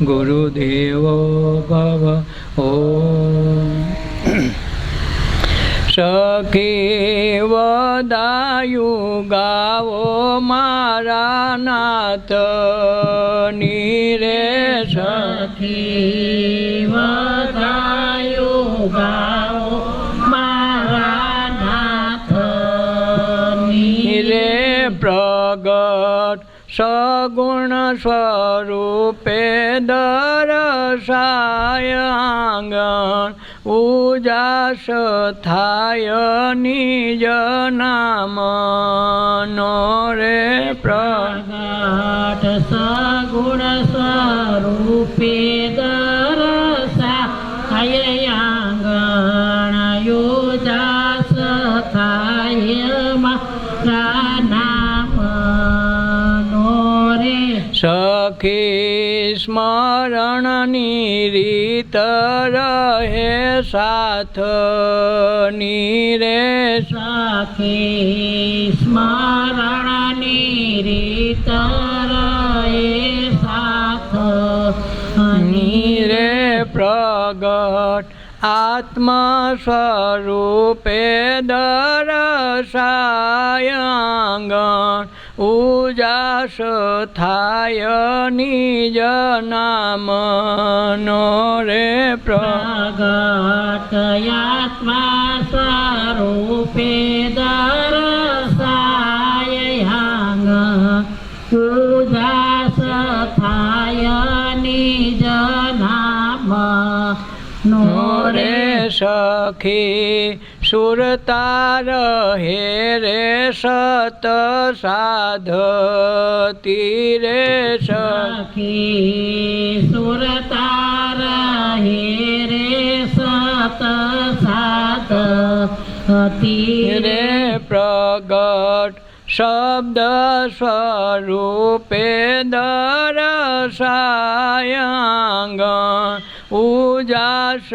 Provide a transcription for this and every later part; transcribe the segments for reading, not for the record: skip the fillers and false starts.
ગુરુદેવો ભવ. ઓમ સખી વદાયું ગાવો મારા નાથની રે. સખી વદાયું ગાવો મારા નાથની રે. પ્રગટ સગુણ સ્વરૂપે દર્શાય આંગણ ઉજાસ થાય નિજ નામનો રે. પ્રગટ સગુણ સ્વરૂપે દર્શાય આંગણ ઉજાસ થાય મારા નામનો રે. સખી સ્મરણની રીત રહે સાથની રે. સખી સ્મરણની રીત રહે સાથની રે. પ્રગટ આત્મ સ્વરૂપે દર્શાય આંગણ ઉજાસ થાય નિજ નામનો રે. પ્રગટ આત્મા સ્વરૂપે દર્શાય આંગણ ઉજાસ થાય નિજ નામનો રે. સખી સુરતા રહે રે સત સાધતી રે. સખી સુરતા રહે રે સત સાધતી રે. પ્રગટ શબ્દ સ્વરૂપે દર્શાય આંગણ ઉજાસ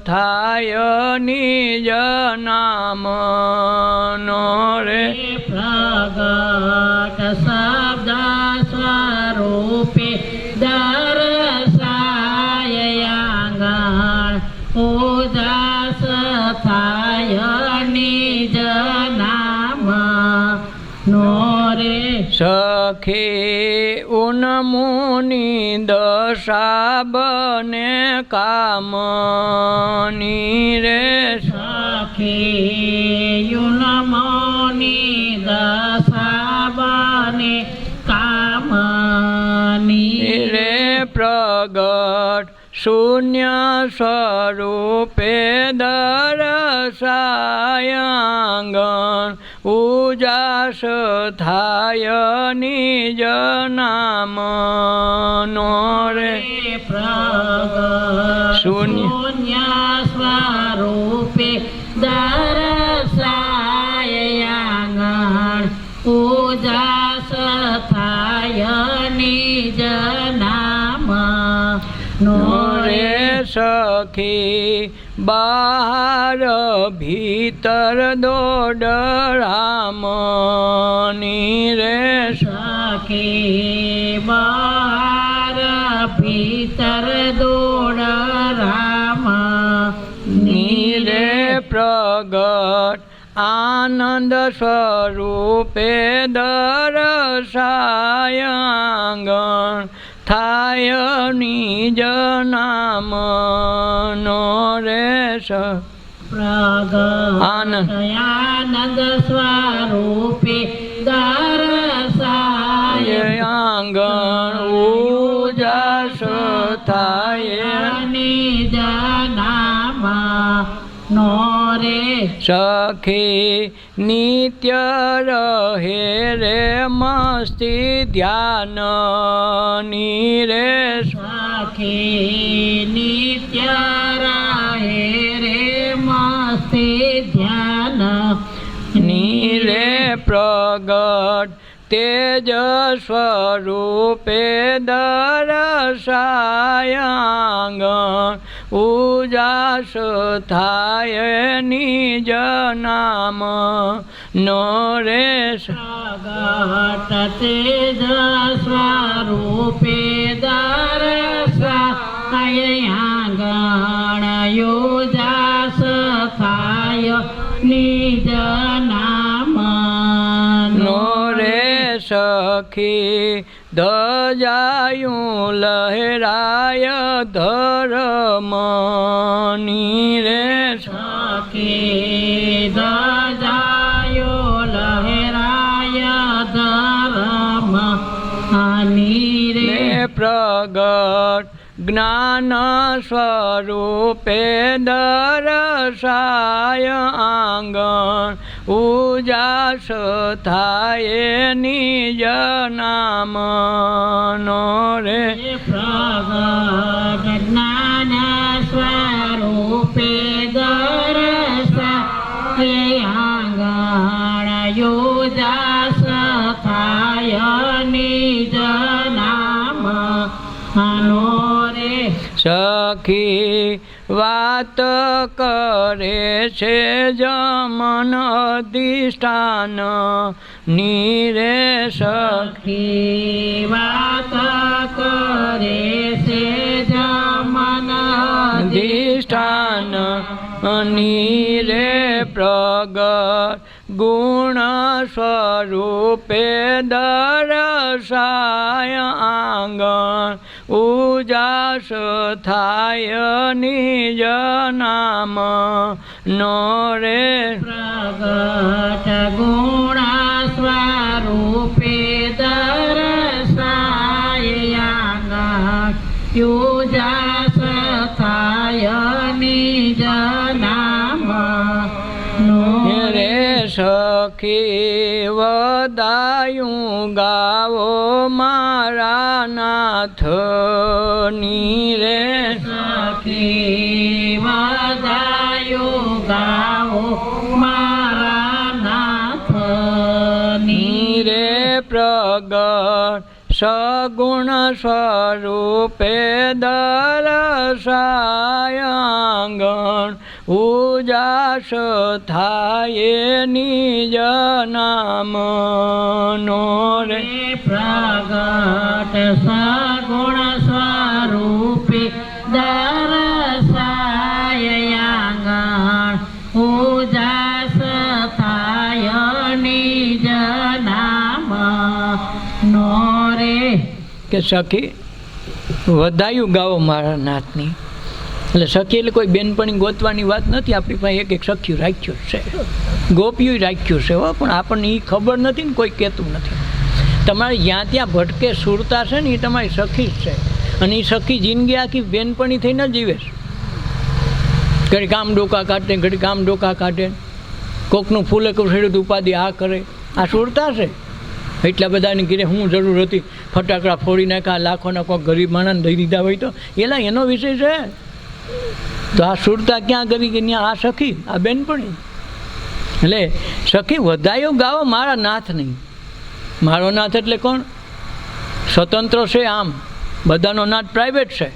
થાય નિજ નામનો રે. પ્રગટ શબ્દ સ્વરૂપે દર્શાય આંગણ ઉજાસ થાય નિજ નામનો રે. સખી ઉન્મુનિ દશા બને કામની રે. સખી ઉન્મુનિ દશા બને કામની રે. પ્રગટ શૂન્ય સ્વરૂપે દર્શાય આંગણ ઉજાસ થાય નિજ નામનો રે. પ્રગટ શૂન્ય સ્વરૂપે દર્શાય આંગણ ઉજાસ થાય નિજ નામનો રે. સખી બહાર ભીતર દોડ રામની રે. સખી બહાર ભીતર દોડ રામની રે. પ્રગટ આનંદ સ્વરૂપે દર્શાય આંગણ થાય નિજ નામનો રે. પ્રગટ આનંદ સ્વરૂપે દર્શાય આંગણ ઉજાસ થાય નિજ નામનો રે. સખી નિત્ય રહે રે મસ્તી ધ્યાનની રે. સખી નિત્ય રહે રે મસ્તી ધ્યાન ની રે. પ્રગટ તેજ સ્વરૂપે દર્શાય આંગણ ઉજાસ થાય નિજ નામનો રે. પ્રગટ તેજ સ્વરૂપે દર્શાય સખી ધજાયું લહેરાય ધર્મની રે સખી ધજાયો લહેરાય ધર્મ હાની રે પ્રગટ જ્ઞાન સ્વરૂપે દર્શાય આંગણ ઉજાસ થાય નિજ નામનો રે પ્રગટ જ્ઞાન સ્વરૂપે દર્શાય આંગણ યોજાસ થાય નિજ નામ હાનો રે સખી વાત કરે છે જમન અધિષ્ઠાન નીરે સખી વાત કરે છે જમન અધિષ્ઠાન નીરે પ્રગટ ગુણ સ્વરૂપે દર્શાય આંગણ ઉજાસ થાય નિજ નામ નો રે પ્રગટ ગુણ સ્વરૂપે દર્શાય આંગણ ઉજાસ થાય નિજ નામ નો રે સખી વદાયું ગાવો મારા નાથની રે સખી વદાયો ગાઓ મારા નાથની રે પ્રગટ સગુણ સ્વરૂપે દર્શાય આંગણ ઉજાસ થાય નિજ નામનો રે પ્રગટ સગુણ સ્વરૂપે દર્શાય આંગણ ઉજાસ થાય નિજ નામ નો રે કે સખી વધાયું ગાવો મારા નાથની એટલે સખી એટલે કોઈ બેનપણી ગોતવાની વાત નથી. આપણી પાસે એક એક સખ્યું રાખ્યું છે, ગોપિયું રાખ્યું છે હો, પણ આપણને એ ખબર નથી ને કોઈ કહેતું નથી. તમારે જ્યાં ત્યાં ભટકે સુરતા છે ને એ તમારી સખી જ છે, અને એ સખી જિંદગી આખી બેનપણી થઈને જીવે છે. ઘડી કામ ડોકા કાઢે, ઘડી કામ ડોકા કાઢે, કોકનું ફૂલે કુશળ્યું ઉપાધિ આ કરે, આ સુરતા છે. એટલા બધાની ઘીરે શું જરૂર હતી? ફટાકડા ફોડી નાખ્યા, લાખોના કોઈક ગરીબ માણસને દઈ દીધા હોય તો એલા એનો વિષય છે. તો આ સુરતા ક્યાં કરી કે ત્યાં આ સખી, આ બેનપણી. એટલે સખી વધાયો ગાવો મારા નાથ નહીં. મારો નાથ એટલે કોણ? સ્વતંત્ર છે, આમ બધાનો નાથ પ્રાઇવેટ છે.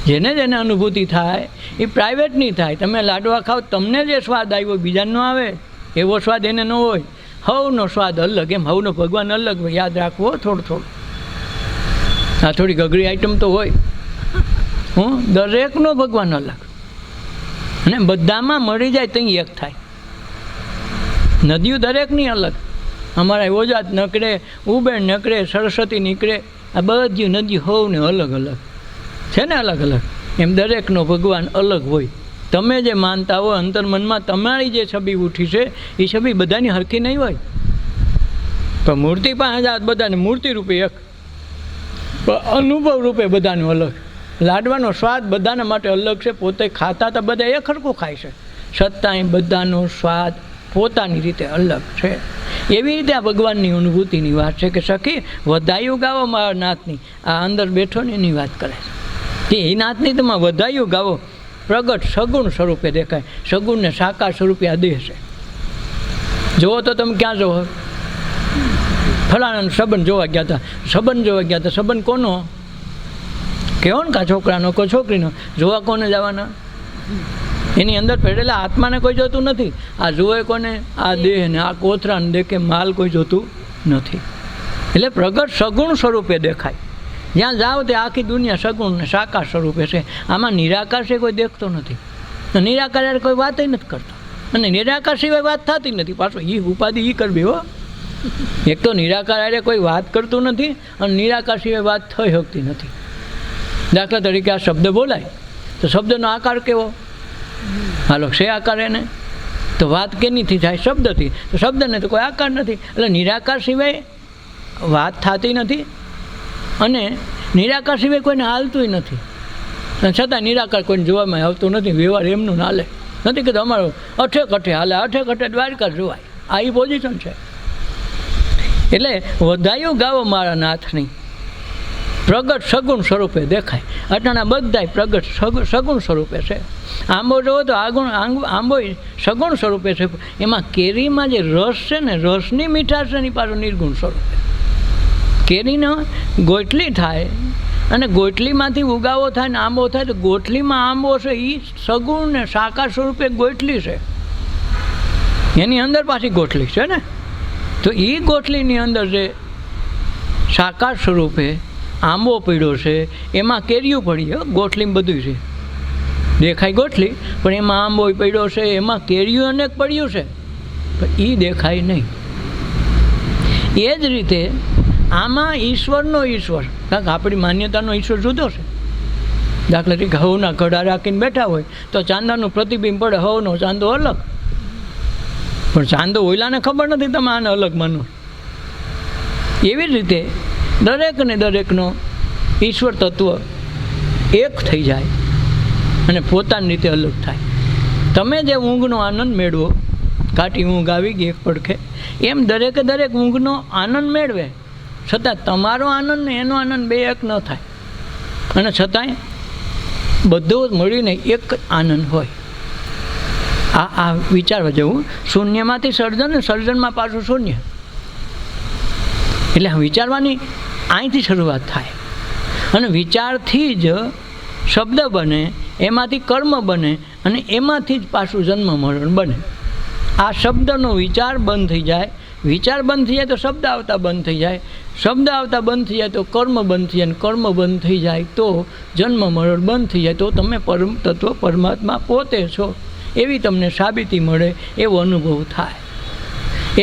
જેને જેને અનુભૂતિ થાય એ પ્રાઇવેટ નહીં થાય. તમે લાડવા ખાઓ, તમને જે સ્વાદ આવ્યો બીજાને ન આવે એવો સ્વાદ એને ન હોય. હવનો સ્વાદ અલગ, એમ હવનો ભગવાન અલગ હોય. યાદ રાખવો થોડું થોડું. આ થોડી ગગડી આઈટમ તો હોય, દરેકનો ભગવાન અલગ, અને બધામાં મળી જાય તો એક થાય. નદીઓ દરેકની અલગ. અમારા ઓજાત નકળે, ઉબેણ નકળે, સરસ્વતી નીકળે, આ બધી નદી હોવને અલગ અલગ છે ને, અલગ અલગ. એમ દરેકનો ભગવાન અલગ હોય. તમે જે માનતા હો અંતર્મનમાં, તમારી જે છબી ઉઠી છે એ છબી બધાની હરખી નહીં હોય. પણ મૂર્તિ પાસે બધાને મૂર્તિ રૂપે એક, પણ અનુભવ રૂપે બધાનું અલગ. લાડવાનો સ્વાદ બધાના માટે અલગ છે. પોતે ખાતા તો બધા એક હરખું ખાય છે, છતાંય બધાનો સ્વાદ પોતાની રીતે અલગ છે. એવી રીતે આ ભગવાનની અનુભૂતિની વાત છે કે સખી વધાયું ગાવો મારા નાથની. આ અંદર બેઠો ને એની વાત કરે છે કે એ નાથની તમે વધાયું ગાવો. પ્રગટ સગુણ સ્વરૂપે દેખાય, સગુણને સાકાર સ્વરૂપે આ દેહ છે. જુઓ તો તમે ક્યાં જુઓ? ફલાણાનો સંબંધ જોવા ગયા હતા, સંબંધ જોવા ગયા હતા. સંબંધ કોનો? કેવો ને કા છોકરાનો, કોઈ છોકરીનો. જોવા કોને જવાના? એની અંદર પડેલા આત્માને કોઈ જોતું નથી. આ જુએ કોને? આ દેહને, આ કોથરાને દેખે માલ કોઈ જોતું નથી. એટલે પ્રગટ સગુણ સ્વરૂપે દેખાય. જ્યાં જાઓ તે આખી દુનિયા સગુણ ને સાકાર સ્વરૂપે છે. આમાં નિરાકાર છે કોઈ દેખતો નથી. નિરાકાર કોઈ વાત નથી કરતો, અને નિરાકાર સિવાય વાત થતી નથી. પાછો એ ઉપાધિ એ કરવી હો. એક તો નિરાકાર આરે કોઈ વાત કરતું નથી અને નિરાકાર સિવાય વાત થઈ શકતી નથી. દાખલા તરીકે આ શબ્દ બોલાય તો શબ્દનો આકાર કેવો? હાલો છે આકાર એને, તો વાત કેનીથી થાય? શબ્દથી. તો શબ્દને તો કોઈ આકાર નથી, એટલે નિરાકાર સિવાય વાત થતી નથી અને નિરાકાર સિવાય કોઈને હાલતું નથી. અને છતાં નિરાકાર કોઈને જોવામાં આવતું નથી. વ્યવહાર એમનું હાલે નથી કે અમારો અઠે કઠે હાલે, અઠે કઠે દ્વારકા જોવાય. આ એ પોઝિશન છે. એટલે વધાયું ગાવો મારા નાથની, પ્રગટ સગુણ સ્વરૂપે દેખાય. અટાણા બધાય પ્રગટ સગુણ સ્વરૂપે છે. આંબો જોવો તો આંબો સગુણ સ્વરૂપે છે. એમાં કેરીમાં જે રસ છે ને, રસની મીઠાશ છે એની પાછું નિર્ગુણ સ્વરૂપે. કેરીનો ગોટલી થાય અને ગોટલીમાંથી ઉગાવો થાય ને આંબો થાય, તો ગોટલીમાં આંબો છે એ સગુણ ને સાકાર સ્વરૂપે ગોટલી છે. એની અંદર પાછી ગોટલી છે ને, તો એ ગોટલીની અંદર જે સાકાર સ્વરૂપે આંબો પડ્યો છે, એમાં કેરીયું પડી. ગોટલીમાં બધું છે, દેખાય ગોટલી પણ એમાં આંબો પડ્યો છે, એમાં કેરીયું અનેક પડ્યું છે, પણ એ દેખાય નહીં. એ જ રીતે આમાં ઈશ્વરનો ઈશ્વર, કારણ કે આપણી માન્યતાનો ઈશ્વર જુદો છે. દાખલા તરીકે હવના ઘડા રાખીને બેઠા હોય તો ચાંદાનું પ્રતિબિંબ પડે, હવનો ચાંદો અલગ, પણ ચાંદો ઓયલાને ખબર નથી તમે આને અલગ માનો. એવી જ રીતે દરેકને દરેકનો ઈશ્વર તત્વ એક થઈ જાય અને પોતાની રીતે અલગ થાય. તમે જે ઊંઘનો આનંદ મેળવો, કાટી ઊંઘ આવી ગઈ એક પડખે, એમ દરેકે દરેક ઊંઘનો આનંદ મેળવે, છતાં તમારો આનંદ ને એનો આનંદ બે એક ન થાય, અને છતાંય બધું મળીને એક આનંદ હોય. આ વિચારવા જેવું. શૂન્યમાંથી સર્જન ને સર્જનમાં પાછું શૂન્ય. એટલે વિચારવાની અહીંથી શરૂઆત થાય અને વિચારથી જ શબ્દ બને, એમાંથી કર્મ બને અને એમાંથી જ પાછું જન્મ મરણ બને. આ શબ્દનો વિચાર બંધ થઈ જાય, વિચાર બંધ થઈ જાય તો શબ્દ આવતા બંધ થઈ જાય, શબ્દ આવતા બંધ થઈ જાય તો કર્મ બંધ થઈ જાય, અને કર્મ બંધ થઈ જાય તો જન્મ મરણ બંધ થઈ જાય, તો તમે પરમ તત્વ પરમાત્મા પોતે છો એવી તમને સાબિતી મળે, એવો અનુભવ થાય.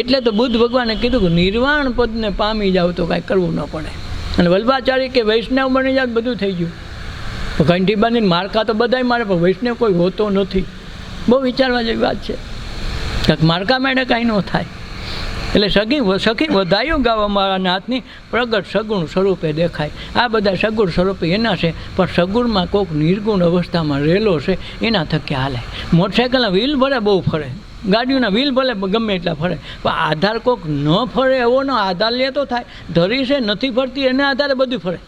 એટલે તો બુદ્ધ ભગવાને કીધું કે નિર્વાણ પદને પામી જાવ તો કાંઈ કરવું ન પડે. અને વલ્ભાચાર્ય કે વૈષ્ણવ બની જાવ બધું થઈ ગયું. કંઠી બાંધીને મારકા તો બધાય મારે, પણ વૈષ્ણવ કોઈ હોતો નથી. બહુ વિચારવા જેવી વાત છે. કાંઈક મારકા મેળે કાંઈ ન થાય. એટલે સખી વધાયું ગાવા મારા નાથની, પ્રગટ સગુણ સ્વરૂપે દેખાય. આ બધા સગુણ સ્વરૂપે એના છે, પણ સગુણમાં કોઈક નિર્ગુણ અવસ્થામાં રહેલો છે, એના થકી હાલે. મોટરસાઇકલના વ્હીલ ભલે બહુ ફરે, ગાડીઓના વ્હીલ ભલે ગમે એટલા ફરે, પણ આધાર કોઈક ન ફરે એવોનો આધાર લે તો થાય. ધરી છે નથી ફરતી, એના આધારે બધું ફરે.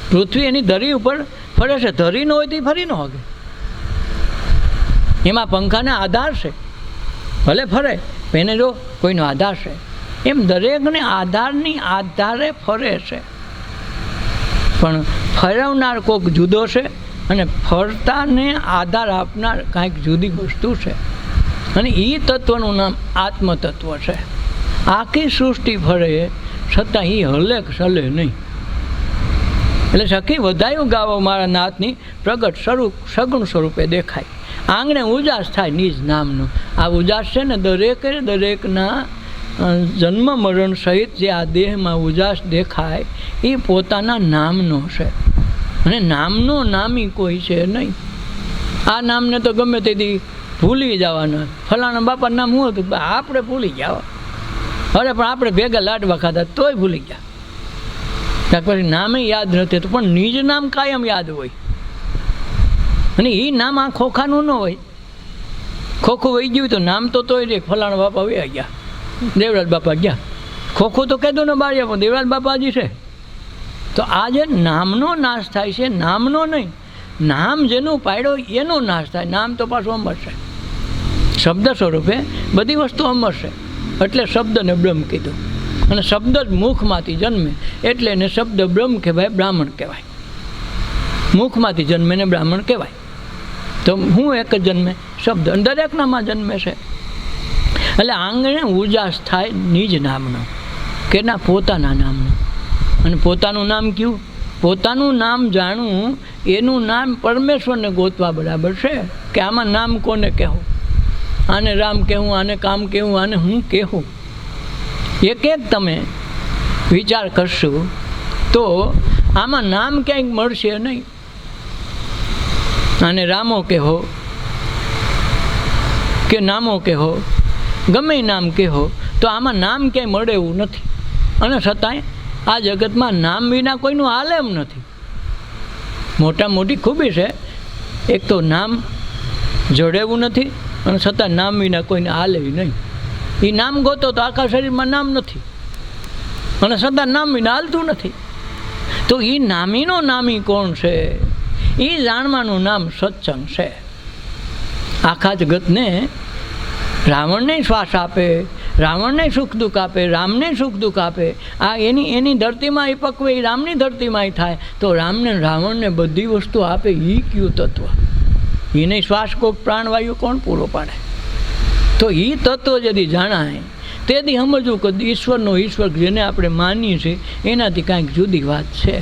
પૃથ્વી એની ધરી ઉપર ફરે છે, ધરી ન હોય તો ફરી ન હોગે. એમાં પંખાના આધાર છે, ભલે ફરે એને જો કોઈનો આધાર છે, એમ દરેકને આધારની આધારે ફરે છે. પણ ફેરવનાર કોઈક જુદો છે અને ફરતાને આધાર આપનાર કાંઈક જુદી વસ્તુ છે, અને એ તત્વનું નામ આત્મતત્વ છે. આખી સૃષ્ટિ ફરે છતાં એ હલે ચલે નહીં. એટલે સખી વધાયું ગાવો મારા નાથની, પ્રગટ સગુણ સ્વરૂપે દેખાય. આંગણે ઉજાસ થાય નિજ નામનો. આ ઉજાસ છે ને દરેકના જન્મ મરણ સહિત જે આ દેહમાં ઉજાસ દેખાય એ પોતાના નામનો છે, અને નામનો નામી કોઈ છે નહીં. આ નામને તો ગમે તેથી ભૂલી જવાના. ફલાણા બાપા નામ શું હતું, આપણે ભૂલી જવા. અરે પણ આપણે ભેગા લાડવા ખાધા તોય ભૂલી ગયા. ત્યાં પછી નામે યાદ નથી, તો પણ નિજ નામ કાયમ યાદ હોય. અને એ નામ આ ખોખાનું ન હોય. ખોખું વહી ગયું તો નામ તો તોય રે, ફલાણા બાપા વયા ગયા, દેવરાજ બાપા ગયા. ખોખું તો કહેતું ને બાળ્યા, પણ દેવરાજ બાપાજી છે. તો આ જે નામનો નાશ થાય છે, નામનો નહીં, નામ જેનું પાડ્યો એનો નાશ થાય. નામ તો પાછું અમર છે, શબ્દ સ્વરૂપે બધી વસ્તુ અમર છે. એટલે શબ્દને બ્રહ્મ કીધું, અને શબ્દ જ મુખમાંથી જન્મે એટલે એને શબ્દ બ્રહ્મ કહેવાય, બ્રાહ્મણ કહેવાય. મુખમાંથી જન્મે ને બ્રાહ્મણ કહેવાય. તો હું એક જ જન્મે શબ્દ, દરેકનામાં જન્મે છે. એટલે આંગણે ઉજાસ થાય નિજ નામનો, કે ના પોતાના નામનો. અને પોતાનું નામ કયું? પોતાનું નામ જાણવું, એનું નામ પરમેશ્વરને ગોતવા બરાબર છે. કે આમાં નામ કોને કહેવું? આને રામ કહેવું, આને કામ કહેવું, આને હું કહેવું? એક એક તમે વિચાર કરશો તો આમાં નામ ક્યાંય મળશે નહીં. અને રામો કહેવો કે નામો કહેવો, ગમે નામ કહેવો, તો આમાં નામ ક્યાંય મળે એવું નથી. અને છતાંય આ જગતમાં નામ વિના કોઈનું હાલે એમ નથી. મોટા મોટી ખૂબી છે, એક તો નામ જોડેવું નથી, અને છતાં નામ વિના કોઈને હાલે નહીં. એ નામ ગોતો તો આખા શરીરમાં નામ નથી, અને છતાં નામ વિના હાલતું નથી. તો એ નામીનો નામી કોણ છે? એ જાણવાનું નામ સત્સંગ છે. આખા જગતને રાવણને શ્વાસ આપે, રાવણને સુખ દુઃખ આપે, રામને સુખ દુઃખ આપે. આ એની ધરતીમાં એ પકવે, એ રામની ધરતીમાં થાય. તો રામને રાવણને બધી વસ્તુ આપે, એ કયું તત્વ? એને શ્વાસ કોક પ્રાણવાયુ કોણ પૂરો પાડે? તો એ તત્વ જદી જાણાય તેથી સમજવું કે ઈશ્વરનો ઈશ્વર જેને આપણે માનીએ છીએ એનાથી કાંઈક જુદી વાત છે.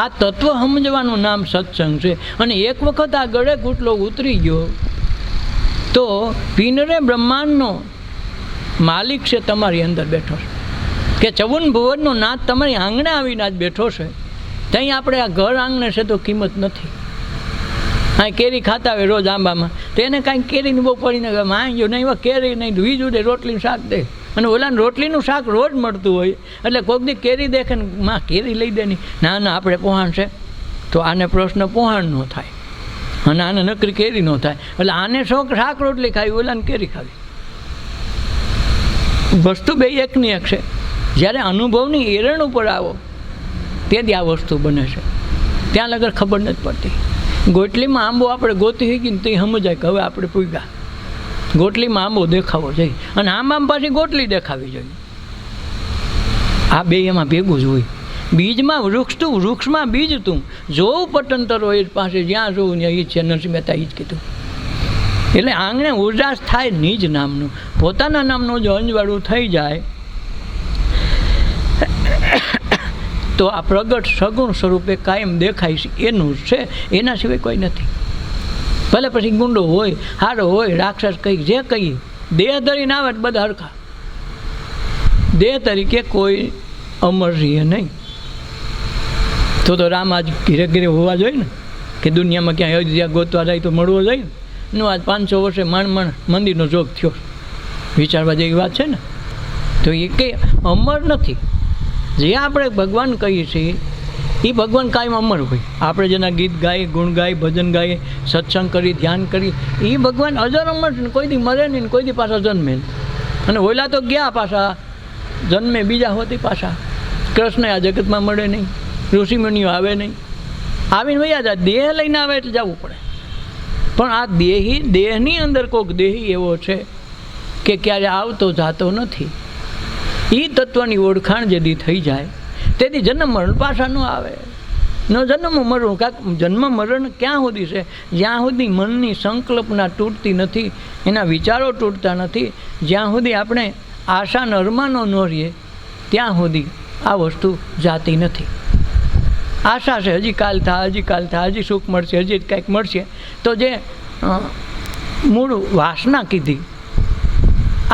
આ તત્વ સમજવાનું નામ સત્સંગ છે. અને એક વખત આ ગળે ઘૂંટલો ઉતરી ગયો તો પિનરે બ્રહ્માંડનો માલિક છે તમારી અંદર બેઠો છે, કે 54 ભુવનનો નાથ તમારી આંગણે આવીને આજ બેઠો છે. ત્યાં આપણે આ ઘર આંગણે છે તો કિંમત નથી. હા, કેરી ખાતા હોય રોજ આંબામાં, તો એને કાંઈક કેરીની બહુ પડીને માંગ્યો નહીં, એવા કેરી નહીં, બીજું દે, રોટલીનું શાક દે. અને ઓલાને રોટલીનું શાક રોજ મળતું હોય એટલે કોઈક દી કેરી દેખે ને માં કેરી લઈ દે નહીં. ના ના, આપણે પોહાણ છે તો આને પ્રશ્ન પોહાણ ન થાય, અને આને નકરી કેરી ન થાય. એટલે આને શોખ શાક રોટલી ખાવી, ઓલાને કેરી ખાવી. વસ્તુ બે એકની એક છે. જ્યારે અનુભવની એરણ ઉપર આવો તેથી આ વસ્તુ બને છે. ત્યાં લગર ખબર નથી પડતી. ગોટલીમાં આંબો આપણે ગોતી હોય ને તે સમજાય કે હવે આપણે પૂગ્યા. ગોટલીમાં આંબો દેખાવો જોઈએ, અને આંબામાં પાછી ગોટલી દેખાવી જોઈએ. આ બે એમાં ભેગું જ હોય. બીજમાં વૃક્ષ તું, વૃક્ષમાં બીજ તું, જોવું પટંતર હોય પાસે જ્યાં જોવું ત્યાં એ જ છે. નરસિંહ મહેતા એ જ કીધું. એટલે આંગણે ઉજાસ થાય નિજ નામનું, પોતાના નામનું જો અંજવાળું થઈ જાય તો આ પ્રગટ સગુણ સ્વરૂપે કાયમ દેખાય છે. એનું જ છે, એના સિવાય કોઈ નથી. ભલે પછી ગુંડો હોય, હારો હોય, રાક્ષસ કંઈક જે કહીએ, દેહ ધરીને આવે બધા હરખા. દેહ તરીકે કોઈ અમર રહીએ નહીં. તો રામ આજ ઘીરે ઘીરે હોવા જોઈએ ને, કે દુનિયામાં ક્યાંય અયોધ્યા ગોતવા જાય તો મળવો જોઈએ ને. નો આજ 500 વર્ષે માંડ મંદિરનો જોગ થયો. વિચારવા જેવી વાત છે ને. તો એ કંઈ અમર નથી. જે આપણે ભગવાન કહીએ છીએ એ ભગવાન કાયમ અમર હોય. આપણે જેના ગીત ગાઈએ, ગુણ ગાઈએ, ભજન ગાઈએ, સત્સંગ કરી, ધ્યાન કરી, એ ભગવાન અજર અમર છે. કોઈ દી મરે નહીં, કોઈ દી પાછા જન્મે. અને ઓલા તો ગયા પાછા જન્મે બીજા હોતી પાછા. કૃષ્ણ આ જગતમાં મળે નહીં, ઋષિમુનિઓ આવે નહીં, આવીને વયા જાય. દેહ લઈને આવે એટલે જવું પડે. પણ આ દેહની અંદર કોઈક દેહી એવો છે કે ક્યારે આવતો જાતો નથી. એ તત્વની ઓળખાણ જેથી થઈ જાય તેથી જન્મ મરણ પાછા ન આવે. ન જન્મ મરણ, કાંક જન્મ મરણ ક્યાં સુધી છે? જ્યાં સુધી મનની સંકલ્પના તૂટતી નથી, એના વિચારો તૂટતા નથી, જ્યાં સુધી આપણે આશા અરમાનો ન રહીએ ત્યાં સુધી આ વસ્તુ જાતી નથી. આશા છે હજી કાલ થાય, હજી કાલ થાય, હજી સુખ મળશે, હજી કંઈક મળશે. તો જે મૂળ વાસના કીધી,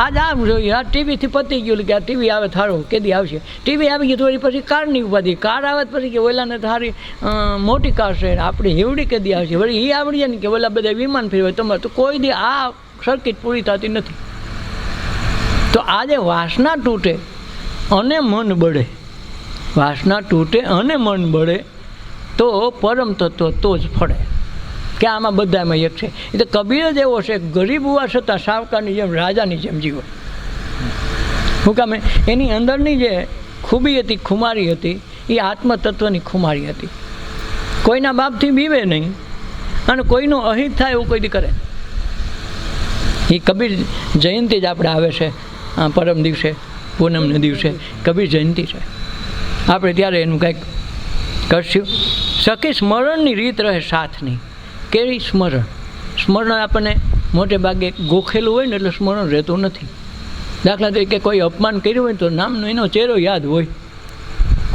આજ આમ જોઈએ, આ ટીવીથી પતી ગયું કે આ ટીવી આવે થારો કેદી આવશે. ટીવી આવી ગયું થોડી પછી કારની ઉપાધિ, કાર આવે પછી કે ઓલાને થારી મોટી કાર છે, આપણે એવડી કેદી આવશે. વળી એ આવડી જાય ને કે ઓલા બધા વિમાન ફેરવાય તમારે. તો કોઈ દી આ સર્કિટ પૂરી થતી નથી. તો આજે વાસના તૂટે અને મન બળે, વાસના તૂટે અને મન બળે તો પરમ તત્વ તો જ ફળે. કે આમાં બધામાં એક છે. એ તો કબીર જ એવો છે, ગરીબ હોવા છતાં સાવકારની જેમ, રાજાની જેમ જીવો. શું કામે? એની અંદરની જે ખૂબી હતી, ખુમારી હતી, એ આત્મતત્વની ખુમારી હતી. કોઈના બાપથી બીવે નહીં અને કોઈનું અહિત થાય એવું કોઈ દી કરે. એ કબીર જયંતિ જ આપણે આવે છે પરમ દિવસે, પૂનમને દિવસે કબીર જયંતિ છે. આપણે ત્યારે એનું કંઈક કરશું. સખી સ્મરણની રીત રહે સાથની. કેવી સ્મરણ? સ્મરણ આપણને મોટે ભાગે ગોખેલું હોય ને એટલે સ્મરણ રહેતું નથી. દાખલા તરીકે કોઈ અપમાન કર્યું હોય તો નામનો એનો ચહેરો યાદ હોય.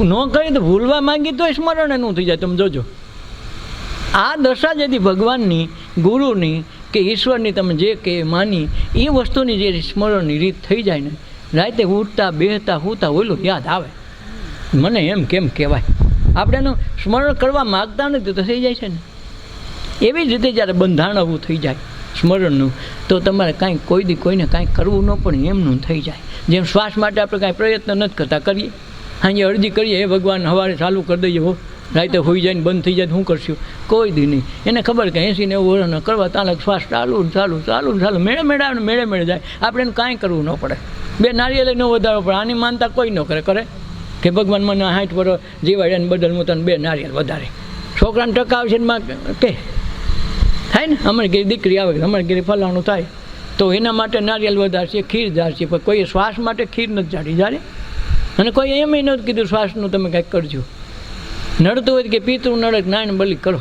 ન કરી તો ભૂલવા માંગી તોય સ્મરણ એનું થઈ જાય. તમે જોજો, આ દશા જેથી ભગવાનની, ગુરુની કે ઈશ્વરની તમે જે કે માની એ વસ્તુની જે સ્મરણની રીત થઈ જાય ને રાતે ઉઠતા બેહતા સૂતા ઓલું યાદ આવે, મને એમ કેમ કહેવાય. આપણે એનું સ્મરણ કરવા માગતા નથી તો થઈ જાય છે ને. એવી જ રીતે જ્યારે બંધાણવું થઈ જાય સ્મરણનું, તો તમારે કાંઈ કોઈ દી કોઈને કાંઈ કરવું ન પણ એમનું થઈ જાય. જેમ શ્વાસ માટે આપણે કાંઈ પ્રયત્ન નથી કરતા, કરીએ સાંજે અરજી કરીએ, એ ભગવાન સવારે ચાલુ કરી દઈએ, હો રાતે હોઈ જાય ને બંધ થઈ જાય શું કરશું, કોઈ દી નહીં. એને ખબર કે 80-90 વર્ષના કરવા તાલક શ્વાસ ચાલુ ને ચાલુ ચાલુ ને ચાલુ, મેળે મેળે આવે મેળે મેળે જાય. આપણે એને કાંઈ કરવું ન પડે, 2 નારિયેળ ન વધારવો પડે. આની માનતા કોઈ ન કરે કે ભગવાન મને 60 વર્ષ જીવાડે એને બદલ હું તને 2 નારિયેળ વધારે. છોકરાને ટકા આવશે ને માં કે થાય ને, અમારી ઘેર દીકરી આવે, અમારી ઘેર ફલાણું થાય, તો એના માટે નારિયેળ વધારશે, ખીર ધારશે. પણ કોઈએ શ્વાસ માટે ખીર નથી જાડી જારે, અને કોઈ એમ નહોતું કીધું શ્વાસનું તમે કંઈક કરજો. નડતું હોય કે પિતૃ નડે નાયણ બલિ કરો,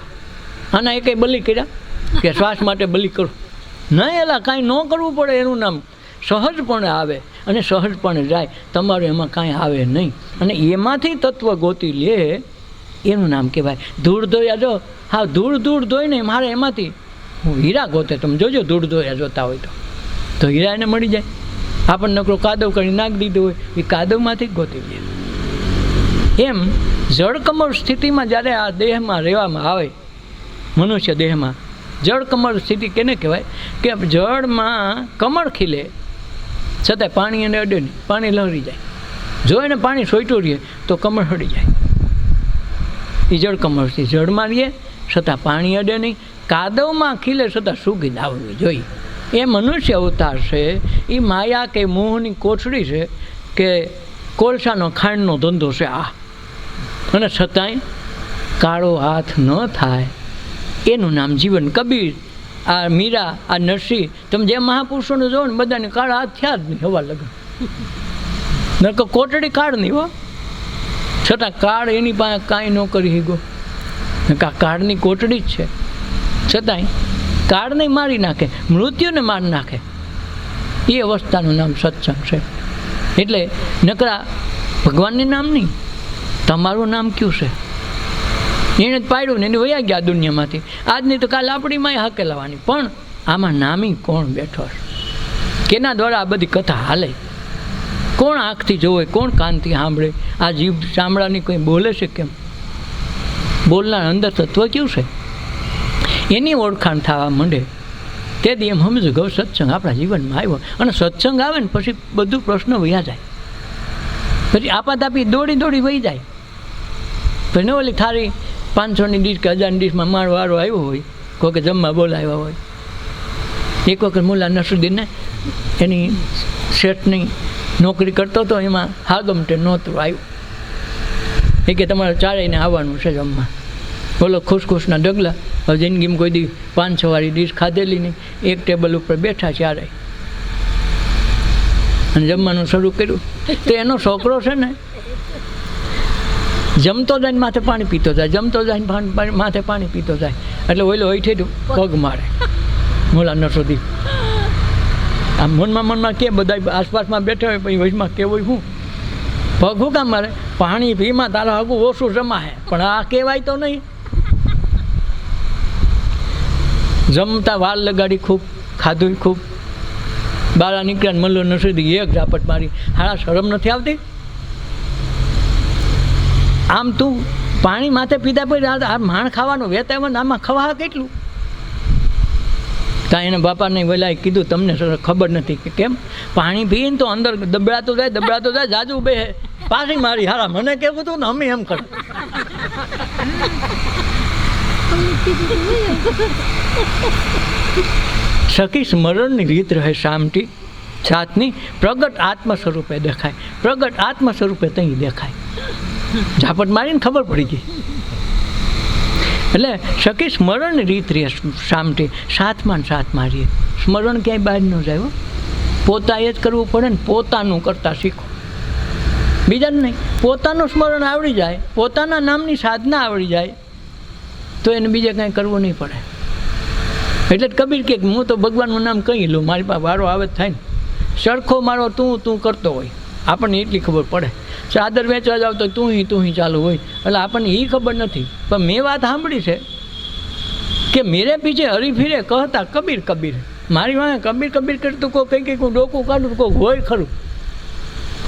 આના એ કંઈ બલિ કર્યા કે શ્વાસ માટે બલિ કરો? નહીં, એલા કાંઈ ન કરવું પડે. એનું નામ સહજપણે આવે અને સહજપણે જાય, તમારું એમાં કાંઈ આવે નહીં. અને એમાંથી તત્વ ગોતી લે એનું નામ કહેવાય. ધૂળ ધોયા જો, હા ધૂળ ધોઈને મારે એમાંથી હું હીરા ગોતે. તમે જોજો ધૂળ ધોયા જોતા હોય તો હીરા એને મળી જાય. આપણને નકરો કાદવ કરી નાખી દીધો હોય, એ કાદવમાંથી જ ગોતી લે. એમ જળકમળ સ્થિતિમાં જ્યારે આ દેહમાં રહેવામાં આવે, મનુષ્ય દેહમાં જળકમળ સ્થિતિ કેને કહેવાય? કે જળમાં કમળ ખીલે છતાંય પાણી એને અડે નહીં, પાણી લહરી જાય. જો એને પાણી સોઈટું રહીએ તો કમળ હળી જાય. એ જળકમળ સ્થિતિ. જળમાં રહીએ છતાં પાણી અડે નહીં, કાદવમાં ખીલે છતાં સુગંધ આવવી જોઈએ. એ મનુષ્ય અવતાર છે. એ માયા કે મોહની કોથળી છે કે કોલસાનો ખાંડનો ધંધો છે આ. અને છતાંય કાળો હાથ ન થાય એનું નામ જીવન. કબીર, આ મીરા, આ નરસિંહ, તમે જે મહાપુરુષોને જોવો ને બધાને કાળા હાથ થયા જ નહીં હવા લગન. નકર કોટડી કાળ નહીં હો, છતાં કાળ એની પાસે કાંઈ ન કરી શીખો. કાળની કોટડી જ છે, છતાંય કાળને મારી નાખે, મૃત્યુને મારી નાખે. એ અવસ્થાનું નામ સત્સંગ છે. એટલે નકરા ભગવાનનું નામ નહીં, તમારું નામ કયું છે? એને જ પાડ્યું ને એને વયા ગયા દુનિયામાંથી. આજની તો કાલ આપણીમાં હકેલાવાની. પણ આમાં નામી કોણ બેઠો છે? કેના દ્વારા આ બધી કથા હાલે? કોણ આંખથી જોવે, કોણ કાનથી સાંભળે? આ જીભ ચામડાની કોઈ બોલે છે કેમ? બોલનાર અંદર તત્વ કયું છે? એની ઓળખાણ થવા માંડે તેથી એમ સમજો ગૌ સત્સંગ આપણા જીવનમાં આવ્યો. અને સત્સંગ આવે ને પછી બધું પ્રશ્ન વયા જાય. પછી આપાતાપી દોડી વહી જાય. પછી ઓલી થારી 500ની ડીશ કે 1000ની ડીશમાં મારો વારો આવ્યો હોય, કોઈ જમવા બોલાવ્યા હોય. એક વખત મુલ્લા નસરુદ્દીનને એની શેઠની નોકરી કરતો હતો, એમાં હાગમટે નહોતું આવ્યું. એ કે તમારે ચારેયને આવવાનું છે જમવા. બોલો ખુશખુશના ડગલા. હવે જિંદગીમાં કોઈ દી 5-6 વાળી ડીશ ખાધેલી નહીં. એક ટેબલ ઉપર બેઠા ચારેય અને જમવાનું શરૂ કર્યું. તો એનો છોકરો છે ને જમતો જાય ને માથે પાણી પીતો જાય, જમતો જાય ને માથે પાણી પીતો જાય. એટલે ઓઈલો હોય ઠેઠું પગ મારે મોલા નસોદી. આમ મનમાં કે બધા આસપાસમાં બેઠા હોય, પછી વચમાં કેવું શું પગ શું કામ મારે? પાણી પીમાં તારા આગું ઓછું જમાશે, પણ આ કહેવાય તો નહીં. જમતા વાલ લગાડી ખૂબ, ખાધું ખૂબ, બાળા નીકળ્યા ને મલ્લો નસોદી એક ઝાપટ મારી. હાડા શરમ નથી આવતી? આમ તું પાણી માથે પીધા પછી આ માણ ખાવાનું વેતાય આમાં ખવા કેટલું? ત્યાં એના બાપાને વહેલા કીધું તમને ખબર નથી કે કેમ? પાણી પીને તો અંદર દબડાતો જાય જાજુ બે પાછી મારી. હારા મને કેવું હતું ને અમે એમ કર. સખી સ્મરણની રીત રહે શામટી છાતની, પ્રગટ આત્મ સ્વરૂપે દેખાય. પ્રગટ આત્મ સ્વરૂપે ત્યાં દેખાય. ઝાપટ મારીને ખબર પડી ગઈ. એટલે સખી સ્મરણની રીત રહે શામટી, સાથમાં રહીએ. સ્મરણ ક્યાંય બહાર ન જાય. પોતાએ જ કરવું પડે ને, પોતાનું કરતાં શીખો, બીજાને નહીં. પોતાનું સ્મરણ આવડી જાય, પોતાના નામની સાધના આવડી જાય તો એને બીજે કાંઈ કરવું નહીં પડે. એટલે જ કબીર કે હું તો ભગવાનનું નામ કહી લઉં, મારી પાસે વારો આવે જ થાય ને. સરખો મારો તું કરતો હોય, આપણને એટલી ખબર પડે. ચાદર વેચવા જાવ તો તું ହିଁ ચાલુ હોય, એટલે આપણને એ ખબર નથી. પણ મેં વાત સાંભળી છે કે મેરે પીછે હરી ફીરે કહતા કબીર કબીર. મારી વાંહે કબીર કરતું કોઈ કંઈક હું ડોકું કાઢું કોઈ હોય ખરું.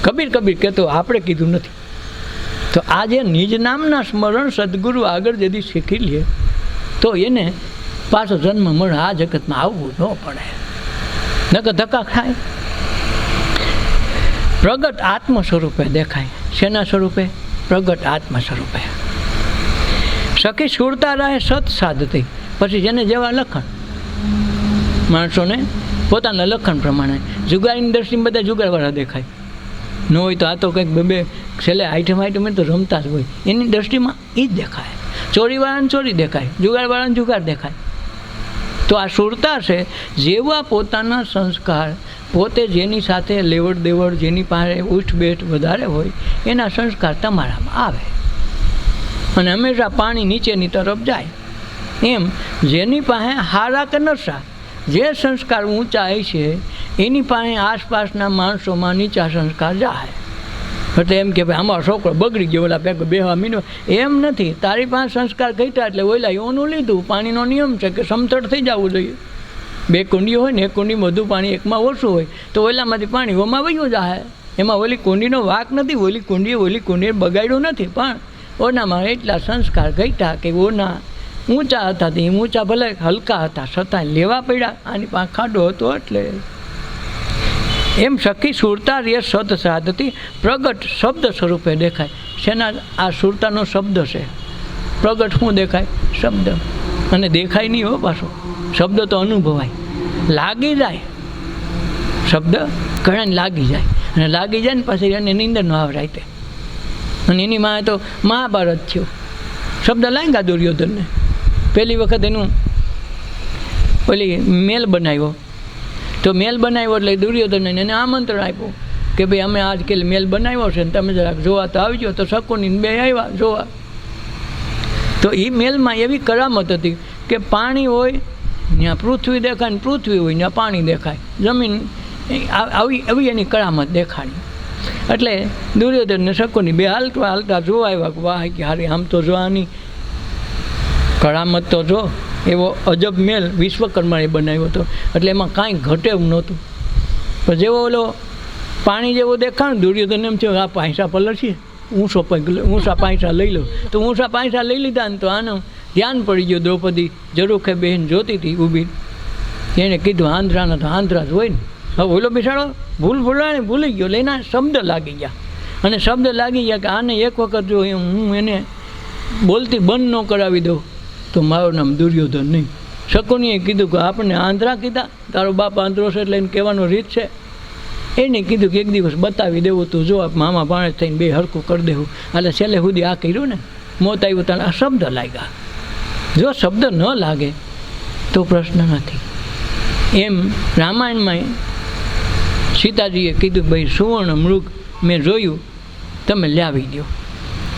કબીર કબીર કહેતો આપણે કીધું નથી. તો આ જે નિજ નામના સ્મરણ સદગુરુ આગળ જદી શીખી લે તો એને પાછો જન્મ મળે, આ જગતમાં આવવું ન પડે, નકર ધક્કા ખાય. પ્રગટ આત્મ સ્વરૂપે દેખાય. શેના સ્વરૂપે? પ્રગટ આત્મ સ્વરૂપે. સખી સુરતા રહે સત સાધતી. પછી જેને જેવા લખણ, માણસોને પોતાના લખણ પ્રમાણે જુગારીની દ્રષ્ટિમાં બધા જુગારવાળા દેખાય. ન હોય તો આ તો કંઈક બે છેલ્લે આઈટમ તો રમતા જ હોય, એની દ્રષ્ટિમાં એ જ દેખાય. ચોરીવાળાને ચોરી દેખાય, જુગારવાળાને જુગાર દેખાય. તો આ સુરતા છે. જેવા પોતાના સંસ્કાર, પોતે જેની સાથે લેવડ દેવડ, જેની પાસે ઉઠ બેઠ વધારે હોય એના સંસ્કાર તમારામાં આવે અને હંમેશા પાણી નીચેની તરફ જાય. એમ જેની પાસે હારા કે નશા, જે સંસ્કાર ઊંચા છે એની પાસે આસપાસના માણસોમાં નીચા સંસ્કાર જાય. એટલે એમ કે ભાઈ અમારો છોકરો બગડી ગયો, ઓલા પેક બેહવા મીનો, એમ નથી. તારી પાસે સંસ્કાર ઘટ્યા એટલે ઓલા એનું લીધું. પાણીનો નિયમ છે કે સમતળ થઈ જવું જોઈએ. બે કુંડીઓ હોય ને, એક કુંડીમાં વધુ પાણી, એકમાં ઓછું હોય તો ઓલામાંથી પાણી ઓમાં વયું જાય. એમાં ઓલી કુંડીનો વાંક નથી, ઓલી કુંડીએ બગાડ્યું નથી, પણ ઓનામાં એટલા સંસ્કાર ઘટ્યા કે ઓના ઊંચા હતા. તે ઊંચા ભલે હલકા હતા છતાં લેવા પડ્યા. આની પાસે ખાડો હતો એટલે. એમ સખી સુરતા રે સત સાધતી પ્રગટ શબ્દ સ્વરૂપે દેખાય. શેના? આ સુરતાનો શબ્દ છે. પ્રગટ શું દેખાય? શબ્દ. અને દેખાય નહીં હો પાછો, શબ્દ તો અનુભવાય, લાગી જાય. શબ્દ ઘણાને લાગી જાય, અને લાગી જાય ને પછી એને નિંદરનો આવરાય તે. અને એની માં તો મહાભારત થયું. શબ્દ લાગ્યા દુર્યોધનને. પહેલી વખત એનું ઓલી મેલ બનાવ્યો, તો મેલ બનાવ્યો એટલે દુર્યોધનને એને આમંત્રણ આપ્યું કે ભાઈ અમે આજકાલ મેલ બનાવ્યો છે ને તમે જરાક જોવા તો આવજો. તો શકુની બે આવ્યા જોવા. તો એ મેલમાં એવી કરામત હતી કે પાણી હોય ત્યાં પૃથ્વી દેખાય, ને પૃથ્વી હોય ત્યાં પાણી દેખાય. જમીન આવી એની કરામત દેખાડી. એટલે દુર્યોધનને શકુની બે હાલતા જોવા આવ્યા કે વાહ કે હારી આમ તો જોવાની કરામત તો જો. એવો અજબ મેલ વિશ્વકર્માએ બનાવ્યો હતો, એટલે એમાં કાંઈ ઘટે એવું નહોતું. પણ જેવો ઓલો પાણી જેવો દેખાણ, દુર્યોધન એમ થયો આ પૈસા પલળશે, ઊંચા પૈસા લઈ લો. તો ઊંચા પૈસા લઈ લીધા ને તો આનું ધ્યાન પડી ગયો. દ્રૌપદી ઝરૂખે બહેન જોતી હતી ઊભી, એને કીધું આંધ્રાના તો આંધ્રા જ હોય ને. હવે ઓલો બિસાડો ભૂલી ગયો, એટલે એના શબ્દ લાગી ગયા. અને શબ્દ લાગી ગયા કે આને એક વખત જો હું એને બોલતી બંધ ન કરાવી દઉં તો મારું નામ દુર્યોધન નહીં. શકુનીએ કીધું કે આપણને આંધ્રા કીધા, તારો બાપ આંધ્રો છે એટલે એને કહેવાનો રીત છે. એને કીધું કે એક દિવસ બતાવી દેવું, તું જો મામા ભાણે થઈને બે હરખું કરી દેવું. એટલે છેલ્લે સુધી આ કર્યું ને, મોત આવ્યું તારે આ શબ્દ લાગ્યા. જો શબ્દ ન લાગે તો પ્રશ્ન નથી. એમ રામાયણમાં સીતાજીએ કીધું ભાઈ સુવર્ણ મૃગ મેં જોયું, તમે લાવી દો.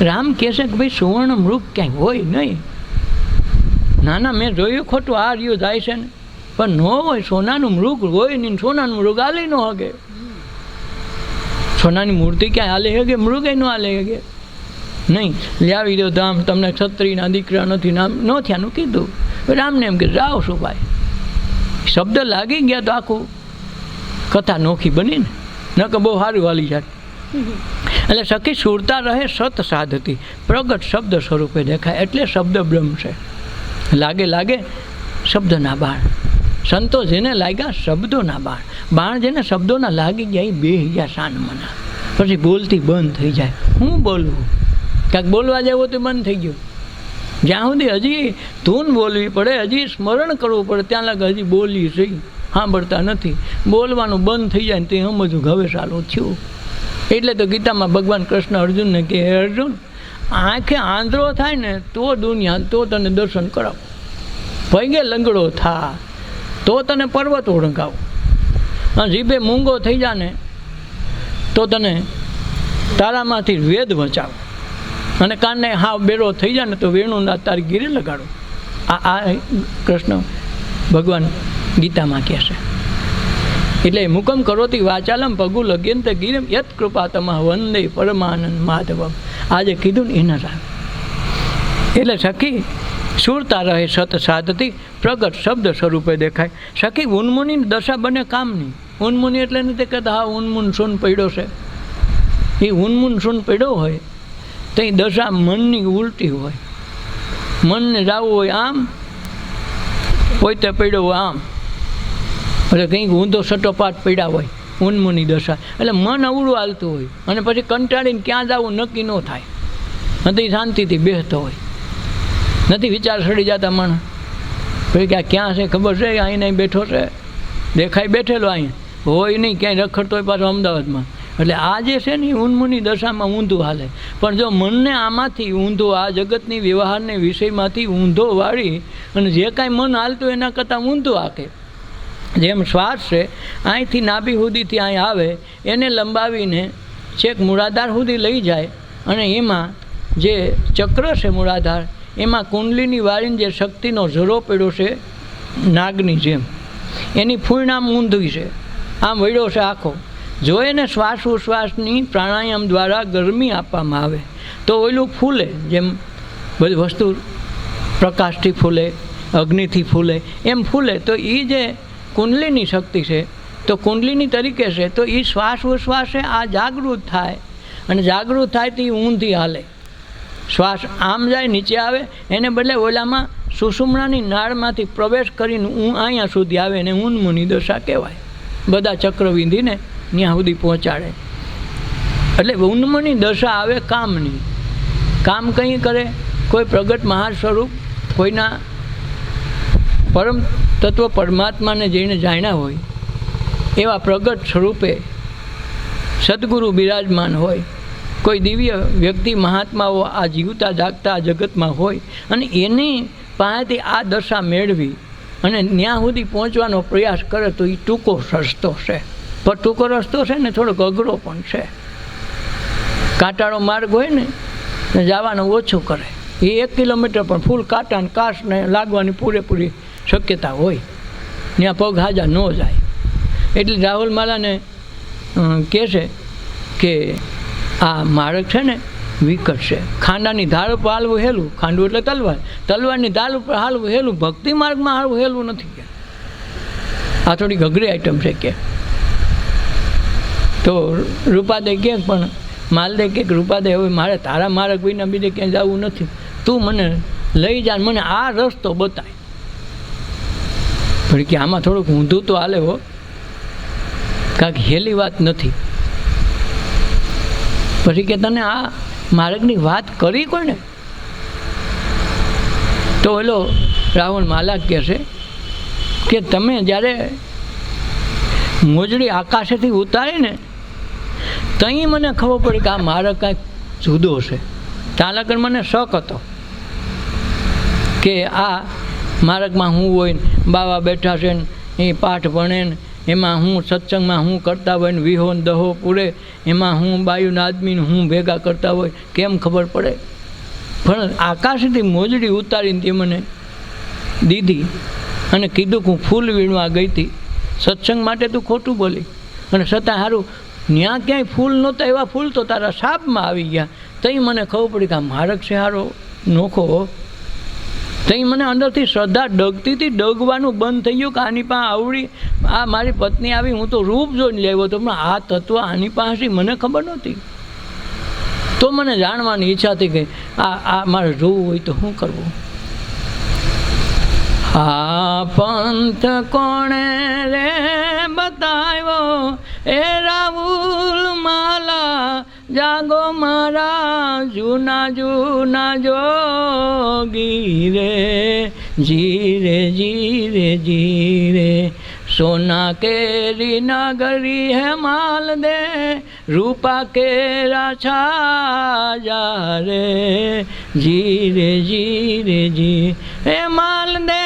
રામ કહેશે કે ભાઈ સુવર્ણ મૃગ ક્યાંય હોય નહીં. ના ના મેં જોયું ખોટું, આ રહ્યું જાય છે ને, પણ ન હોય. સોનાનું મૃગ હોય ને, સોનાનું મૃગ હાલી ન હગે. સોનાની મૂર્તિ ક્યાંય હાલે હગે, મૃગે ન હાલે હગે નહીં. લાવી દો તો આમ તમને ક્ષત્રિયના દીકરા નથી, નામ ન થયાનું કીધું. રામને એમ કે જાઓ શું ભાઈ. શબ્દ લાગી ગયા તો આખું કથા નોખી બની ને, નકર બહુ સારું હાલી જાય. એટલે સખી સુરતા રહે સત સાધતી પ્રગટ શબ્દ સ્વરૂપે દેખાય. એટલે શબ્દ બ્રહ્મ છે. લાગે શબ્દના બાણ. સંતો જેને લાગ્યા શબ્દોના બાણ. બાણ જેને શબ્દોના લાગી ગયા એ બે ગયા શાન મના. પછી બોલતી બંધ થઈ જાય. હું બોલવું? કાંઈક બોલવા જેવો તો બંધ થઈ ગયું. જ્યાં સુધી હજી ધૂન બોલવી પડે, હજી સ્મરણ કરવું પડે, ત્યાં લાગે હજી બોલી સહી સાંભળતા નથી. બોલવાનું બંધ થઈ જાય ને તે સમજવું હવે સારું થયું. એટલે તો ગીતામાં ભગવાન કૃષ્ણ અર્જુનને કહે, હે અર્જુન, આંખે આંધળો થાય ને તો દુનિયા, તો તને દર્શન કરાવો. પગે લંગડો થા તો તને પર્વત ઓળંગાવો. અને જીભે મૂંગો થઈ જા ને તો તને તારામાંથી વેદ વચાવો. અને કાનને હાવ બેરો થઈ જાય ને તો વેણુના તારી ગીરે લગાડો. આ કૃષ્ણ ભગવાન ગીતામાં કહે છે. એટલે મુકમ કરોતી વાચાલમ પગુ લગ્યંત ગીરમ યત કૃપા તમા વંદે પરમાનંદ માધવમ. આજે કીધું ને એના સામે. એટલે સખી સુરતા રહે સત સાધતી પ્રગટ શબ્દ સ્વરૂપે દેખાય. સખી ઉન્મુનિની દશા બને કામની. ઉન્મુનિ એટલે નથી કહેતા હા ઉન્મુન સોન પડ્યો છે. એ ઉન્મૂન સૂન પડ્યો હોય તો એ દશા મનની ઉલટી હોય. મનને જવું હોય આમ, પોતે પડ્યો હોય આમ, એટલે કંઈક ઊંધો સટોપાટ પડ્યા હોય, ઉન્મૂની દશા. એટલે મન અવળું હાલતું હોય અને પછી કંટાળીને ક્યાં જવું નક્કી ન થાય. નથી શાંતિથી બેસતો હોય, નથી વિચાર સડી જતા માણસ ભાઈ કે આ ક્યાં છે ખબર છે, અહીં નહીં બેઠો છે, દેખાય બેઠેલો અહીં હોય નહીં, ક્યાંય રખડતો હોય પાછો અમદાવાદમાં. એટલે આ જે છે ને એ ઉન્મૂની દશામાં ઊંધું હાલે. પણ જો મનને આમાંથી ઊંધો, આ જગતની વ્યવહારને વિષયમાંથી ઊંધો વાળી અને જે કાંઈ મન હાલતું એના કરતાં ઊંધું હાકે. જેમ શ્વાસ છે અહીંથી નાભી સુધીથી અહીં આવે એને લંબાવીને છેક મૂળાધાર સુધી લઈ જાય અને એમાં જે ચક્ર છે મૂળાધાર એમાં કુંડલીની વાળીને જે શક્તિનો ઝરો પડ્યો છે નાગની જેમ, એની ફૂણ આમ ઊંધી છે, આમ વળ્યો છે આખો. જો એને શ્વાસોશ્વાસની પ્રાણાયામ દ્વારા ગરમી આપવામાં આવે તો ઓલું ફૂલે, જેમ બધી વસ્તુ પ્રકાશથી ફૂલે, અગ્નિથી ફૂલે, એમ ફૂલે. તો એ જે કુંડલીની શક્તિ છે તો કુંડલીની તરીકે છે તો એ શ્વાસોશ્વાસે આ જાગૃત થાય અને જાગૃત થાય તો એ ઊંધી હાલે. શ્વાસ આમ જાય નીચે આવે એને બદલે ઓલામાં સુષુમ્નાની નાળમાંથી પ્રવેશ કરીને અહીંયા સુધી આવે એને ઉન્મૂની દશા કહેવાય. બધા ચક્ર વિંધીને ત્યાં સુધી પહોંચાડે. એટલે ઉન્મૂની દશા આવે કામની. કામ કંઈ કરે, કોઈ પ્રગટ મહા સ્વરૂપ, કોઈના પરમ તત્વ પરમાત્માને જઈને જાણ્યા હોય એવા પ્રગટ સ્વરૂપે સદગુરુ બિરાજમાન હોય, કોઈ દિવ્ય વ્યક્તિ મહાત્માઓ આ જીવતા જાગતા જગતમાં હોય અને એની પાસેથી આ દશા મેળવી અને ત્યાં સુધી પહોંચવાનો પ્રયાસ કરે તો એ ટૂંકો રસ્તો છે. પણ ટૂંકો રસ્તો છે ને થોડોક અઘરો પણ છે. કાંટાળો માર્ગ હોય ને જવાનું ઓછું કરે, એ 1 કિલોમીટર પણ ફૂલ કાંટા ને કાસને લાગવાની પૂરેપૂરી શક્યતા હોય, ત્યાં પગ હાજા ન જાય. એટલે રાહુલ માલાને કહે છે કે આ માર્ગ છે ને વિકટ છે. ખાંડાની ધાર ઉપર હાલવું હેલું, ખાંડું એટલે તલવાર, તલવારની ધાર ઉપર હાલવું હેલું, ભક્તિ માર્ગમાં હાલવું હેલું નથી કે. આ થોડીક અઘરી આઈટમ છે કે. તો રૂપાદે કહે પણ માલદે કહે કે રૂપાદે હવે મારે તારા માર્ગ વિના બીજે ક્યાંય જવું નથી, તું મને લઈ જા, મને આ રસ્તો બતાય. પણ કે આમાં થોડુંક ઊંધું તો હાલે હો, કાંઈક હેલી વાત નથી. પછી કે તને આ માર્ગની વાત કરી કોઈને? તો ઓલો રાહુલ માલા કહે છે કે તમે જ્યારે મોજડી આકાશેથી ઉતારીને તહીં મને ખબર પડી કે આ માર્ગ કાંઈક જુદો છે. ત્યાં લગન મને શક હતો કે આ માર્ગમાં હું હોય ને બાવા બેઠા છે ને એ પાઠ ભણે ને એમાં હું સત્સંગમાં હું કરતા હોય ને વિહો ને દહો પૂરે એમાં હું બાયુના આદમીને હું ભેગા કરતા હોય, કેમ ખબર પડે? પણ આકાશથી મોજડી ઉતારીને તે મને દીધી અને કીધું કે હું ફૂલ વીણવા ગઈ હતી, સત્સંગ માટે તું ખોટું બોલી અને છતાં સારું ત્યાં ક્યાંય ફૂલ નહોતા, એવા ફૂલ તો તારા સાપમાં આવી ગયા. તઈ મને ખબર પડી કે આ માર્ગ છે સારો નોખો. તઈ મને અંદરથી શ્રદ્ધા ડગતી હતી, ડગવાનું બંધ થઈ ગયું કે આની પાસે આવડી, આ મારી પત્ની આવી, હું તો રૂપ જોઈને લેવો તો પણ આ તત્વ આની પાસે મને ખબર નહોતી. તો મને જાણવાની ઈચ્છા હતી કે આ મારે જોવું હોય તો શું કરવું. આ પંથ કોણે રે બતાવ્યો એ રાહુલ માલા, જાગો મારા જૂના જૂના જોગી રે, જીરે જીરે જીરે સોના કેરી નગરી હે માલ દે, રૂપા કેરા છાજા રે, જીરે જીરે જી હે માલ દે,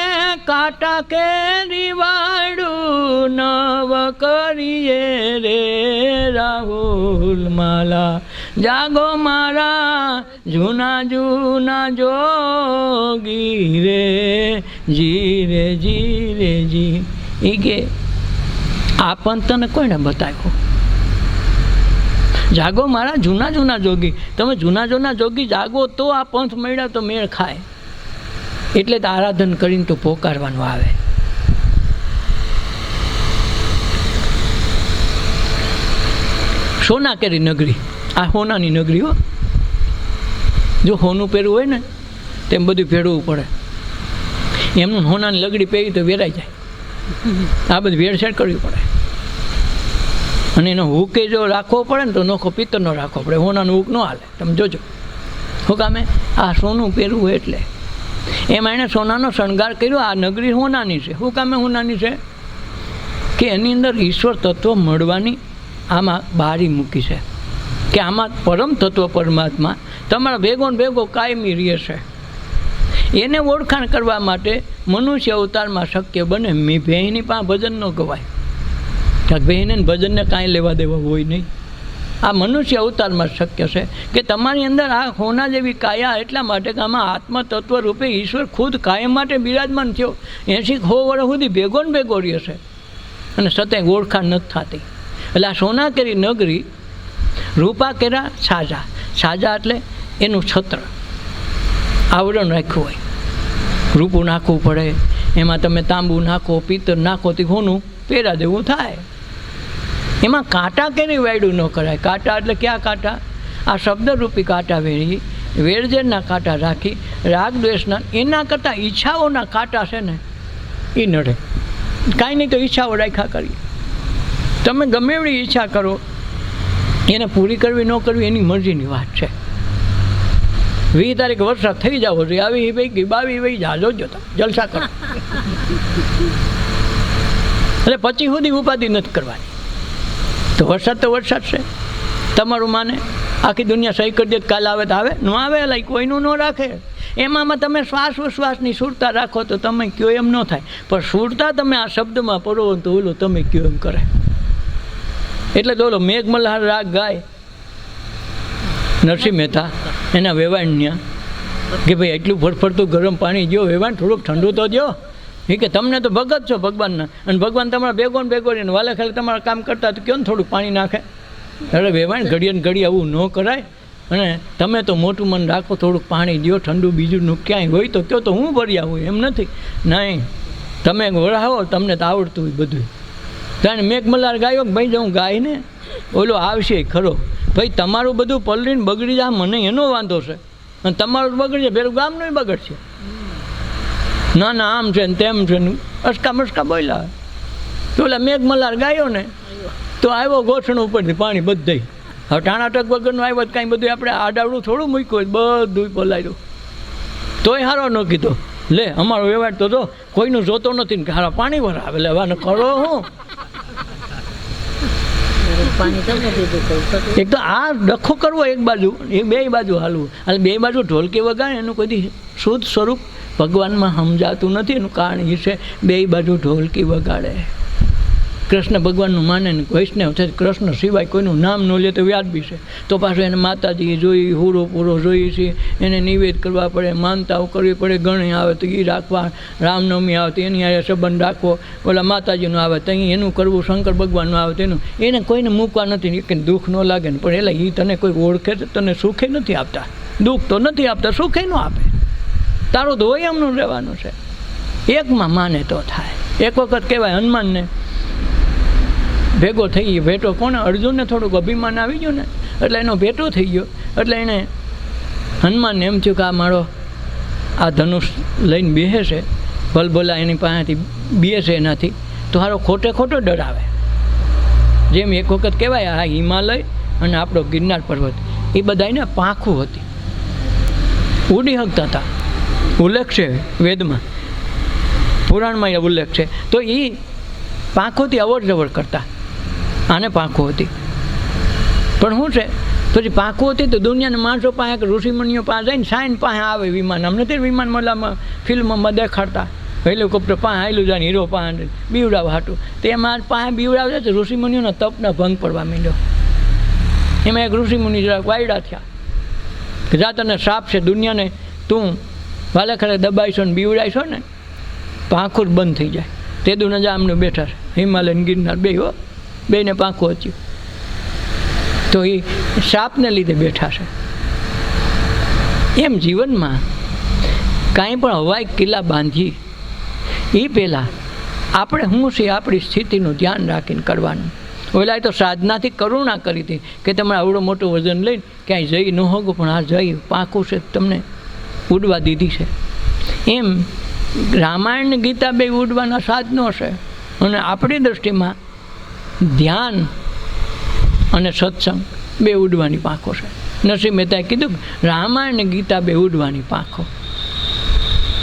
કાંટા કેરી વાળું નવ કરીએ રે, રાહુલ માલા જાગો મારા જૂના જૂના જોગી રે, જીરે જીરે જી. એ કે આ પંથ તને કોઈને બતાવ્યો? જાગો મારા જૂના જૂના જોગી. તમે જૂના જૂના જોગી જાગો તો આ પંથ મળ્યા તો મેળ ખાય. એટલે તો આરાધન કરીને તો પોકારવાનું આવે. સોના કેરી નગરી આ સોનાની નગરી હો. જો સોનું પહેરવું હોય ને તેમ બધું ભેળવવું પડે. એમનું સોનાની લગડી પહેરી તો વેરાઈ જાય. આ બધી ભેળસેળ કરવી પડે. અને એનો હુકે જો રાખવો પડે ને તો નોખો પિત્તરનો રાખવો પડે. સોનાનું હુક ન હાલે. તમે જોજો શું કામે આ સોનું પહેરવું એટલે એમાં એણે સોનાનો શણગાર કર્યો. આ નગરી સોનાની છે. શું કામે સોનાની છે કે એની અંદર ઈશ્વર તત્વ મળવાની આમાં બારી મૂકી છે કે આમાં પરમ તત્વ પરમાત્મા તમારા ભેગો ને ભેગો કાયમી રહે છે. એને ઓળખાણ કરવા માટે મનુષ્ય અવતારમાં શક્ય બને. મેં ભેંની પાસે ભજન ન ગવાય. કારણ ભેંને ભજનને કાંઈ લેવા દેવા હોય નહીં. આ મનુષ્ય અવતારમાં શક્ય છે કે તમારી અંદર આ હોના જેવી કાયા એટલા માટે કે આમાં આત્મતત્વ રૂપે ઈશ્વર ખુદ કાયમ માટે બિરાજમાન થયો. 80-100 વર્ષ સુધી ભેગો ને ભેગો રહે છે અને સતત ઓળખાણ નથી થતી. એટલે આ સોના કેરી નગરી રૂપા કેરા સાજા. સાજા એટલે એનું છત્ર આવરણ રાખ્યું હોય. રૂપું નાખવું પડે, એમાં તમે તાંબુ નાખો, પિત્તર નાખો તો હોનું પહેરા દેવું થાય. એમાં કાંટા કેરી વાયડું ન કરાય. કાંટા એટલે ક્યાં કાંટા? આ શબ્દરૂપી કાંટા વેરી વેરજેરના કાંટા રાખી રાગ દ્વેષના એના કરતાં ઈચ્છાઓના કાંટા છે ને એ નડે. કાંઈ નહીં તો ઈચ્છાઓ રાખ્યા કરીએ. તમે ગમે એવી ઈચ્છા કરો એને પૂરી કરવી ન કરવી એની મરજીની વાત છે. 20 તારીખ વરસાદ થઈ જાવ જોઈએ, આવી ભાઈ ગઈ 22 વહી જાજો જતા જલસા કરો. એટલે પછી સુધી ઉપાધિ નથી કરવાની. તો વરસાદ છે. તમારું માને આખી દુનિયા સહી કરી દે કાલ આવે તો આવે, ન આવે એટલે કોઈનું ન રાખે. એમાં તમે શ્વાસ ઉશ્વાસની સુરતા રાખો તો તમે કયો એમ ન થાય. પણ સુરતા તમે આ શબ્દમાં પરો તો ઓલો તમે કયો એમ કરે. એટલે તો ઓલો મેઘમલ્હાર રાગ ગાય નરસિંહ મહેતા એના વેવાણ્યા કે ભાઈ એટલું ફરફરતું ગરમ પાણી જો વેવાણ થોડુંક ઠંડુ તો દો. એ કે તમને તો ભગત છો ભગવાનના અને ભગવાન તમારા ભેગો ને ભેગો રહીને વાલે ખાલી તમારા કામ કરતા તો કેમ થોડુંક પાણી નાખે. અરે વેવાણ ઘડીએ ને ઘડી આવું ન કરાય. અને તમે તો મોટું મન રાખો, થોડુંક પાણી દો ઠંડુ, બીજું ક્યાંય હોય તો કહો તો હું ભરી આવું. એમ નથી. નહીં, તમે વળાવો, તમને તો આવડતું હોય બધું. જાણે મેઘમલ્હાર ગાયો કે ભાઈ હું ગાય ને ઓલો આવશે ખરો. ભાઈ તમારું બધું પલરીને બગડી જાય મને એનો વાંધો છે, અને તમારું બગડી જાય ભેરું ગામનું બગડશે. ના ના આમ છે ને તેમ છે ને અસકા મસ્કા બોલ્યા. તો ઓલા મેઘમલ્હાર ગાયો ને તો આવ્યો ગોઠણ ઉપરથી પાણી બધાય. હવે ટાણાટક વગરનું આવ્યો તો કાંઈ બધું આપણે આડાવડું થોડું મૂક્યું હોય, બધું બોલાવ્યું. તોય હારો ન કીધો. લે અમારો વ્યવહાર તો જો કોઈનું જોતો નથી ને હારા પાણી ભરાવે લેવાનું કરો હું. એક તો આ ડખો કરવો એક બાજુ, એ બે બાજુ હાલવું. એટલે બે બાજુ ઢોલકી વગાડે એનું કોઈ શુદ્ધ સ્વરૂપ ભગવાનમાં સમજાતું નથી. એનું કારણ એ છે બે બાજુ ઢોલકી વગાડે. કૃષ્ણ ભગવાનનું માને ને વૈષ્ણવ છે, કૃષ્ણ સિવાય કોઈનું નામ ન લે તો વ્યાજબી છે. તો પાછું એને માતાજી જોઈ, હુરો પૂરો જોઈએ છે, એને નિવેદ કરવા પડે, માનતાઓ કરવી પડે. ગણી આવે તો એ રાખવા, રામનવમી આવે તો એની આ સંબંધ રાખવો, ઓલા માતાજીનું આવે તો અહીં એનું કરવું, શંકર ભગવાનનું આવે તેનું. એને કોઈને મૂકવા નથી કે દુઃખ ન લાગે ને. પણ એટલે એ તને કોઈ ઓળખે તો તને સુખે નથી આપતા, દુઃખ તો નથી આપતા, સુખે ન આપે. તારું તો હોય એમનું રહેવાનું છે. એકમાં માને તો થાય. એક વખત કહેવાય હનુમાનને ભેગો થઈ ગયો ભેટો. કોને? અર્જુનને થોડુંક અભિમાન આવી ગયું ને એટલે એનો ભેટો થઈ ગયો. એટલે એણે હનુમાનને એમ થયું કે આ મારો આ ધનુષ લઈને બેસે છે, ભલભલા એની પાસેથી બેસે એનાથી તો સારો ખોટો ડરાવે. જેમ એક વખત કહેવાય આ હિમાલય અને આપણો ગિરનાર પર્વત એ બધાને પાંખું હતી, ઉડી શકતા હતા. ઉલ્લેખ છે વેદમાં, પુરાણમાં એ ઉલ્લેખ છે. તો એ પાંખોથી અવર જવર કરતા. આને પાંખો હતી. પણ શું છે પછી પાંખો હતી તો દુનિયાના માણસો પાસે ઋષિમુનિઓ પાસે જઈને સાઈન પાસે આવે વિમાન. અમને તે વિમાન મલામાં ફિલ્મમાં દેખાડતા હેલિકોપ્ટર પાસે આવેલું જાય હીરો પાસે બીવડાવ હાટું. તો એમાં પાસે બીવડાવ જાય તો ઋષિમુનિઓના તપના ભંગ પડવા માંડ્યો. એમાં એક ઋષિમુનિ જરાક વાયડા થયા કે જા તને શ્રાપ છે, દુનિયાને તું વાલે ખરે દબાઈશો ને બીવડાઈશો ને પાંખું જ બંધ થઈ જાય. તે દુના જા આમનું બેઠા છે હિમાલય ગિરનાર બે હો, બેને પાંખું હચ્યું. તો એ શાપને લીધે બેઠા છે. એમ જીવનમાં કાંઈ પણ હવાઈ કિલ્લા બાંધી એ પહેલાં આપણે શું છે આપણી સ્થિતિનું ધ્યાન રાખીને કરવાનું. ઓલા તો સાધનાથી કરુણા કરી હતી કે તમે આવડો મોટો વજન લઈને ક્યાંય જઈ ન હોગો, પણ આ જઈ પાકું છે તમને ઉડવા દીધી છે. એમ રામાયણ ને ગીતા બે ઉડવાના સાધનો છે. અને આપણી દૃષ્ટિમાં ધ્યાન અને સત્સંગ બે ઉડવાની પાંખો છે. નરસિંહ મહેતાએ કીધું રામાયણ ને ગીતા બે ઉડવાની પાંખો.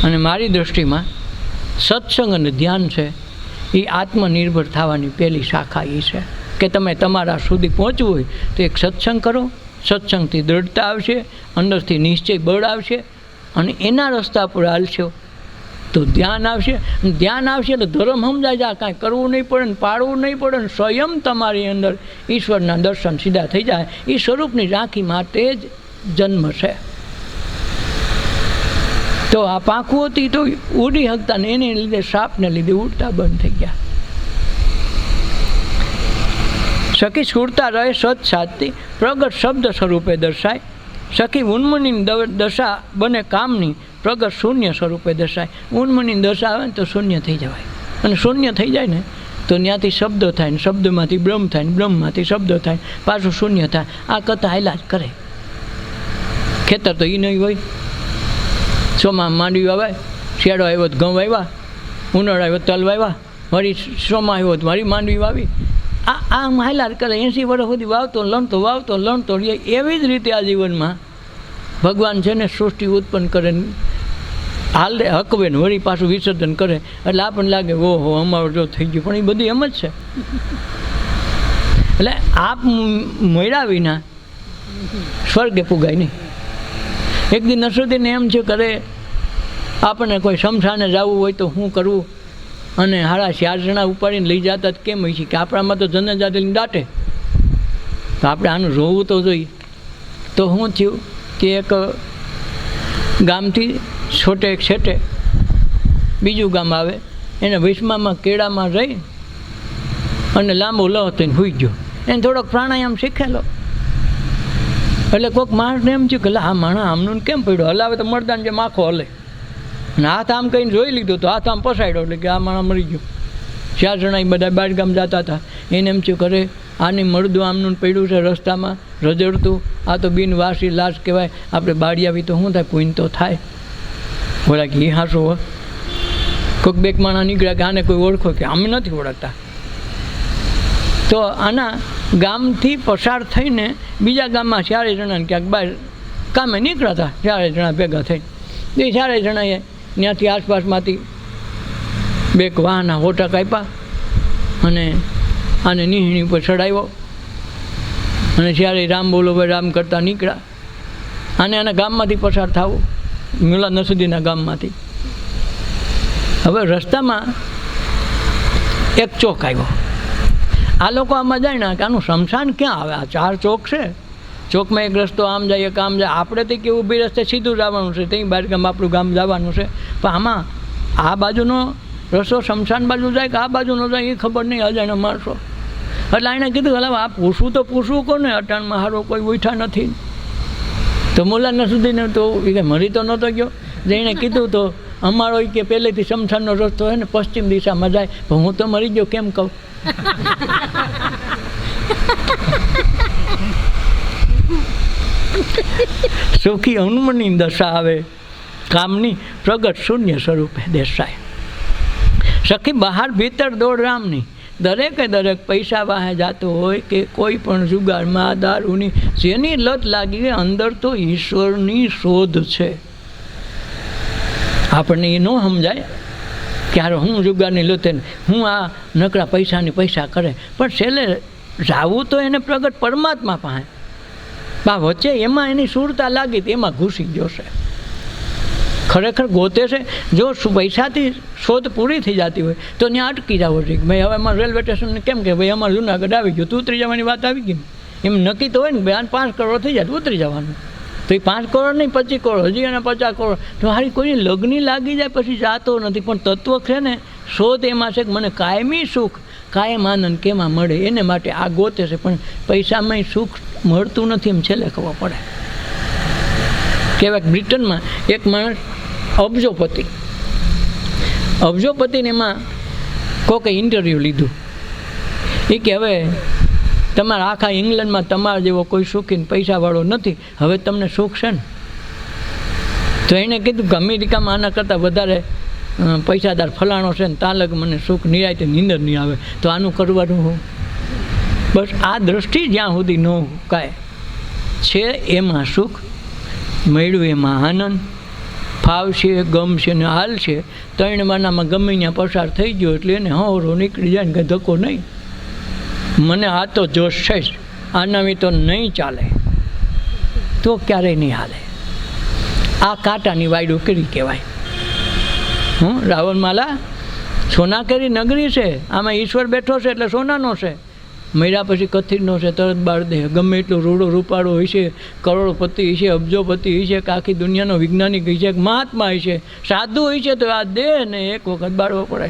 અને મારી દૃષ્ટિમાં સત્સંગ અને ધ્યાન છે એ આત્મનિર્ભર થવાની પહેલી શાખા એ છે કે તમે તમારા સુધી પહોંચવું હોય તો એક સત્સંગ કરો. સત્સંગથી દૃઢતા આવશે, અંદરથી નિશ્ચય બળ આવશે, અને એના રસ્તા પર હાલશો તો ધ્યાન આવશે. ધ્યાન આવશે એટલે ધર્મ સમજાય જાય, કાંઈ કરવું નહીં પડે ને પાડવું નહીં પડે ને સ્વયં તમારી અંદર ઈશ્વરના દર્શન સીધા થઈ જાય. એ સ્વરૂપની ઝાંખી માટે જ જન્મ છે. તો આ પાંખું હતી તો ઉડી શકતા ને એને લીધે સાપને લીધે ઉડતા બંધ થઈ ગયા. સખી સ્ફૂર્તા રહે સત સાધતી, પ્રગટ શબ્દ સ્વરૂપે દર્શાય. સખી ઉન્મની દશા બને કામની, પ્રગટ શૂન્ય સ્વરૂપે દર્શાય. ઉન્મની દશા આવે ને તો શૂન્ય થઈ જવાય, અને શૂન્ય થઈ જાય ને તો ત્યાંથી શબ્દો થાય ને શબ્દમાંથી બ્રહ્મ થાય ને બ્રહ્મમાંથી શબ્દો થાય, પાછું શૂન્ય થાય. આ કથા હાલ્યા જ કરે. ખેતર તો એ નહીં હોય. સોમાં માંડવી વાવાય, શિયાળો આવ્યો તો ઘઉં વાવ્યા, ઉનાળો આવ્યો તલ વાવ્યા, વળી સોમાં આવ્યો તો વળી માંડવી વાવી. આ હાલ્યા જ કરે. 80 વર્ષ સુધી વાવતો લણતો એવી જ રીતે આ જીવનમાં ભગવાન છે ને સૃષ્ટિ ઉત્પન્ન કરે, હાલ હકવે ને વળી પાછું વિસર્જન કરે. એટલે આપણને લાગે ઓહો અમારું જો થઈ ગયું, પણ એ બધી એમ જ છે. એટલે આપ મળ્યા વિના સ્વર્ગે પુગાય નહીં. એક દી નસરુદ્દીને એમ છે કરે આપણને કોઈ શમશાને જવું હોય તો શું કરવું, અને હારા 4 જણા ઉપાડીને લઈ જતા કેમ હોય છે કે આપણામાં તો જનજાતિને દાટે, તો આપણે આનું જોવું તો જોઈએ. તો શું થયું કે એક ગામથી છોટે એક છેટે બીજું ગામ આવે, એને વિસ્મામાં કેળામાં રહી અને લાંબો લહ થઈને સૂઈ ગયો. એને થોડોક પ્રાણાયામ શીખેલો. એટલે કોઈક માણસને એમ થયું કે આ માણસ આમનું કેમ પડ્યો, હલાવે તો મરદાન જેમ આખો હલે. અને હાથ આમ કહીને જોઈ લીધું તો હાથ આમ પસાડ્યો, એટલે કે આ માણસ મરી ગયો. 4 જણા એ બધા બહાર ગામ જતા હતા. એને એમ થયું કરે આની મળદું આમનું પડ્યું છે રસ્તામાં રજડતું, આ તો બિનવાસી લાશ કહેવાય, આપણે બાળી આવી તો શું થાય, પુણ્ય તો થાય. બોલા કે એ હાસો હો. કોઈક બેક માણસ નીકળ્યા કે આને કોઈ ઓળખો, કે અમે નથી ઓળખતા. તો આના ગામથી પસાર થઈને બીજા ગામમાં 4 જણાને ક્યાંક બહાર કામે નીકળ્યા હતા. 4 જણા ભેગા થઈને એ 4 જણાએ ત્યાંથી આસપાસમાંથી 2 વાહના હોટા કાપ્યા અને આને નિહણી ઉપર ચડાવ્યો. અને જ્યારે રામ બોલો ભાઈ રામ કરતા નીકળ્યા. આને આના ગામમાંથી પસાર થવું, મુલા નસરુદ્દીનના ગામમાંથી. હવે રસ્તામાં એક ચોક આવ્યો. આ લોકો આમાં જાય ને કે આનું શમશાન ક્યાં આવે, આ 4 ચોક છે, ચોકમાં એક રસ્તો આમ જાય એક આમ જાય. આપણે તો કે ઊભી રસ્તે સીધું જવાનું છે, ત્યાં બહાર ગામ આપણું ગામ જવાનું છે, પણ આમાં આ બાજુનો રસ્તો શમશાન બાજુ જાય કે આ બાજુનો જાય એ ખબર નહીં, અજાણ્યા માણસો. એટલે એણે કીધું હલા આ પૂછવું કોને, અટાણમાં હારો કોઈ ઉઠા નથી. તો મુલા નસરુદ્દીને તો એ કંઈ મરી તો નહોતો ગયો. જેણે કીધું તો અમારો કે પહેલેથી શમશાનનો રસ્તો છે ને પશ્ચિમ દિશામાં જાય, પણ હું તો મરી ગયો કેમ કહું. સુખી હનુમાનની દશા આવે કામની, પ્રગટ શૂન્ય સ્વરૂપે દેશાય. સખી બહાર ભીતર દોડ રામની, દરેકે દરેક પૈસા વાહે જાતો હોય કે કોઈ પણ જુગારમાં દારૂની જેની લત લાગી હોય, અંદર તો ઈશ્વરની શોધ છે. આપણને એ ન સમજાય કે હારો હું જુગારની લતે હું આ નકરા પૈસા કરે, પણ છેલ્લે જાવું તો એને પ્રગટ પરમાત્મા પાસે. બા વચ્ચે એમાં એની સુરતા લાગી તો એમાં ઘૂસી જશે. ખરેખર ગોતે છે. જો પૈસાથી શોધ પૂરી થઈ જતી હોય તો ત્યાં અટકી જાવ છે કે ભાઈ હવે અમારે રેલવે સ્ટેશનને કેમ કે ભાઈ અમારે જુનાગઢ આવી ગયું તો ઉતરી જવાની વાત આવી ગઈ. એમ નક્કી તો હોય ને ભાઈ 5 કરોડ થઈ જાય તો ઉતરી જવાનું. તો એ 5 કરોડ નહીં 25 કરોડ હજી અને 50 કરોડ તો હારી કોઈની લગ્ની લાગી જાય પછી જાતો નથી. પણ તત્વ છે ને શોધ એમાં છે કે મને કાયમી સુખ કાયમ આનંદ કેમાં મળે, એને માટે આ ગોતે છે. પણ પૈસામાં સુખ મળતું નથી એમ છેલ્લે ખબર પડે. કહેવાય બ્રિટનમાં એક માણસ અબજોપતિને એમાં કોકે ઇન્ટરવ્યૂ લીધું. એ કે હવે તમારા આખા ઇંગ્લેન્ડમાં તમારા જેવો કોઈ સુખી પૈસાવાળો નથી, હવે તમને સુખ છે ને. તો એણે કીધું કે અમેરિકામાં આના કરતાં વધારે પૈસાદાર ફલાણો છે ને ત્યાં લગ મને સુખ નિરાયતે નીંદર નહીં આવે, તો આનું કરવાનું હું. બસ આ દ્રષ્ટિ જ્યાં સુધી ન કાંઈ છે એમાં સુખ, મળ્યું એમાં આનંદ, ફાવશે ગમશે ને હાલશે, 3 મહિનામાં ગમે ત્યાં પસાર થઈ ગયો એટલે એને હવરો નીકળી જાય ને કંઈ ધક્કો નહીં. મને આ તો જોશ છે જ, આનામી તો નહીં ચાલે, તો ક્યારેય નહીં હાલે. આ કાંટાની વાયડું કરી કહેવાય. રાવણમાલા સોના કેરી નગરી છે, આમાં ઈશ્વર બેઠો છે એટલે સોનાનો છે. મર્યા પછી કથિરનો છે, તરત બાળ દે. ગમે એટલું રૂડો રૂપાળો હોય છે, કરોડપતિ હોય છે, અબજોપતિ હોય છે, કે આખી દુનિયાનો વૈજ્ઞાનિક હોય છે, મહાત્મા હોય છે, સાધુ હોય છે, તો આ દેહ ને એક વખત બાળવો પડે,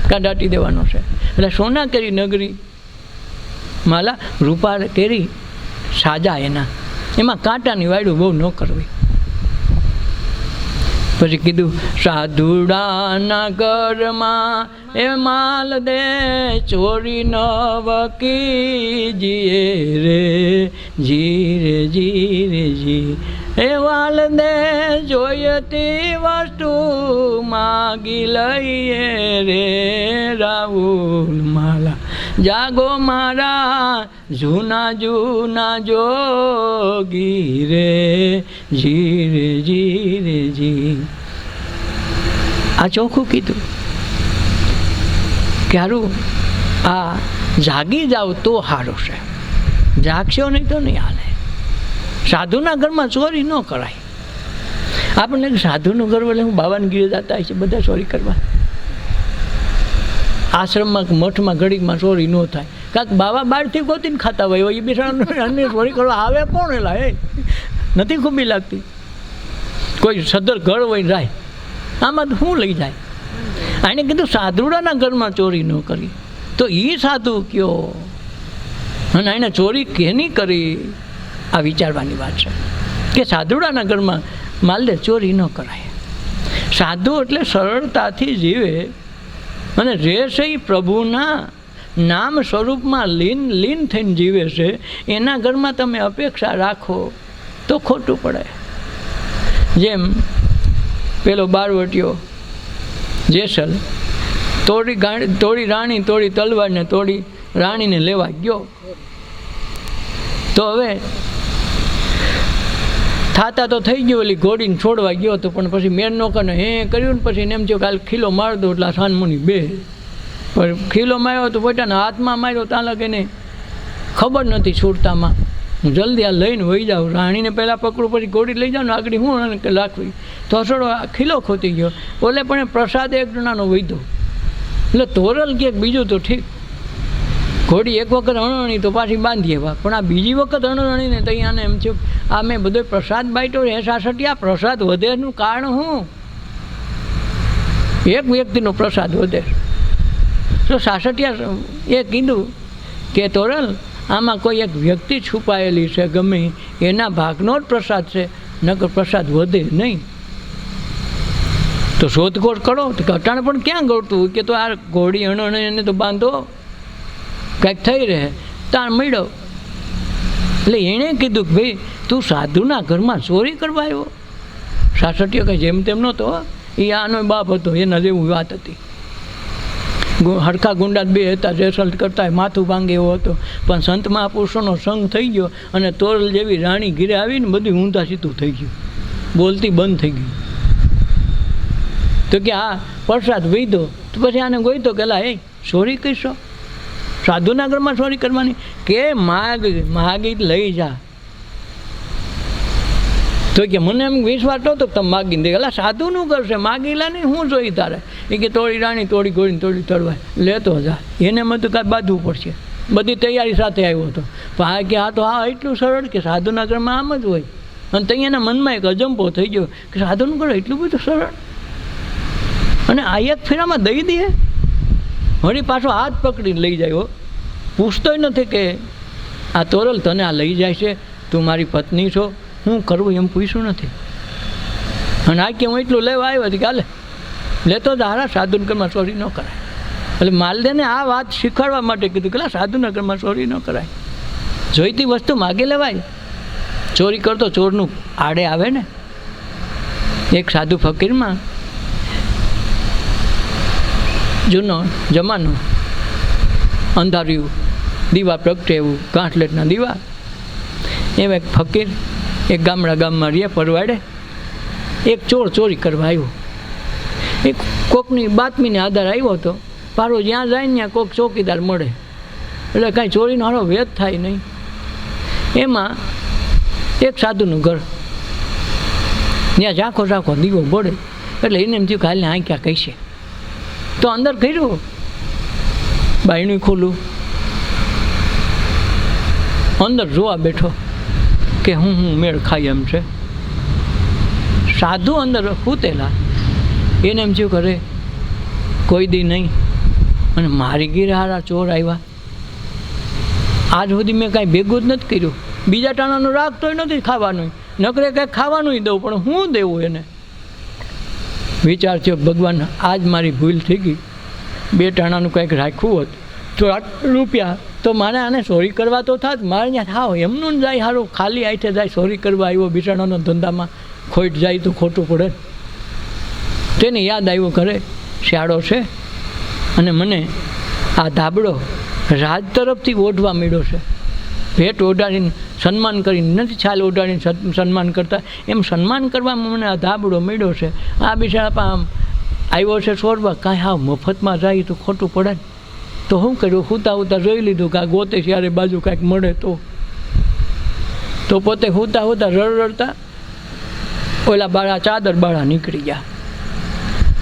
કાઢાટી દેવાનો છે. એટલે સોના કેરી નગરી માલા, રૂપાળ કેરી સાજા એના, એમાં કાંટાની વાયડું બહુ ન કરવી. પછી કીધું સાધુડાના ઘરમાં એ માલ દે ચોરી ન વકીજીએ રે જી એ વાલ દે જોઈતી વસ્તુ માગી લઈએ રે રાવણ માલા. જાગો મારા જૂના જોગી રે જી. આ ચોખ્ખું કીધું કે હારું આ જાગી જાવ તો સારું છે, જાગશો નહીં તો નહીં હાલે. સાધુના ઘરમાં ચોરી ન કરાય. આપણને સાધુનું ઘર એટલે હું બાવાનગીરે જતા હોય છે બધા ચોરી કરવા. આશ્રમમાં મઠમાં ઘડીકમાં ચોરી ન થાય, કાંક બાવા બહારથી ગોતીને ખાતા હોય એ બિચારા અન્ય ચોરી કરવા આવે કોણ એલા? એ નથી ખૂબી લાગતી. કોઈ સદર ઘર હોય જાય, આમાં તો શું લઈ જાય? આને કીધું સાધુડાના ઘરમાં ચોરી ન કરી, તો એ સાધુ કયો અને એને ચોરી કેની કરી? આ વિચારવાની વાત છે કે સાધુડાના ઘરમાં માલદે ચોરી ન કરાય. સાધુ એટલે સરળતાથી જીવે અને રહેશે એ પ્રભુના નામ સ્વરૂપમાં લીન થઈને જીવે છે. એના ઘરમાં તમે અપેક્ષા રાખો તો ખોટું પડે. જેમ પેલો બારવટીયો જેસલ તોડી રાણી તોડી તલવારને તોડી રાણીને લેવા ગયો. તો હવે થાતા તો થઈ ગયો, ઓલી ઘોડીને છોડવા ગયો તો પણ પછી મેર નો કરે હે કર્યું ને પછી એમ થયું કાલે ખીલો માર દો એટલે સાનમુની બે. પણ ખીલો માર્યો તો પોતાના હાથમાં માર્યો, ત્યાં લગે એને ખબર નથી છૂટતામાં. હું જલ્દી આ લઈને વહી જાઉં, રાણીને પહેલાં પકડું પછી ઘોડી લઈ જાઉં ને આગળ હું રાખવી. તો થોડો ખીલો ખોતી ગયો. ઓલે પણ પ્રસાદ એક જણાનો વહીધો. એટલે તોરલ કે બીજું તો ઠીક, ઘોડી એક વખત અણણી તો પાછી બાંધી એવા, પણ આ બીજી વખત અણણીને તો અહીંયાને એમ થયું આ મેં બધો પ્રસાદ બાંટ્યો હે સાસટિયા, પ્રસાદ વધેનું કારણ શું? એક વ્યક્તિનો પ્રસાદ વધે. તો સાસટિયા એ કીધું કે તોરલ આમાં કોઈ એક વ્યક્તિ છુપાયેલી છે, ગમે એના ભાગનો જ પ્રસાદ છે, નકર પ્રસાદ વધે નહીં. તો શોધખોળ કરો. તો અટાણે પણ ક્યાં ગળતું કે તો આ ઘોડી અણણીને તો બાંધો, કંઈક થઈ રહે. તાર મળ્યો એટલે એણે કીધું કે ભાઈ તું સાધુના ઘરમાં ચોરી કરવા આવ્યો? સાસટીઓ કંઈ જેમ તેમ નહોતો, એ આનો બાપ હતો, એના જેવું વાત હતી. હરખા ગુંડા બે હતા, જેસલ કરતા માથું ભાંગે એવો હતો. પણ સંત મહાપુરુષોનો સંગ થઈ ગયો અને તોરલ જેવી રાણી ઘીરે આવીને બધું ઊંધા સીધું થઈ ગયું, બોલતી બંધ થઈ ગયું. તો કે આ પ્રસાદ વહીધો. તો પછી આને ગોઈતો કે લા એ ચોરી કહીશો? સાધુના ઘરમાં ચોરી કરવાની કે માગી લઈ જા. તો કે મને એમ વિશ્વાસ નહોતો તમે માગીને દે. એટલે સાધુનું કરશે, માગીલા નહીં હું જોઈ તારે. એ કે તોડી રાણી તોડી ગોળીને તોડી તળવાય લેતો જા. એને મત કાંઈ બાંધવું પડશે, બધી તૈયારી સાથે આવ્યો હતો. પણ આ કે આ તો હા એટલું સરળ કે સાધુના ઘરમાં આમ જ હોય. અને ત્યાં એના મનમાં એક અજંપો થઈ ગયો કે સાધુનું ઘર એટલું બધું સરળ, અને આ એક ફેરામાં દઈ દે. વળી પાછો હાથ પકડીને લઈ જાય. પૂછતોય નથી કે આ તોરલ તને આ લઈ જાય છે, તું મારી પત્ની છો, હું કરવું એમ પૂછ્યું નથી. અને આ કે હું એટલું લેવા આવ્યો હતી કે હાલે લેતો જ હારા, સાધુન ઘરમાં ચોરી ન કરાય. એટલે માલદેને આ વાત શીખવાડવા માટે કીધું કે સાધુના ઘરમાં ચોરી ન કરાય, જોઈતી વસ્તુ માગે લેવાય, ચોરી કરતો ચોરનું આડે આવે ને. એક સાધુ ફકીરમાં જૂનો જમાનો, અંધાર્યું દીવા પ્રગટે એવું ગાંઠલેટના દીવા, એમ એક ફકીર એક ગામમાં રહે પરવાડે, એક ચોર ચોરી કરવા આવ્યો. એક કોકની બાતમીને આધાર આવ્યો હતો, પારો જ્યાં જાય ને ત્યાં કોક ચોકીદાર મળે, એટલે કાંઈ ચોરીનો હારો વેદ થાય નહીં. એમાં એક સાધુનું ઘર, ત્યાં ઝાંખો ઝાંખો દીવો પડે, એટલે એને એમ થયું કે હાલને આંક્યા કહીશે, તો અંદર કર્યું, બાયણું ખોલું, અંદર જોવા બેઠો કે હું મેળ ખાઈ એમ છે. સાધુ અંદર સૂતેલા, એને એમ થયું કરે કોઈ દી નહીં, અને મારી ઘેરે હારા ચોર આવ્યા, આજ સુધી મેં કાંઈ ભેગું જ નથી કર્યું, બીજા ટાણાનું રાખતોય નથી ખાવાનું, નકરે કાંઈક ખાવાનું દઉં, પણ હું દેવું એને. વિચાર થયો ભગવાન આજ મારી ભૂલ થઈ ગઈ, 2 ટાણાનું કંઈક રાખ્યું હોત તો રૂપિયા તો મારે આને ચોરી કરવા તો થાત, મારે ત્યાં થાવ એમનું જાય સારું, ખાલી આઈથે જાય ચોરી કરવા આવ્યો, બિચારાનો ધંધામાં ખોટ જાય તો ખોટું પડે. તેને યાદ આવ્યું ઘરે શિયાળો છે અને મને આ ધાબળો રાજ તરફથી ઓઢવા મળ્યો છે, ભેટ ઓઢાડીને સન્માન કરીને નથી, છાલ ઓઢાડીને સન્માન કરતા, એમ સન્માન કરવામાં મને આ ધાબળો મળ્યો છે. આ બિચારા આમ આવ્યો છે સોરવા, કાંઈ હા મફતમાં જાય તો ખોટું પડે ને. તો શું કર્યું, હુતા જોઈ લીધું કે આ ગોતે ત્યારે બાજુ કાંઈક મળે તો પોતે હુતા રડતા ઓલા બાળા ચાદર બાળા નીકળી ગયા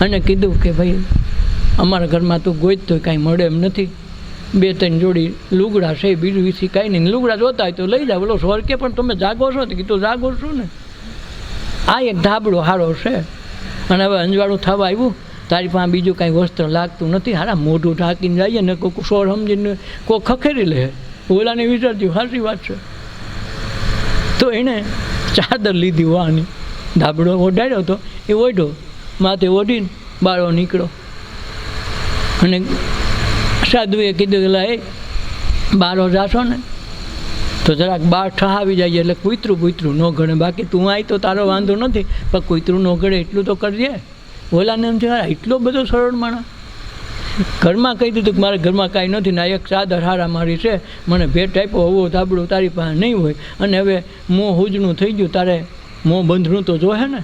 અને કીધું કે ભાઈ અમારા ઘરમાં તું ગોઈત તો કાંઈ મળે એમ નથી, 2-3 જોડી લુગડા છે, બીજું વિશે કાંઈ નહીં, લુગડા જોતા હોય તો લઈ જાવ. બોલો સ્વર કે પણ તમે જાગો છો? તો કીધું જાગો છું ને. આ એક ધાબળો હારો છે, અને હવે અંજવાળું થવા આવ્યું, તારી પાસે બીજું કાંઈ વસ્ત્ર લાગતું નથી, હારા મોઢું ઢાંકીને જઈએ ને કોઈ સોર સમજીને કોઈ ખખેરી લે, ઓલાને વિચારજો સાચી વાત છે. તો એણે ચાદર લીધી વાની, ધાબળો ઓઢાડ્યો હતો એ ઓઢો, માથે ઓઢીને બાળો નીકળો, અને સાધુએ કીધું કે એ બારો જાશો ને તો જરાક બાર ઠહાવી જાય એટલે કૂતરું ન ગણે, બાકી તું આવી તો તારો વાંધો નથી, પણ કૂતરું ન ગળે એટલું તો કરજે. ઓલાને એમ છે એટલો બધો સરળ માણસ, ઘરમાં કહી દીધું કે મારે ઘરમાં કાંઈ નથી ને એક ચાદર હારા મારી છે, મને ભેટ આપ્યો, હોવો ધાબળો તારી પાસે નહીં હોય, અને હવે મોં હુજનું થઈ ગયું, તારે મોં બંધનું તો જોહે ને.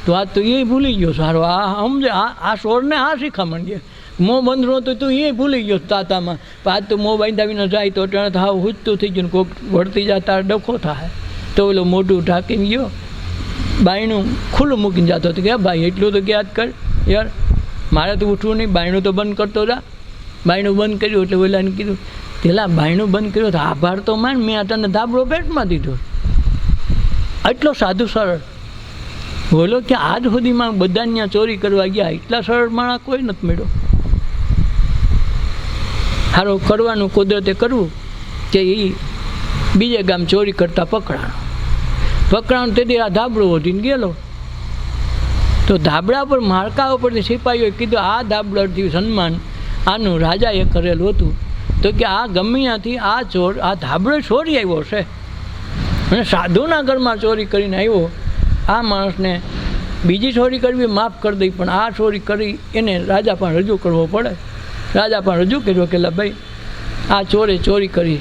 તો આ તો એ ભૂલી ગયો સારો, આ સમજે આ સોરને આ શીખામણ દે, મોં બંધનું તો તું એ ભૂલી ગયો તાતામાં, પણ આજ તો મોં બાંધાવીને જાય તો ત્યાં હાવ હુજતું થઈ ગયું, કોઈક વળતી જાય તારે ડખો થાય, તો ઓલો મોઢું ઢાંકીને ગયો, બાયણું ખુલ્લું મૂકીને જતો હતો કે ભાઈ એટલું તો યાદ કર યાર, મારે તો ઉઠવું નહીં, બાયણું તો બંધ કરતો જા. બાયણું બંધ કર્યું એટલે ઓલાને કીધું પેલા બાયણું બંધ કર્યું તો આભાર તો માન, મેં તને ધાબળો પેટમાં દીધો. એટલો સાધુ સરળ બોલો કે આજ સુધીમાં બધાને ત્યાં ચોરી કરવા ગયા, એટલા સરળ માણસ કોઈ નથી મળ્યો. સારું કરવાનું કુદરતે કરવું કે એ બીજે ગામ ચોરી કરતા પકડાણો તેથી આ ધાબળો ઓઢીને ગયેલો. તો ધાબળા પર માળકા ઉપરથી સિપાહીઓએ કીધું આ ધાબળાથી સન્માન આનું રાજાએ કરેલું હતું, તો કે આ ગમે ત્યાંથી આ ચોર આ ધાબળો ચોરી આવ્યો છે, અને સાધુના ઘરમાં ચોરી કરીને આવ્યો, આ માણસને બીજી ચોરી કરવી માફ કરી દઈ, પણ આ ચોરી કરી એને રાજા પણ રજૂ કરવો પડે. રાજા પણ રજૂ કર્યો કે ભાઈ આ ચોરે ચોરી કરી,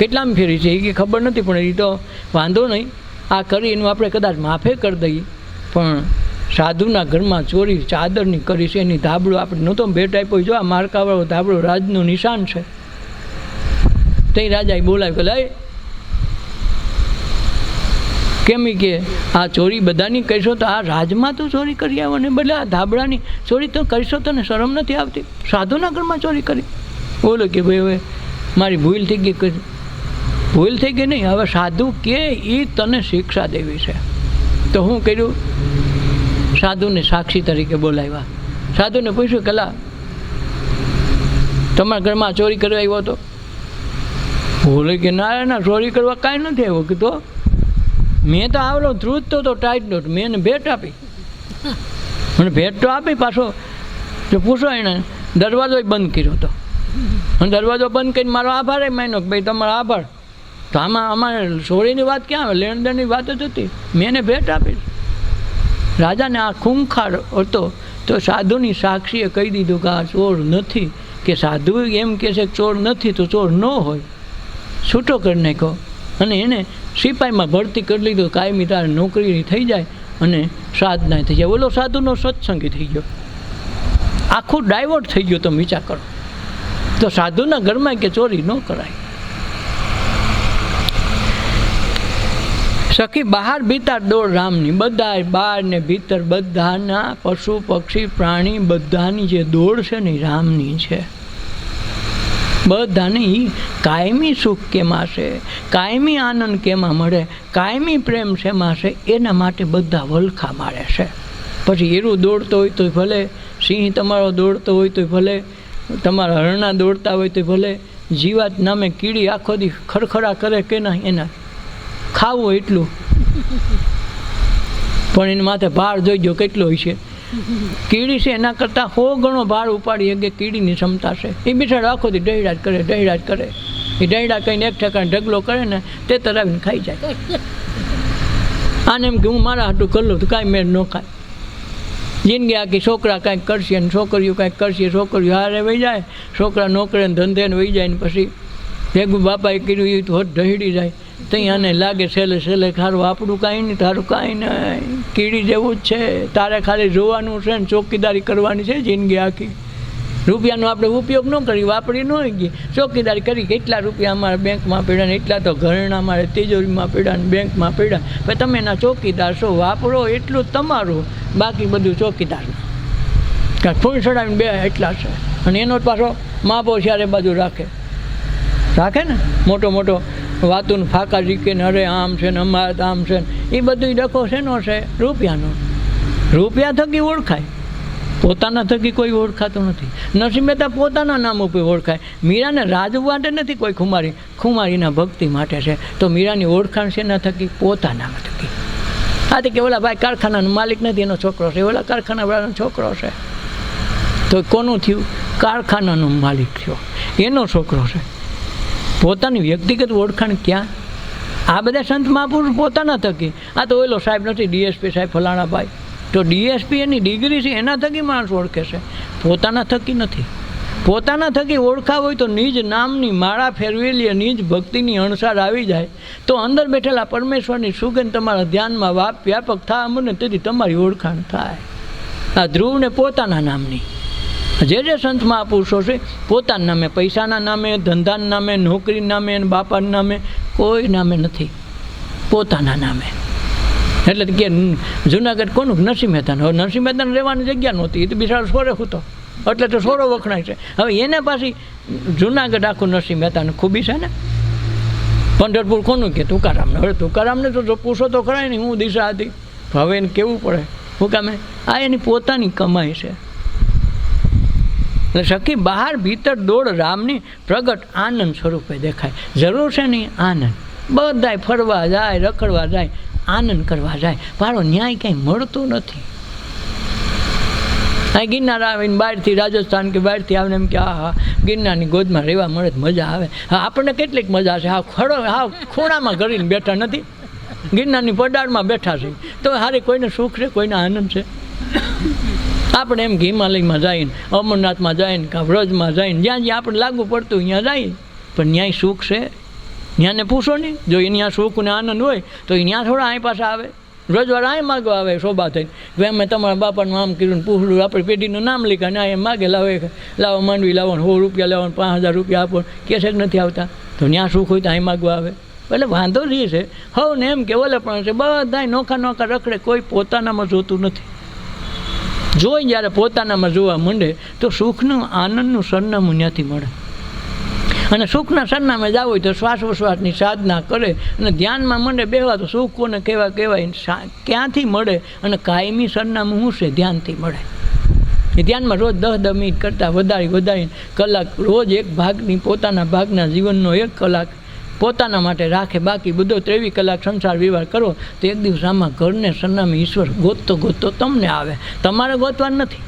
કેટલામાં ફેરી છે એ ખબર નથી, પણ એ તો વાંધો નહીં, આ કરી એનું આપણે કદાચ માફે કરી દઈએ, પણ સાધુના ઘરમાં ચોરી ચાદરની કરી છે, એની ધાબળો આપણે નહોતો ભેટ આપ્યો, જો આ માર્કાવાળો ધાબળો રાજનું નિશાન છે. તે રાજાએ બોલાવ્યો કે લાય કેમ કે આ ચોરી બધાની કરશો તો આ રાજમાં તો ચોરી કરી આવો ને, બદલે આ ધાબળાની ચોરી તો કરશો તો ને શરમ નથી આવતી, સાધુના ઘરમાં ચોરી કરી. બોલો કે ભાઈ હવે મારી ભૂલ થઈ ગઈ, ભૂલ થઈ ગઈ નહીં, હવે સાધુ કે એ તને શિક્ષા દેવી છે. તો હું કર્યું, સાધુને સાક્ષી તરીકે બોલાવ્યા, સાધુને પૂછ્યું કે લા તમારા ઘરમાં ચોરી કરવા આવ્યો હતો? બોલે કે ના ચોરી કરવા કાંઈ નથી આવ્યો. કે તો મેં તો આવેલો ધ્રુજતો તો ટાઈટ નોટ, મેં એને ભેટ આપી, મને ભેટ તો આપી, પાછો જો પૂછો એને દરવાજો બંધ કર્યો હતો, અને દરવાજો બંધ કરીને મારો આભાર માન્યો કે ભાઈ તમારો આભાર. તો આમાં અમારે સોરીની વાત ક્યાં આવે? લેણ દેણની વાત જ હતી. મેં એને ભેટ આપી. રાજાને આ ખૂંખાર હતો તો સાધુની સાક્ષીએ કહી દીધું કે આ ચોર નથી, કે સાધુ એમ કહે છે કે ચોર નથી તો ચોર ન હોય. છૂટો કરી નાખ્યો અને એને સિપાહીમાં ભરતી કરી લીધો. કાયમી તારે નોકરી થઈ જાય અને સાધના થઈ જાય. ઓલો સાધુનો સત્સંગી થઈ ગયો, આખું ડાયવર્ટ થઈ ગયો. તમે વિચાર કરો. તો સાધુના ઘરમાં કે ચોરી ન કરાય. સખી બહાર ભીતર દોડ રામની, બધા બહાર ને ભીતર બધાના પશુ પક્ષી પ્રાણી બધાની જે દોડ છે ને રામની છે. બધાને એ કાયમી સુખ કેમાં છે, કાયમી આનંદ કેમાં મળે, કાયમી પ્રેમ શેમાં છે, એના માટે બધા વલખા મારે છે. પછી એરું દોડતો હોય તો ભલે, સિંહ તમારો દોડતો હોય તો ભલે, તમારા હરણા દોડતા હોય તો ભલે, જીવાત નામે કીડી આખો દી ખરખરા કરે કે ના, એના ખાવું એટલું. પણ એના માથે ભાર જોઈજો કેટલો હોય છે. કીડી છે એના કરતાં 100 ગણો ભાર ઉપાડી શકે કીડીની ક્ષમતા છે. એ બિચારો આખો દી ડહેડા જ કરે. એ ડહેડા કહીને એક ઠેકાણે ઢગલો કરે ને તે તરાવીને ખાઈ જાય. આને એમ કે હું મારા હાટું કરી લઉં તો કાંઈ મેળ ન ખાય. જિંદગી આખી છોકરા કાંઈક કરશે ને છોકરીઓ કાંઈક કરશે. છોકરીઓ હારે વહી જાય, છોકરા નોકરી ને ધંધે ને વહી જાય ને પછી ભેગું બાપાએ કર્યું એ તો હોત ઢહડી જાય. ત્યાં આને લાગે છેલ્લે ખારું આપણું કાંઈ નહીં, તારું કાંઈ નહીં. કીડી જેવું જ છે. તારે ખાલી જોવાનું છે ને ચોકીદારી કરવાની છે જિંદગી આખી. રૂપિયાનો આપણે ઉપયોગ ન કરી, વાપરી ન હોય ગઈ, ચોકીદારી કરી. કેટલા રૂપિયા અમારા બેંકમાં પડ્યા ને એટલા તો ઘરેણા અમારે તિજોરીમાં પડ્યા ને બેંકમાં પડ્યા. ભાઈ તમે એના ચોકીદાર છો, વાપરો એટલું તમારું, બાકી બધું ચોકીદારનું. કાંઈક ફૂલ ચડાવીને બે એટલા છે. અને એનો જ પાછો માપો ચારે બાજુ રાખે ને મોટો વાતું ફાંકા જીકે ને અરે આમ છે ને અમારે આમ છે ને. એ બધું ડખો શેનો છે? રૂપિયાનો. રૂપિયા થકી ઓળખાય, પોતાના થકી કોઈ ઓળખાતું નથી. નરસિંહ મહેતા પોતાના નામ ઉપર ઓળખાય. મીરાને રાજુ માટે નથી કોઈ ખુમારીના ભક્તિ માટે છે. તો મીરાની ઓળખાણ શેના થકી? પોતાના થકી. આથી કે ઓલા ભાઈ કારખાનાનો માલિક નથી, એનો છોકરો છે. ઓલા કારખાનાવાળાનો છોકરો છે. તો કોનું થયું? કારખાનાનો માલિક થયો, એનો છોકરો છે. પોતાની વ્યક્તિગત ઓળખાણ ક્યાં? આ બધા સંત મહાપુરુષ પોતાના થકી. આ તો ઓલો સાહેબ નથી, ડીએસપી સાહેબ ફલાણા ભાઈ. તો ડીએસપી એની ડિગ્રી છે એના થકી માણસ ઓળખે છે, પોતાના થકી નથી. પોતાના થકી ઓળખાવ હોય તો નિજ નામની માળા ફેરવેલી, નિજ ભક્તિની અણસાર આવી જાય તો અંદર બેઠેલા પરમેશ્વરની સુગંધ તમારા ધ્યાનમાં વ્યાપક થાય મને, તેથી તમારી ઓળખાણ થાય. આ ધ્રુવને પોતાના નામની. જે સંત મહાપુરુષો છે પોતાના નામે, પૈસાના નામે, ધંધાના નામે, નોકરીના નામે અને બાપાના નામે કોઈ નામે નથી, પોતાના નામે. એટલે કે જુનાગઢ કોનું? નરસિંહ મહેતાનું. હવે નરસિંહ મહેતાને રહેવાની જગ્યા નહોતી, એ તો બિચારો સોરે હતો, એટલે તો સોરો વખણાય છે. હવે એને પાછી જુનાગઢ આખું નરસિંહ મહેતાનું ખૂબી છે ને. પંઢરપુર કોનું કે? તુકારામને. હવે તુકારામને તો પૂછો તો ખરાય નહીં હું દિશા હતી. હવે એને કેવું પડે હું કામે? આ એની પોતાની કમાઈ છે. એટલે સખી બહાર ભીતર દોડ રામની, પ્રગટ આનંદ સ્વરૂપે દેખાય. જરૂર છે નહીં આનંદ. બધાય ફરવા જાય, રખડવા જાય, આનંદ કરવા જાય, મારો ન્યાય કંઈ મળતો નથી. અહીં ગિરનાર આવીને બહારથી રાજસ્થાન કે બહારથી આવીને એમ કે હા ગિરનારની ગોદમાં રહેવા મળે મજા આવે. હા આપણને કેટલીક મજા છે. હા ખૂણામાં કરીને બેઠા નથી, ગિરનારની પડાળમાં બેઠા છે. તો હારે કોઈને સુખ છે, કોઈને આનંદ છે. આપણે એમ કે હિમાલયમાં જઈને, અમરનાથમાં જઈને, કાં વ્રજમાં જઈને, જ્યાં આપણે લાગુ પડતું ત્યાં જઈએ, પણ ન્યાય સુખ છે? ત્યાંને પૂછો નહીં. જો એ ત્યાં સુખ ને આનંદ હોય તો એ ત્યાં થોડા અહીં પાછા આવે. રજવાડા અહીં માગવા આવે શોભા થઈને. હવે અમે તમારા બાપાનું આમ કર્યું ને પૂછડું આપણી પેઢીનું નામ લીધા ને એમ માગે લાવો માંડવી લાવો, 100 રૂપિયા લાવો, 5000 રૂપિયા આપો, કે છે નથી આવતા. તો ત્યાં સુખ હોય તો અહીં માગવા આવે. એટલે વાંધો જ છે. હવે ને એમ કે ઓલે પણ છે બધા નોખા રખડે, કોઈ પોતાનામાં જોતું નથી. જોઈ જ્યારે પોતાનામાં જોવા માંડે તો સુખનું આનંદનું સરનામું ત્યાંથી મળે. અને સુખના સરનામે જાવ હોય તો શ્વાસોશ્વાસની સાધના કરે અને ધ્યાનમાં મંડે બેહવા તો સુખ કોને કહેવાય ક્યાંથી મળે? અને કાયમી સરનામું શું છે? ધ્યાનથી મળે. એ ધ્યાનમાં રોજ 10 મિનિટ કરતાં વધારીને કલાક રોજ એક ભાગની પોતાના ભાગના જીવનનો 1 કલાક પોતાના માટે રાખે, બાકી બધો 23 કલાક સંસાર વ્યવહાર કરો તો એક દિવસ આમાં ઘરને સરનામે ઈશ્વર ગોતતો તમને આવે. તમારે ગોતવાનું નથી.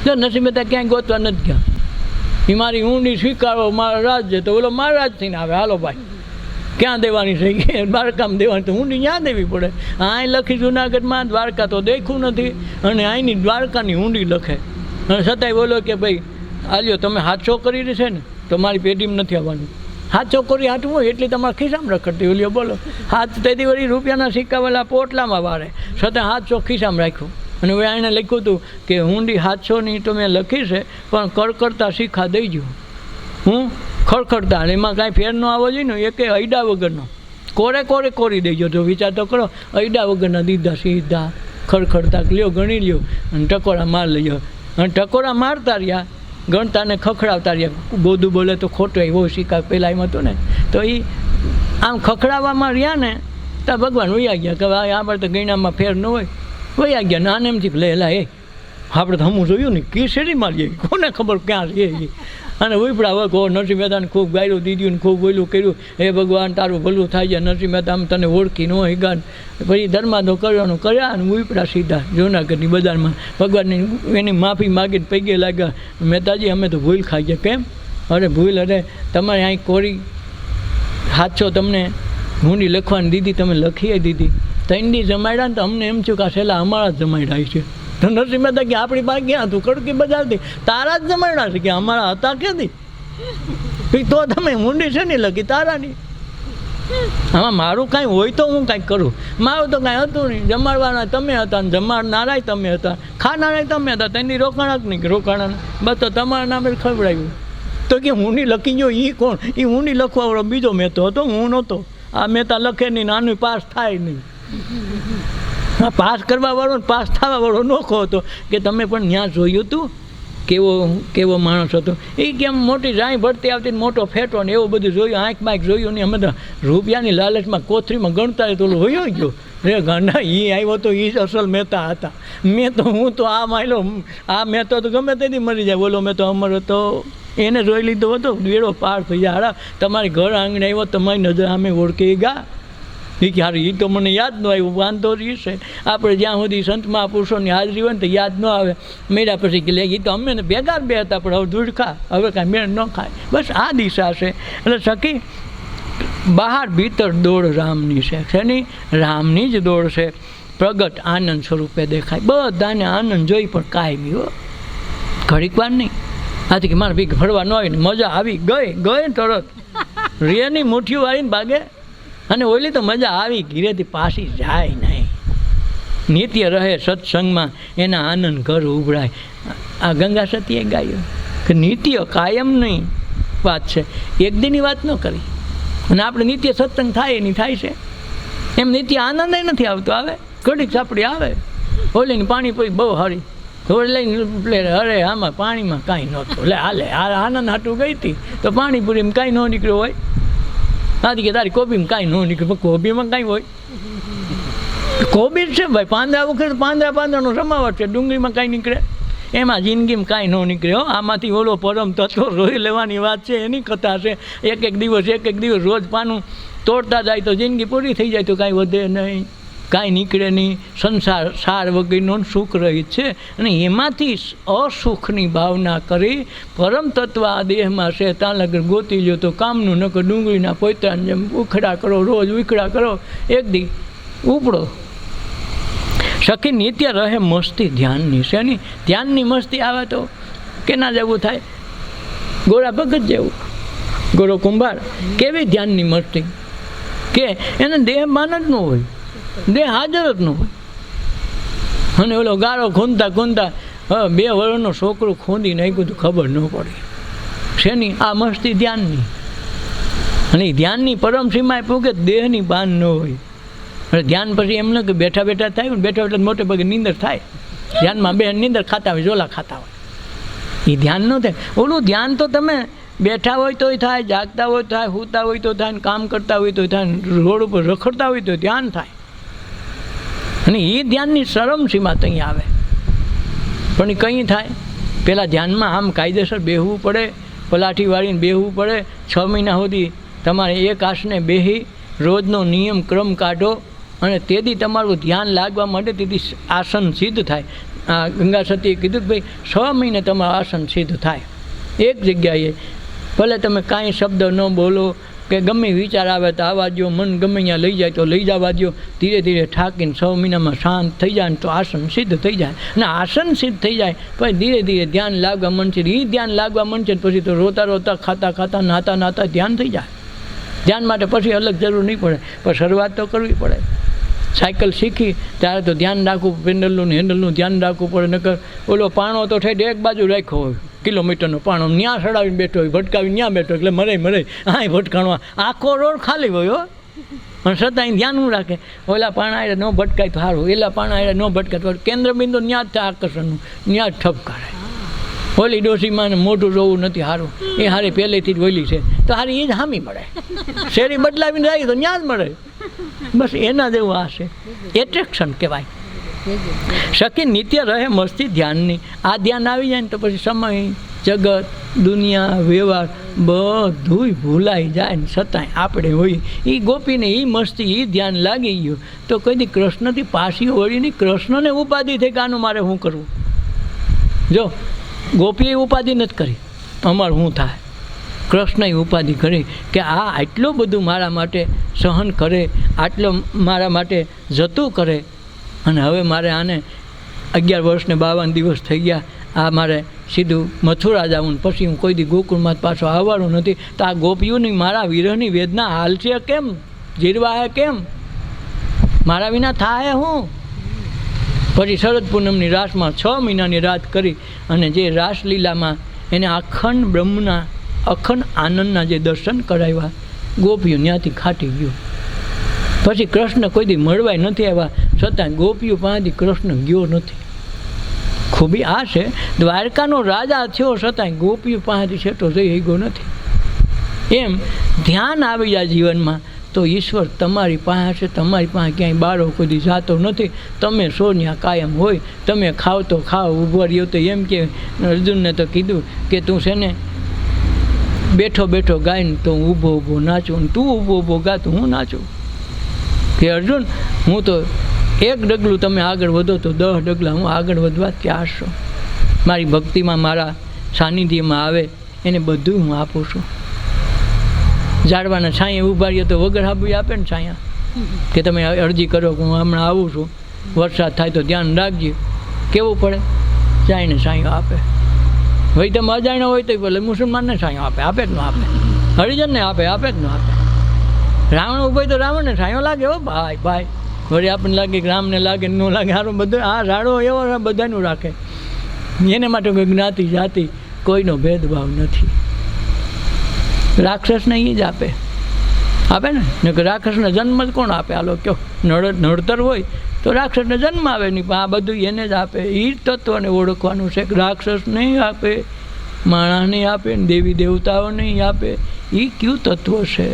જો નરસિંહ મહેતા ક્યાંય ગોતવા નથી ગયા. એ મારી ઊંડી સ્વીકારો મારા રાજ છે તો ઓલો મારા રાજ થઈને આવે. હાલો ભાઈ ક્યાં દેવાની છે કે દ્વારકામાં દેવાની, તો ઊંડી ક્યાં દેવી પડે? અહીં લખી જુનાગઢમાં દ્વારકા તો દેખું નથી, અને અહીંની દ્વારકાની ઊંડી લખે. અને છતાંય બોલો કે ભાઈ આલ્યો તમે હાથસો કરી છે ને તો મારી પેઢીમાં નથી આવવાનું. હાથસો કરી હાથવું હોય એટલી તમારા ખિસ્સામાં રખડતી ઓલ્યો બોલો. હાથ તેથી વળી રૂપિયાના સિક્કાવાળા પોટલામાં વારે, છતાં હાથસો ખિસ્સામાં રાખ્યું. અને હવે એને લખ્યું હતું કે ઊંડી હાથસોની તો મેં લખી છે, પણ કડકડતા શીખા દઈજો. હું ખડખડતા, અને એમાં કાંઈ ફેર ન આવવો જોઈએ ને, એકે અયડા વગરનો કોરે કોરે કોરી દેજો. જો વિચાર તો કરો, અયડા વગરના દીધા સીધા ખડખડતા લ્યો ગણી લ્યો અને ટકોરા માર લઈજો. અને ટકોરા મારતા રહ્યા, ગણતાને ખખડાવતા રહ્યા. બોધું બોલે તો ખોટો એવો શીખા પહેલાં એમ હતું ને, તો એ આમ ખખડાવવામાં રહ્યા ને તો ભગવાન વૈયા ગયા કે ભાઈ આપણે તો ગણામાં ફેર ન હોય. વૈયા ગયા નાને એમથી લે લા એ આપણે તો હમું જોયું ને કી શેરી મારીએ, કોને ખબર ક્યાં છે એ. અને ઉપડા વખો નરસિંહ મહેતાને ખૂબ ગાયરું દીધું ને ખૂબ બોલ્યું કર્યું, હે ભગવાન તારું ભલું થાય છે. નરસિંહ મહેતા આમ તને ઓળખી ન હોય ગાન. પછી ધર્માદો કરવાનું કર્યા અને ઉપડા સીધા જૂનાગઢની બજારમાં ભગવાનની એની માફી માગીને પૈગે લાગ્યા. મહેતાજી અમે તો ભૂલ ખાઈ ગયા. કેમ? અરે ભૂલ, અરે તમારે અહીં કોરી હાથસો તમને ઊંડી લખવાની દીધી, તમે લખી દીધી. તૈનડી જમાડ્યા ને તો અમને એમ થયું કે આ છેલ્લા અમારા જ જમાડ્યા છે. તો નરસિંહ મહેતા કે આપણી પાસે ક્યાં હતું? કડકી બજારથી તારા જ જમાડ્યા છે. કે અમારા હતા ક્યાંથી? તો તમે ઊંડી છે ને લખી તારાની. આમાં મારું કાંઈ હોય તો હું કાંઈક કરું. મારું તો કાંઈ હતું નહીં. જમાડવાના તમે હતા ને જમાડનારાય તમે હતા, ખાનારાય તમે હતા. તેની રોકાણા જ નહીં રોકાણા, બસ તો તમારા નામે ખવડાવ્યું. તો કે ઊંડી લખી ગયો એ કોણ? એ ઊંડી લખવાવાળો બીજો મહેતો હતો, હું નહોતો. આ મહેતા લખે નહીં, નાનું પાસ થાય નહીં. હા, પાસ કરવાવાળો ને પાસ થવાવાળો નોખો હતો. કે તમે પણ ત્યાં જોયું હતું કેવો માણસ હતો એ? કેમ મોટી રાઈ ભરતી આવતી, મોટો ફેટો ને એવું બધું જોયું, આંખ બાંખ જોયું નહીં. અમે તો રૂપિયાની લાલચમાં કોથરીમાં ગણતા તો હોયો ગયો રે ગાંડા. એ આવ્યો તો એ જ અસલ મહેતા હતા. હું તો આ માયલો, આ મહેતો તો ગમે તેથી મરી જાય. બોલો મેં તો અમર હતો, એને જોઈ લીધો હતો, વેળો પાર થઈ જાય. હારા તમારી ઘર આંગણે આવ્યો, તમારી નજર સામે ઓળખી ગયા. એ કે હારી એ તો મને યાદ ન આવ્યું. વાંધો જ છે, આપણે જ્યાં સુધી સંત મહાપુરુષોની હાજરી હોય ને તો યાદ ન આવે. મેળા પછી કે લે એ તો અમે ભેગા બે હતા, પણ હવે ધૂળ ખા, હવે કાંઈ મેળ ન ખાય. બસ આ દિશા છે. એટલે સખી બહાર ભીતર દોડ રામની છે. શેની? રામની જ દોડ છે. પ્રગટ આનંદ સ્વરૂપે દેખાય. બધાને આનંદ જોઈ પણ કાયમી હો, ઘડીક વાર નહીં. આથી કે મારે ભીખ ફરવા ન આવી ને મજા આવી ગઈ તરત રેની મુઠ્ઠીઓ આવીને ભાગે. અને ઓલી તો મજા આવી ઘીરેથી પાછી જાય નહીં. નિત્ય રહે સત્સંગમાં એના આનંદ ઘર ઉભરાય. આ ગંગા સતીએ ગાયું કે નિત્ય કાયમ નહીં વાત છે, એક દીની વાત ન કરી. અને આપણે નિત્ય સત્સંગ થાય એની થાય છે. એમ નિત્ય આનંદ નથી આવતો. આવે ઘડીક સાપડી આવે, ઓલીને પાણી પી બહુ હારી થોડી લઈને અરે આમાં પાણીમાં કાંઈ નહોતું. એટલે હાલે આનંદ હાટું ગઈ હતી તો પાણીપુરીમાં કાંઈ ન નીકળ્યું હોય. આથી કે તારી કોબીમાં કાંઈ ન નીકળ્યું. કોબીમાં કાંઈ હોય? કોબી જ છે ભાઈ. પાંદડા વખત પાંદડાનો સમાવટ છે. ડુંગળીમાં કાંઈ નીકળે? એમાં જિંદગીમાં કાંઈ ન નીકળે હો. આમાંથી ઓલો પરમ તત્વ રોઈ લેવાની વાત છે, એની કથા છે. એક દિવસ રોજ પાનું તોડતા જાય તો જિંદગી પૂરી થઈ જાય તો કાંઈ વધે નહીં, કાંઈ નીકળે નહીં. સંસાર સાર વગરનો સુખ રહિત છે. અને એમાંથી અસુખની ભાવના કરી પરમ તત્વ આ દેહમાં છે ત્યાં લગર ગોતી લ્યો તો કામનું. નકર ડુંગળીના પોતાને જેમ ઉખડા કરો, રોજ ઉખડા કરો, એક દી ઉપડો. સખી નિત્ય રહે મસ્તી ધ્યાનની. શેની? ધ્યાનની મસ્તી આવે તો કેના જેવું થાય? ગોરા ભગત જેવું. ગોરો કુંભાર કેવી ધ્યાનની મસ્તી કે એને દેહ માન જ ન હોય, દેહ હાજર જ ન હોય. અને ઓલો ગારો ખૂંદતા 2 વર્ષનો છોકરો ખૂંદી નાખ્યું તો ખબર ન પડી. શેની? આ મસ્તી ધ્યાનની. અને એ ધ્યાનની પરમ સીમાએ પૂગે દેહની બાન ન હોય. એટલે ધ્યાન પછી એમ ન કે બેઠા થાય ને, બેઠા મોટે ભાગે નીંદર થાય. ધ્યાનમાં બે નીંદર ખાતા હોય, ઝોલા ખાતા હોય. એ ધ્યાન ન થાય. ઓલું ધ્યાન તો તમે બેઠા હોય તોય થાય, જાગતા હોય તો થાય, સૂતા હોય તો થાય, કામ કરતા હોય તો થાય, રોડ ઉપર રખડતા હોય તો ધ્યાન થાય. અને એ ધ્યાનની શરમ સીમા તો અહીં આવે. પણ એ કંઈ થાય પહેલાં ધ્યાનમાં આમ કાયદેસર બેહવું પડે, પલાઠી વાળીને બેહવું પડે. 6 મહિના સુધી તમારે એક આસને બેહી રોજનો નિયમ ક્રમ કાઢો. અને તેથી તમારું ધ્યાન લાગવા માટે તેથી આસન સિદ્ધ થાય. આ ગંગા સતીએ કીધું કે ભાઈ 6 મહિને તમારું આસન સિદ્ધ થાય. એક જગ્યાએ ભલે તમે કાંઈ શબ્દ ન બોલો કે ગમે વિચાર આવે તો આવવા દો, મન ગમે ત્યાં લઈ જાય તો લઈ જવા દો, ધીરે ધીરે થાકીને 6 મહિનામાં શાંત થઈ જાય ને તો આસન સિદ્ધ થઈ જાય. અને આસન સિદ્ધ થઈ જાય પછી ધીરે ધીરે ધ્યાન લાગવા માંડશે. એ ધ્યાન લાગવા માંડશે પછી તો રોતા રોતા, ખાતા ખાતા, નાતા નાતા ધ્યાન થઈ જાય. ધ્યાન માટે પછી અલગ જરૂર નહીં પડે, પણ શરૂઆત તો કરવી પડે. સાયકલ શીખી ત્યારે તો ધ્યાન રાખવું, પેન્ડલનું ને હેન્ડલનું ધ્યાન રાખવું પડે. નકર ઓલો પાણો તો ઠેઠ એક બાજુ રાખ્યો હોય, કિલોમીટરનો પાણો ત્યાં સડાવીને બેઠો હોય, ભટકાવીને ત્યાં બેઠો એટલે મરે હા ભટકાણવા આખો રોડ ખાલી હોય હો. પણ છતાં ધ્યાન શું રાખે, ઓલા પાણા ન ભટકાય તો સારું, એલા પાણા ન ભટકાય તો કેન્દ્ર બિંદુ ત્યાં જ થાય આકર્ષણનું, ત્યાં જ ઠપકારે. ઓલી ડોસીમાં મોઢું જોવું નથી સારું, એ હારી પહેલેથી જ ઓલી છે તો હારી એ જ હામી મળે. શેરી બદલાવીને જાય તો ત્યાં જ મળે. બસ એના જેવું આ છે, એટ્રેક્શન કહેવાય. સખી નિત્ય રહે મસ્તી ધ્યાનની. આ ધ્યાન આવી જાય ને તો પછી સમય, જગત, દુનિયા, વ્યવહાર બધુંય ભૂલાઈ જાય ને છતાંય આપણે હોય એ ગોપીને એ મસ્તી, એ ધ્યાન લાગી ગયું તો કદી કૃષ્ણથી પાછી વળીને કૃષ્ણને ઉપાધિ થઈ કે આનું મારે શું કરવું. જો ગોપીએ ઉપાધિ નથી કરી, અમારે શું થાય. કૃષ્ણએ ઉપાધિ કરી કે આ આટલું બધું મારા માટે સહન કરે, આટલો મારા માટે જતું કરે, અને હવે મારે આને 11 વર્ષને 52 દિવસ થઈ ગયા, આ મારે સીધું મથુરા જવું, પછી હું કોઈ દી ગોકુળમાં પાછો આવવાનું નથી. તો આ ગોપીઓની મારા વિરહની વેદના હાલશે કેમ, જીરવાહે કેમ, મારા વિના થાય હું. પછી શરદ પૂનમની રાસમાં 6 મહિનાની રાત કરી અને જે રાસલીલામાં એને અખંડ બ્રહ્મના, અખંડ આનંદના જે દર્શન કરાવ્યા, ગોપીઓ ત્યાંથી ખાટી ગયો. પછી કૃષ્ણ કોઈ દી મળવાય નથી આવ્યા, છતાં ગોપીઓ પાસેથી કૃષ્ણ ગયો નથી. ખૂબી આ છે, દ્વારકાનો રાજા થયો છતાંય ગોપીઓ પાસેથી છેટો જઈ ગયો નથી. એમ ધ્યાન આવી જાય જીવનમાં તો ઈશ્વર તમારી પાસે છે, તમારી પાસે ક્યાંય બારો કોઈ જાતો નથી. તમે સોન્યા કાયમ હોય, તમે ખાવ તો ખાવ, ઊભો રહ્યો તો એમ કે અર્જુનને તો કીધું કે તું છે ને બેઠો બેઠો ગાયને તો હું ઊભો ઊભો નાચું, તું ઊભો ઊભો ગા તો હું નાચું. કે અર્જુન હું તો 1 ડગલું તમે આગળ વધો તો 10 ડગલા હું આગળ વધવા તૈયાર છું. મારી ભક્તિમાં, મારા સાનિધ્યમાં આવે એને બધું હું આપું છું. ઝાડવાના છાંયે ઊભા રહીએ તો વગર હાબુય આપે ને છાંયા, કે તમે અરજી કરો કે હું હમણાં આવું છું, વરસાદ થાય તો ધ્યાન રાખજે, કેવું પડે, છાંયને છાંયો આપે. ભાઈ તમે અજાણ્યા હોય તો ભલે મુસલમાનને છાંયો આપે, આપે જ ન આપે, હરિજનને આપે, આપે જ ન આપે. રાવણ ઊભો તો રાવણને છાંયો લાગે હો ભાઈ ભાઈ, વળી આપણને લાગે કે રામને લાગે ન લાગે, સારું બધું આ રાડો એવો બધાનું રાખે. એને માટે કોઈ જ્ઞાતિ જાતિ કોઈનો ભેદભાવ નથી. રાક્ષસને એ જ આપે ને કે રાક્ષસને જન્મ જ કોણ આપે? આલો કયો નડતર હોય તો રાક્ષસને જન્મ આવે નહીં, પણ આ બધું એને જ આપે. એ તત્વને ઓળખવાનું છે કે રાક્ષસ નહીં આપે, માણસ નહીં આપે, દેવી દેવતાઓ નહીં આપે. એ કયું તત્વ છે?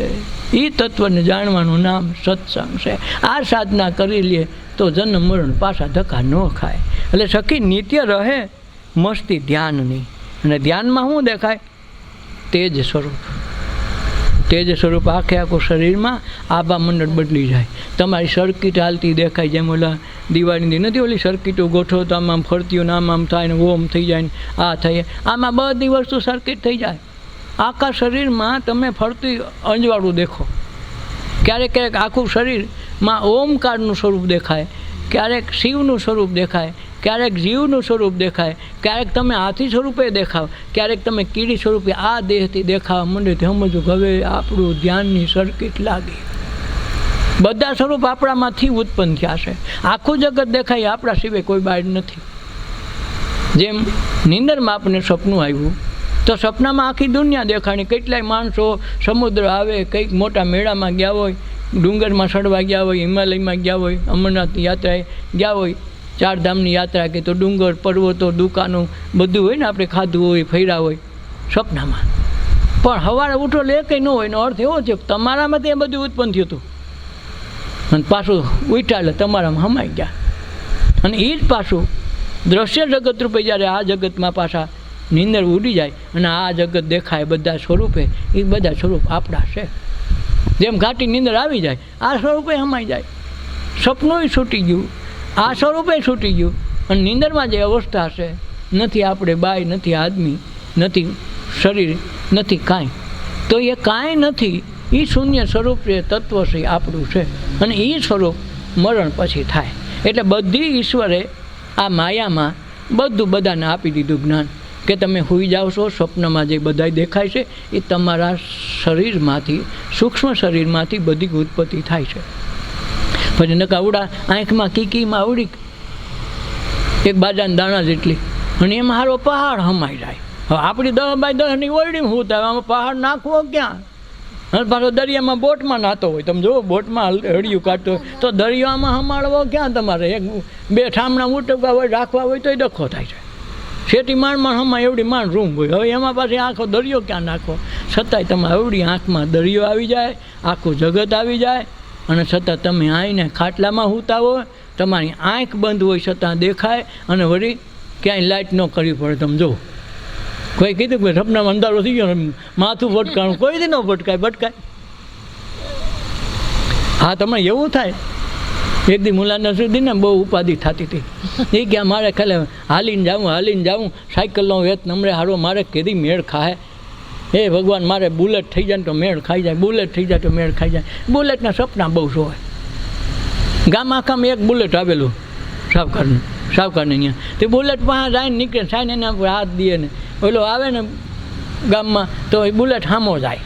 એ તત્વને જાણવાનું નામ સત્સંગ છે. આ સાધના કરી લે તો જન્મ મરણ પાછા ધક્કા ન ખાય. એટલે સખી નિત્ય રહે મસ્તી ધ્યાનની. અને ધ્યાનમાં શું દેખાય? તેજ સ્વરૂપ. તેજ સ્વરૂપ આખે આખું શરીરમાં આભા મંડળ બદલી જાય. તમારી સર્કિટ હાલતી દેખાય, જેમ ઓલા દિવાળીની નથી ઓલી સર્કિટો ગોઠવો તો આમ ફરતીઓ આમ થાય ને ઓમ થઈ જાય ને આ થાય, આમાં બધી વસ્તુ સર્કિટ થઈ જાય. આખા શરીરમાં તમે ફરતી અંજવાળું દેખો. ક્યારેક ક્યારેક આખું શરીરમાં ઓમકારનું સ્વરૂપ દેખાય, ક્યારેક શિવનું સ્વરૂપ દેખાય, ક્યારેક જીવનું સ્વરૂપ દેખાય, ક્યારેક તમે હાથી સ્વરૂપે દેખાવ, ક્યારેક તમે કીડી સ્વરૂપે આ દેહથી દેખાવા માંડે તો સમજો કે હવે આપણું ધ્યાનની સર્કિટ લાગી. બધા સ્વરૂપ આપણામાંથી ઉત્પન્ન થયા છે. આખું જગત દેખાય આપણા સિવાય કોઈ બહાર નથી. જેમ નીંદરમાં આપણને સપનું આવ્યું તો સપનામાં આખી દુનિયા દેખાણી. કેટલાય માણસો સમુદ્ર આવે, કંઈક મોટા મેળામાં ગયા હોય, ડુંગરમાં ચડવા ગયા હોય, હિમાલયમાં ગયા હોય, અમરનાથ યાત્રાએ ગયા હોય, 4 ધામની યાત્રા કે તો ડુંગર, પર્વતો, દુકાનો બધું હોય ને, આપણે ખાધું હોય, ફર્યા હોય સપનામાં. પણ સવારે ઉઠો લે કંઈ ન હોય એનો અર્થ એવો છે તમારામાં તે બધું ઉત્પન્ન થયું હતું અને પાછું ઉઠ્યા એટલે તમારામાં હમાઈ ગયા. અને એ જ પાછું દ્રશ્ય જગત રૂપે જ્યારે આ જગતમાં પાછા નીંદર ઉડી જાય અને આ જગત દેખાય બધા સ્વરૂપે, એ બધા સ્વરૂપ આપણા છે. જેમ ઘાટી નીંદર આવી જાય આ સ્વરૂપે હમાઈ જાય. સપનું છૂટી ગયું, આ સ્વરૂપે છૂટી ગયું, અને નીંદરમાં જે અવસ્થા છે, નથી આપણે બાય, નથી આદમી, નથી શરીર, નથી કાંઈ, તો એ કાંઈ નથી. એ શૂન્ય સ્વરૂપ જે તત્વ છે આપણું છે, અને એ સ્વરૂપ મરણ પછી થાય. એટલે બધી ઈશ્વરે આ માયામાં બધું બધાને આપી દીધું જ્ઞાન કે તમે સૂઈ જાઓ છો, સ્વપ્નમાં જે બધાય દેખાય છે એ તમારા શરીરમાંથી, સૂક્ષ્મ શરીરમાંથી બધી ઉત્પત્તિ થાય છે. પછી નકા આવડા આંખમાં કીકીમાં આવડી એક બાજાના દાણા જેટલી, અને એમાં હારો પહાડ હમાઈ જાય. હવે આપણી 10 બાય 10ની ઓરડીમાં શું થાય, આમાં પહાડ નાખવો ક્યાં? અને પાછો દરિયામાં બોટમાં નાતો હોય, તમે જુઓ બોટમાં હળિયું કાઢતો હોય તો દરિયામાં હમાડવો ક્યાં તમારે? એક બે ઠામણા ઉટકવા હોય, રાખવા હોય તોય ડખો થાય છે. શેટી માંડ હમણાં એવડી માંડ રૂમ હોય, હવે એમાં પાછી આખો દરિયો ક્યાં નાખો? છતાંય તમે એવડી આંખમાં દરિયો આવી જાય, આખું જગત આવી જાય, અને છતાં તમે આવીને ખાટલામાં સૂતા હોય, તમારી આંખ બંધ હોય છતાં દેખાય, અને વળી ક્યાંય લાઇટ ન કરવી પડે. તમે જુઓ, કોઈ કીધું કે સપનામાં અંધારો થઈ ગયો માથું ભટકાણું, કોઈ દી ન ભટકાય. હા, તમને એવું થાય. એક દી મુલાના સુધી ને બહુ ઉપાધિ થતી હતી. એ કે મારે ખાલી હાલીને જાઉં, સાયકલનો વેત નમરે હારો મારે કેદી મેળ ખાય. હે ભગવાન, મારે બુલેટ થઈ જાય તો મેળ ખાઈ જાય, બુલેટ થઈ જાય તો મેળ ખાઈ જાય. બુલેટના સપના બહુ જોવે. ગામ આખામાં એક બુલેટ આવેલું સાવકારને ત્યાં. તે બુલેટ પાસે જાય ને નીકળે, સાઈને એના પર હાથ દે ને ઓલો આવે ને ગામમાં તો એ બુલેટ સામો જાય,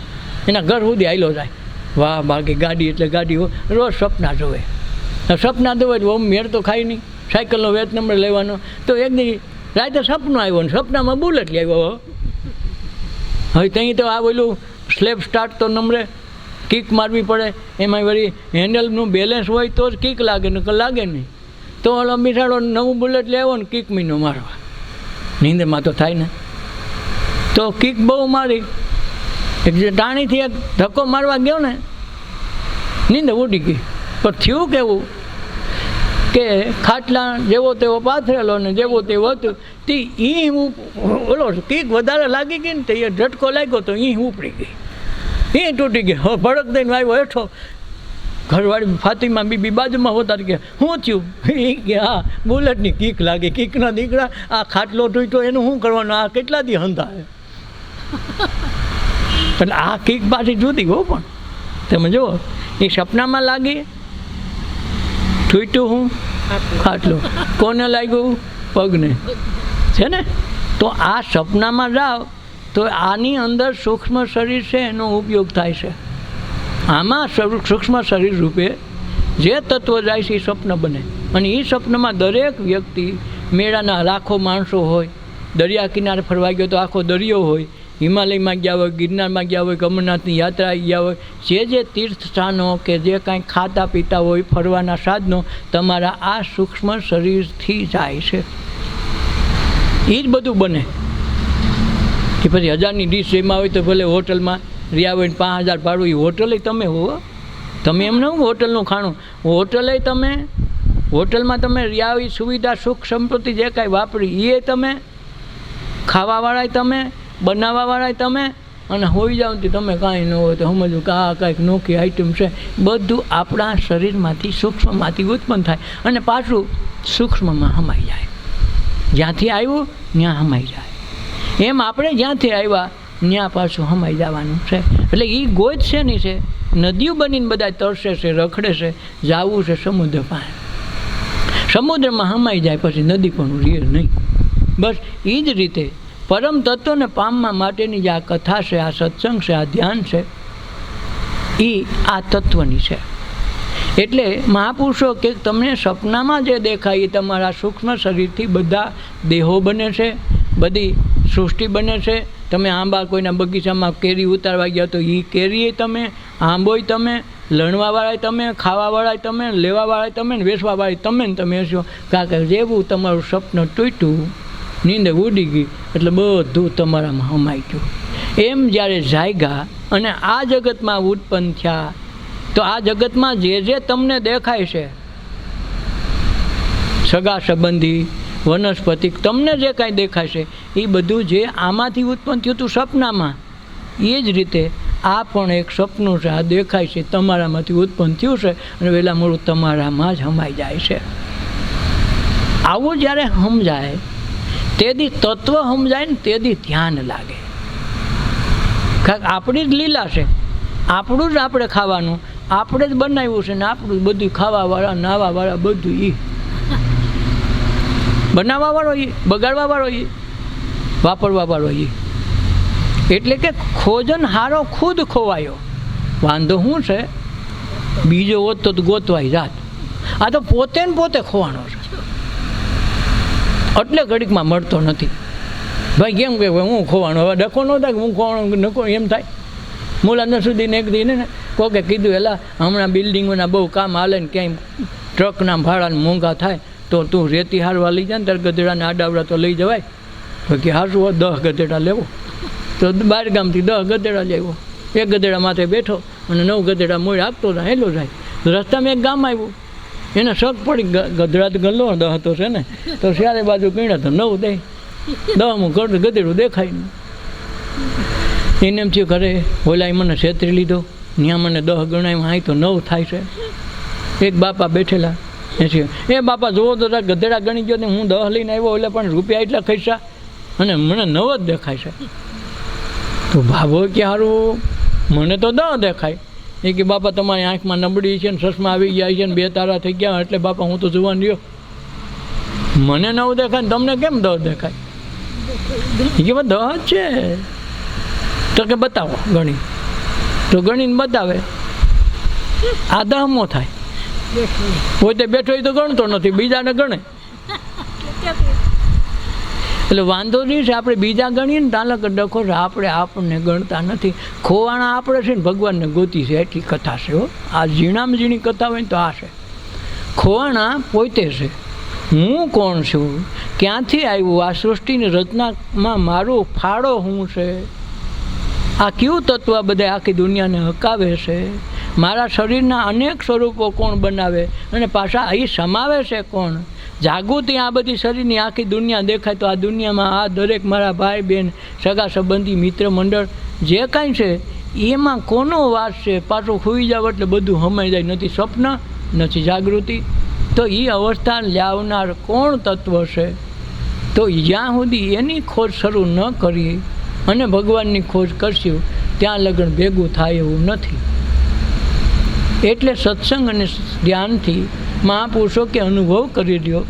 એના ઘર સુધી આવેલો જાય. વાહ, બાકી ગાડી એટલે ગાડી રોજ સપના જોવે. સપના જોવે તો મેળ તો ખાય નહીં. સાયકલનો વેચ નંબર લેવાનો તો એક દી રાતે સપનું આવ્યો ને સપનામાં બુલેટ લાવ્યો. હવે ત્યાં તો આ ઓલું સ્લેબ સ્ટાર્ટ તો નંબરે કિક મારવી પડે, એમાં વળી હેન્ડલનું બેલેન્સ હોય તો જ કિક લાગે ને લાગે નહીં. તો ઓલો બિસાડો નવું બુલેટ લેવો ને કિક મહિનો મારવા, નીંદરમાં તો થાય ને. તો કિક બહુ મારી, એક જે ટાણીથી એક ધક્કો મારવા ગયો ને, નીંદ ઉડી ગઈ. પણ થયું કેવું કે ખાટલા જેવો તેવો પાથરેલો ને જેવો તેવો હતું તે ઓલો કીક વધારે લાગી ગઈ ને તે એ ઝટકો લાગ્યો તો ઉપડી ગઈ, તૂટી ગઈ. હવે ભડક દઈને આવ્યો હેઠો. ઘરવાળી ફાતિમા બીબી બાજુમાં હોતા કે શું થયું? એ કે હા, બુલેટની કીક લાગી. કીકના દીકરા, આ ખાટલો તૂટ્યો એનું શું કરવાનું? આ કેટલા દી હંધાય? એટલે આ કીક પાછી જુદી હો. પણ તમે જુઓ, એ સપનામાં લાગી, તૂટ્યું હું ખાટલો, કોને લાગ્યું? પગને, છે ને. તો આ સપનામાં જાઓ તો આની અંદર સૂક્ષ્મ શરીર છે એનો ઉપયોગ થાય છે. આમાં સૂક્ષ્મ શરીર રૂપે જે તત્વ જાય છે એ સ્વપ્ન બને. અને એ સ્વપ્નમાં દરેક વ્યક્તિ, મેળાના લાખો માણસો હોય, દરિયા કિનારે ફરવા ગયો તો આખો દરિયો હોય, હિમાલયમાં ગયા હોય, ગિરનારમાં ગયા હોય, અમરનાથની યાત્રાએ ગયા હોય, જે તીર્થ સ્થાનો કે જે કાંઈ ખાતા પીતા હોય, ફરવાના સાધનો તમારા આ સૂક્ષ્મ શરીરથી જાય છે. એ જ બધું બને. કે પછી 1000ની ડીશ જેમાં હોય તો ભલે હોટલમાં રહ્યા હોય ને 5000 ભાડું, એ હોટલે તમે હો. તમે એમ ન હોટલનું ખાણું, હોટલે તમે, હોટલમાં તમે રહ્યા હોય, સુવિધા સુખ સંપત્તિ જે કાંઈ વાપરી એ તમે, ખાવાવાળા તમે, બનાવવાવાળા તમે, અને હોઈ જાઓ તો તમે કાંઈ ન હોય તો સમજવું કે આ કાંઈક નોખી આઈટમ છે. બધું આપણા શરીરમાંથી, સૂક્ષ્મમાંથી ઉત્પન્ન થાય અને પાછું સૂક્ષ્મમાં સમાઈ જાય. જ્યાંથી આવ્યું ત્યાં સમાઈ જાય. એમ આપણે જ્યાંથી આવ્યા ત્યાં પાછું સમાઈ જવાનું છે. એટલે એ ગોજ છે ને છે, નદીઓ બનીને બધા તરસે છે, રખડે છે, જાવું છે સમુદ્ર પાસે. સમુદ્રમાં સમાઈ જાય પછી નદી પણ રહે નહીં. બસ એ જ રીતે પરમ તત્વને પામવા માટેની જે આ કથા છે, આ સત્સંગ છે, આ ધ્યાન છે, એ આ તત્વની છે. એટલે મહાપુરુષો કે તમને સપનામાં જે દેખાય એ તમારા સૂક્ષ્મ શરીરથી બધા દેહો બને છે, બધી સૃષ્ટિ બને છે. તમે આંબા કોઈના બગીચામાં કેરી ઉતારવા ગયા તો એ કેરીએ તમે, આંબોય તમે, લણવાવાળાય તમે, ખાવાવાળાય તમે, લેવાવાળાય તમે, ને વેચવાવાળાય તમે ને તમે હશો. કારણ કે જેવું તમારું સ્વપ્ન તૂટ્યું, નીંદે ઉડી ગઈ એટલે બધું તમારામાં સમાઈ ગયું. એમ જ્યારે જાગ્યા અને આ જગતમાં ઉત્પન્ન થયા તો આ જગતમાં જે તમને દેખાય છે, સગા સંબંધી, વનસ્પતિ, તમને જે કાંઈ દેખાય છે એ બધું જે આમાંથી ઉત્પન્ન થયું હતું સપનામાં, એ જ રીતે આ પણ એક સપનું છે. આ દેખાય છે તમારામાંથી ઉત્પન્ન થયું છે અને વહેલા મોડું તમારામાં જ સમાઈ જાય છે. આવું જ્યારે સમજાય તેથી તત્વ સમજાય ને તેથી ધ્યાન લાગે. કારણ આપણી જ લીલા છે, આપણું જ આપણે ખાવાનું, આપણે જ બનાવ્યું છે ને આપણું જ બધું ખાવાવાળા નાવાવાળા બધું એ બનાવવાવાળો એ, બગાડવાવાળો એ, વાપરવાવાળો એ. એટલે કે ખોજન હારો ખુદ ખોવાયો. વાંધો શું છે, બીજો હોત તો ગોતવાઈ જાત. આ તો પોતે ને પોતે ખોવાનો છે, એટલે ઘડીકમાં મળતો નથી. ભાઈ કેમ કે હું ખોવાનો, હવે ડખો ન થાય હું ખોવાનો નકો એમ થાય. મુલા ન સુધીને એક દી ને કોકે કીધું એલા હમણાં બિલ્ડિંગોના બહુ કામ હાલે ને ક્યાંય ટ્રકના ભાડાને મોંઘા થાય તો તું રેતી હારવા લઈ જાય ને તારે ગધેડાને આડાવડા તો લઈ જવાય. તો કે હારું હોય 10 ગધેડા લેવો, તો 12 ગામથી 10 ગધેડા લેવો. એક ગધેડા માથે બેઠો અને 9 ગધેડા મોડ આપતો જાય, હેલો જાય. રસ્તામાં એક ગામ આવ્યું, એને શક પડી ગધેડા તો ગલ્લો 10 તો છે ને, તો ચારે બાજુ ગણ્યા તો 9 દે, 10મું ગધેડું દેખાય નહીં. એને એમ થયું ઘરે ઓલાએ મને છેતરી લીધો, ત્યાં મને 10 ગણાય, અહીં તો 9 થાય છે. એક બાપા બેઠેલા એ બાપા જુઓ તો ગધેડા ગણી ગયો ને હું 10 લઈને આવ્યો, એટલે પણ રૂપિયા એટલા ખર્ચા અને મને 9 જ દેખાય છે. તો ભાવો કે સારું મને તો 10 દેખાય. એ કે બાપા તમારી આંખમાં નબળી છે ને ચશ્મા આવી ગયા છે ને 2 તારા થઈ ગયા, એટલે બાપા હું તો જોવા રહ્યો, મને 9 દેખાય ને તમને કેમ 10 દેખાય? એ કે 10 જ છે. તો કે બતાવો ગણી, તો ગણીને બતાવે, આ 10મો થાય. પોતે બેઠો એ તો ગણતો નથી, બીજાને ગણે. એટલે વાંધો નહીં છે, આપણે બીજા ગણીએ ને તાલક ડખો છે, આપણે આપણને ગણતા નથી. ખોવાણા આપણે છે ને ભગવાનને ગોતી છે, એટલી કથા છે. હો, આ ઝીણામાં ઝીણી કથા હોય ને તો આ છે. ખોવાણા પોતે છે, હું કોણ છું, ક્યાંથી આવ્યું, આ સૃષ્ટિની રચનામાં મારો ફાળો શું છે, આ કયું તત્વ બધે આખી દુનિયાને હકાવે છે, મારા શરીરના અનેક સ્વરૂપો કોણ બનાવે અને પાછા અહીં સમાવે છે કોણ. જાગૃતિ આ બધી શરીરની આખી દુનિયા દેખાય તો આ દુનિયામાં આ દરેક મારા ભાઈ બહેન સગા સંબંધી મિત્ર મંડળ જે કાંઈ છે એમાં કોનો વાસ છે. પાછું ખુઈ જાવ એટલે બધું હમાઈ જાય, નથી સ્વપ્ન નથી જાગૃતિ. તો એ અવસ્થા લાવનાર કોણ તત્વ છે? તો જ્યાં સુધી એની ખોજ શરૂ ન કરી અને ભગવાનની ખોજ કરશું ત્યાં લગન ભેગું થાય એવું નથી. એટલે સત્સંગ અને ધ્યાનથી મહાપુરુષો કે અનુભવ કરી લ્યો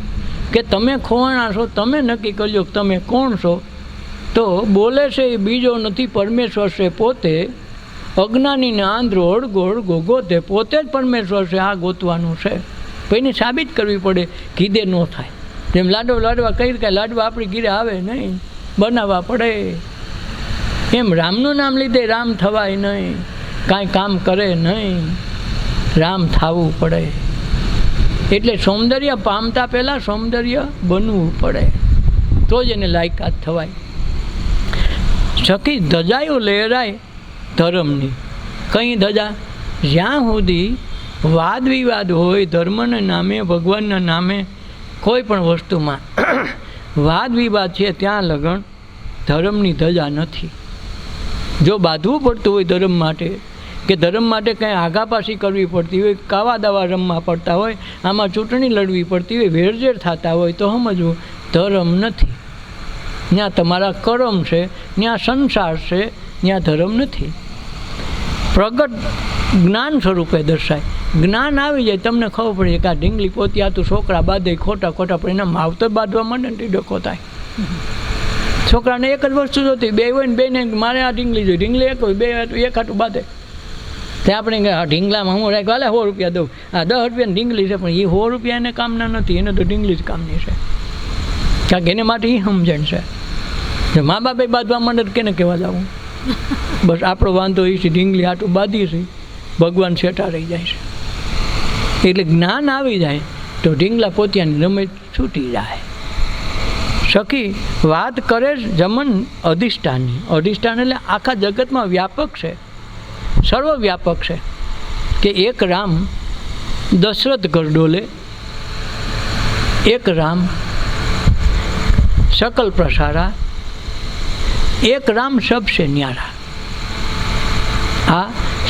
કે તમે ખોવાણા છો, તમે નક્કી કરજો કે તમે કોણ છો. તો બોલે છે એ બીજો નથી, પરમેશ્વર છે પોતે. અજ્ઞાનીને આંધ્રો અડગોળ ગોગોતે, પોતે જ પરમેશ્વર છે, આ ગોતવાનું છે. એની સાબિત કરવી પડે, કીધે ન થાય. જેમ લાડવા કઈ રીતે લાડવા આપણી ઘીરે આવે નહીં, બનાવવા પડે. એમ રામનું નામ લીધે રામ થવાય નહીં, કાંઈ કામ કરે નહીં, રામ થવું પડે. એટલે સૌંદર્ય પામતા પહેલાં સૌંદર્ય બનવું પડે, તો જ એને લાયકાત થવાય. સખી ધજાયો લહેરાય ધર્મની. કઈ ધજા? જ્યાં સુધી વાદ વિવાદ હોય ધર્મના નામે, ભગવાનના નામે, કોઈ પણ વસ્તુમાં વાદ વિવાદ છે ત્યાં લગન ધર્મની ધજા નથી. જો બાંધવું પડતું હોય ધર્મ માટે કે ધર્મ માટે કંઈ આઘાપાછી કરવી પડતી હોય, કાવા દાવા રમવા પડતા હોય, આમાં ચૂંટણી લડવી પડતી હોય, વેરઝેર થતા હોય, તો સમજવું ધર્મ નથી. ત્યાં તમારા કર્મ છે, ત્યાં સંસાર છે, ત્યાં ધર્મ નથી. પ્રગટ જ્ઞાન સ્વરૂપે દર્શાય. જ્ઞાન આવી જાય તમને ખબર પડે કે આ ઢીંગલી પોતી આ તું છોકરા બાંધે ખોટા ખોટા પરિણામ માવતર બાંધવા માંડે ને ડખો થાય. છોકરાને એક જ વસ્તુ જોતી, બે હોય ને બેને મારે આ ઢીંગલી જોઈએ, ઢીંગલી એક હોય, બે એક હાટું બાંધે. તે આપણે આ ઢીંગલામાં હું રાખ્યો હાલે 100 રૂપિયા દઉં, આ 10 રૂપિયાની ઢીંગલી છે, પણ એ 100 રૂપિયા એને કામના નથી, એને તો ઢીંગલી જ કામની છે. કારણ કે એને માટે એ સમજણ છે. જો મા બાપે બાંધવા માંડે તો કેને કહેવા જવું? બસ આપણો વાંધો એ છે, ઢીંગલી હાટું બાંધી છે, ભગવાન છેટા રહી જાય છે. એટલે જ્ઞાન આવી જાય તો ઢીંગલા પોતિયાની રમત છૂટી જાય. સખી વાત કરે જમન અધિષ્ઠાનની. અધિષ્ઠાન એટલે આખા જગતમાં વ્યાપક છે, સર્વવ્યાપક છે. કે એક રામ દશરથ ઘર ડોલે, એક રામ सकल प्रसारा, एक राम सबसे न्यारा। आ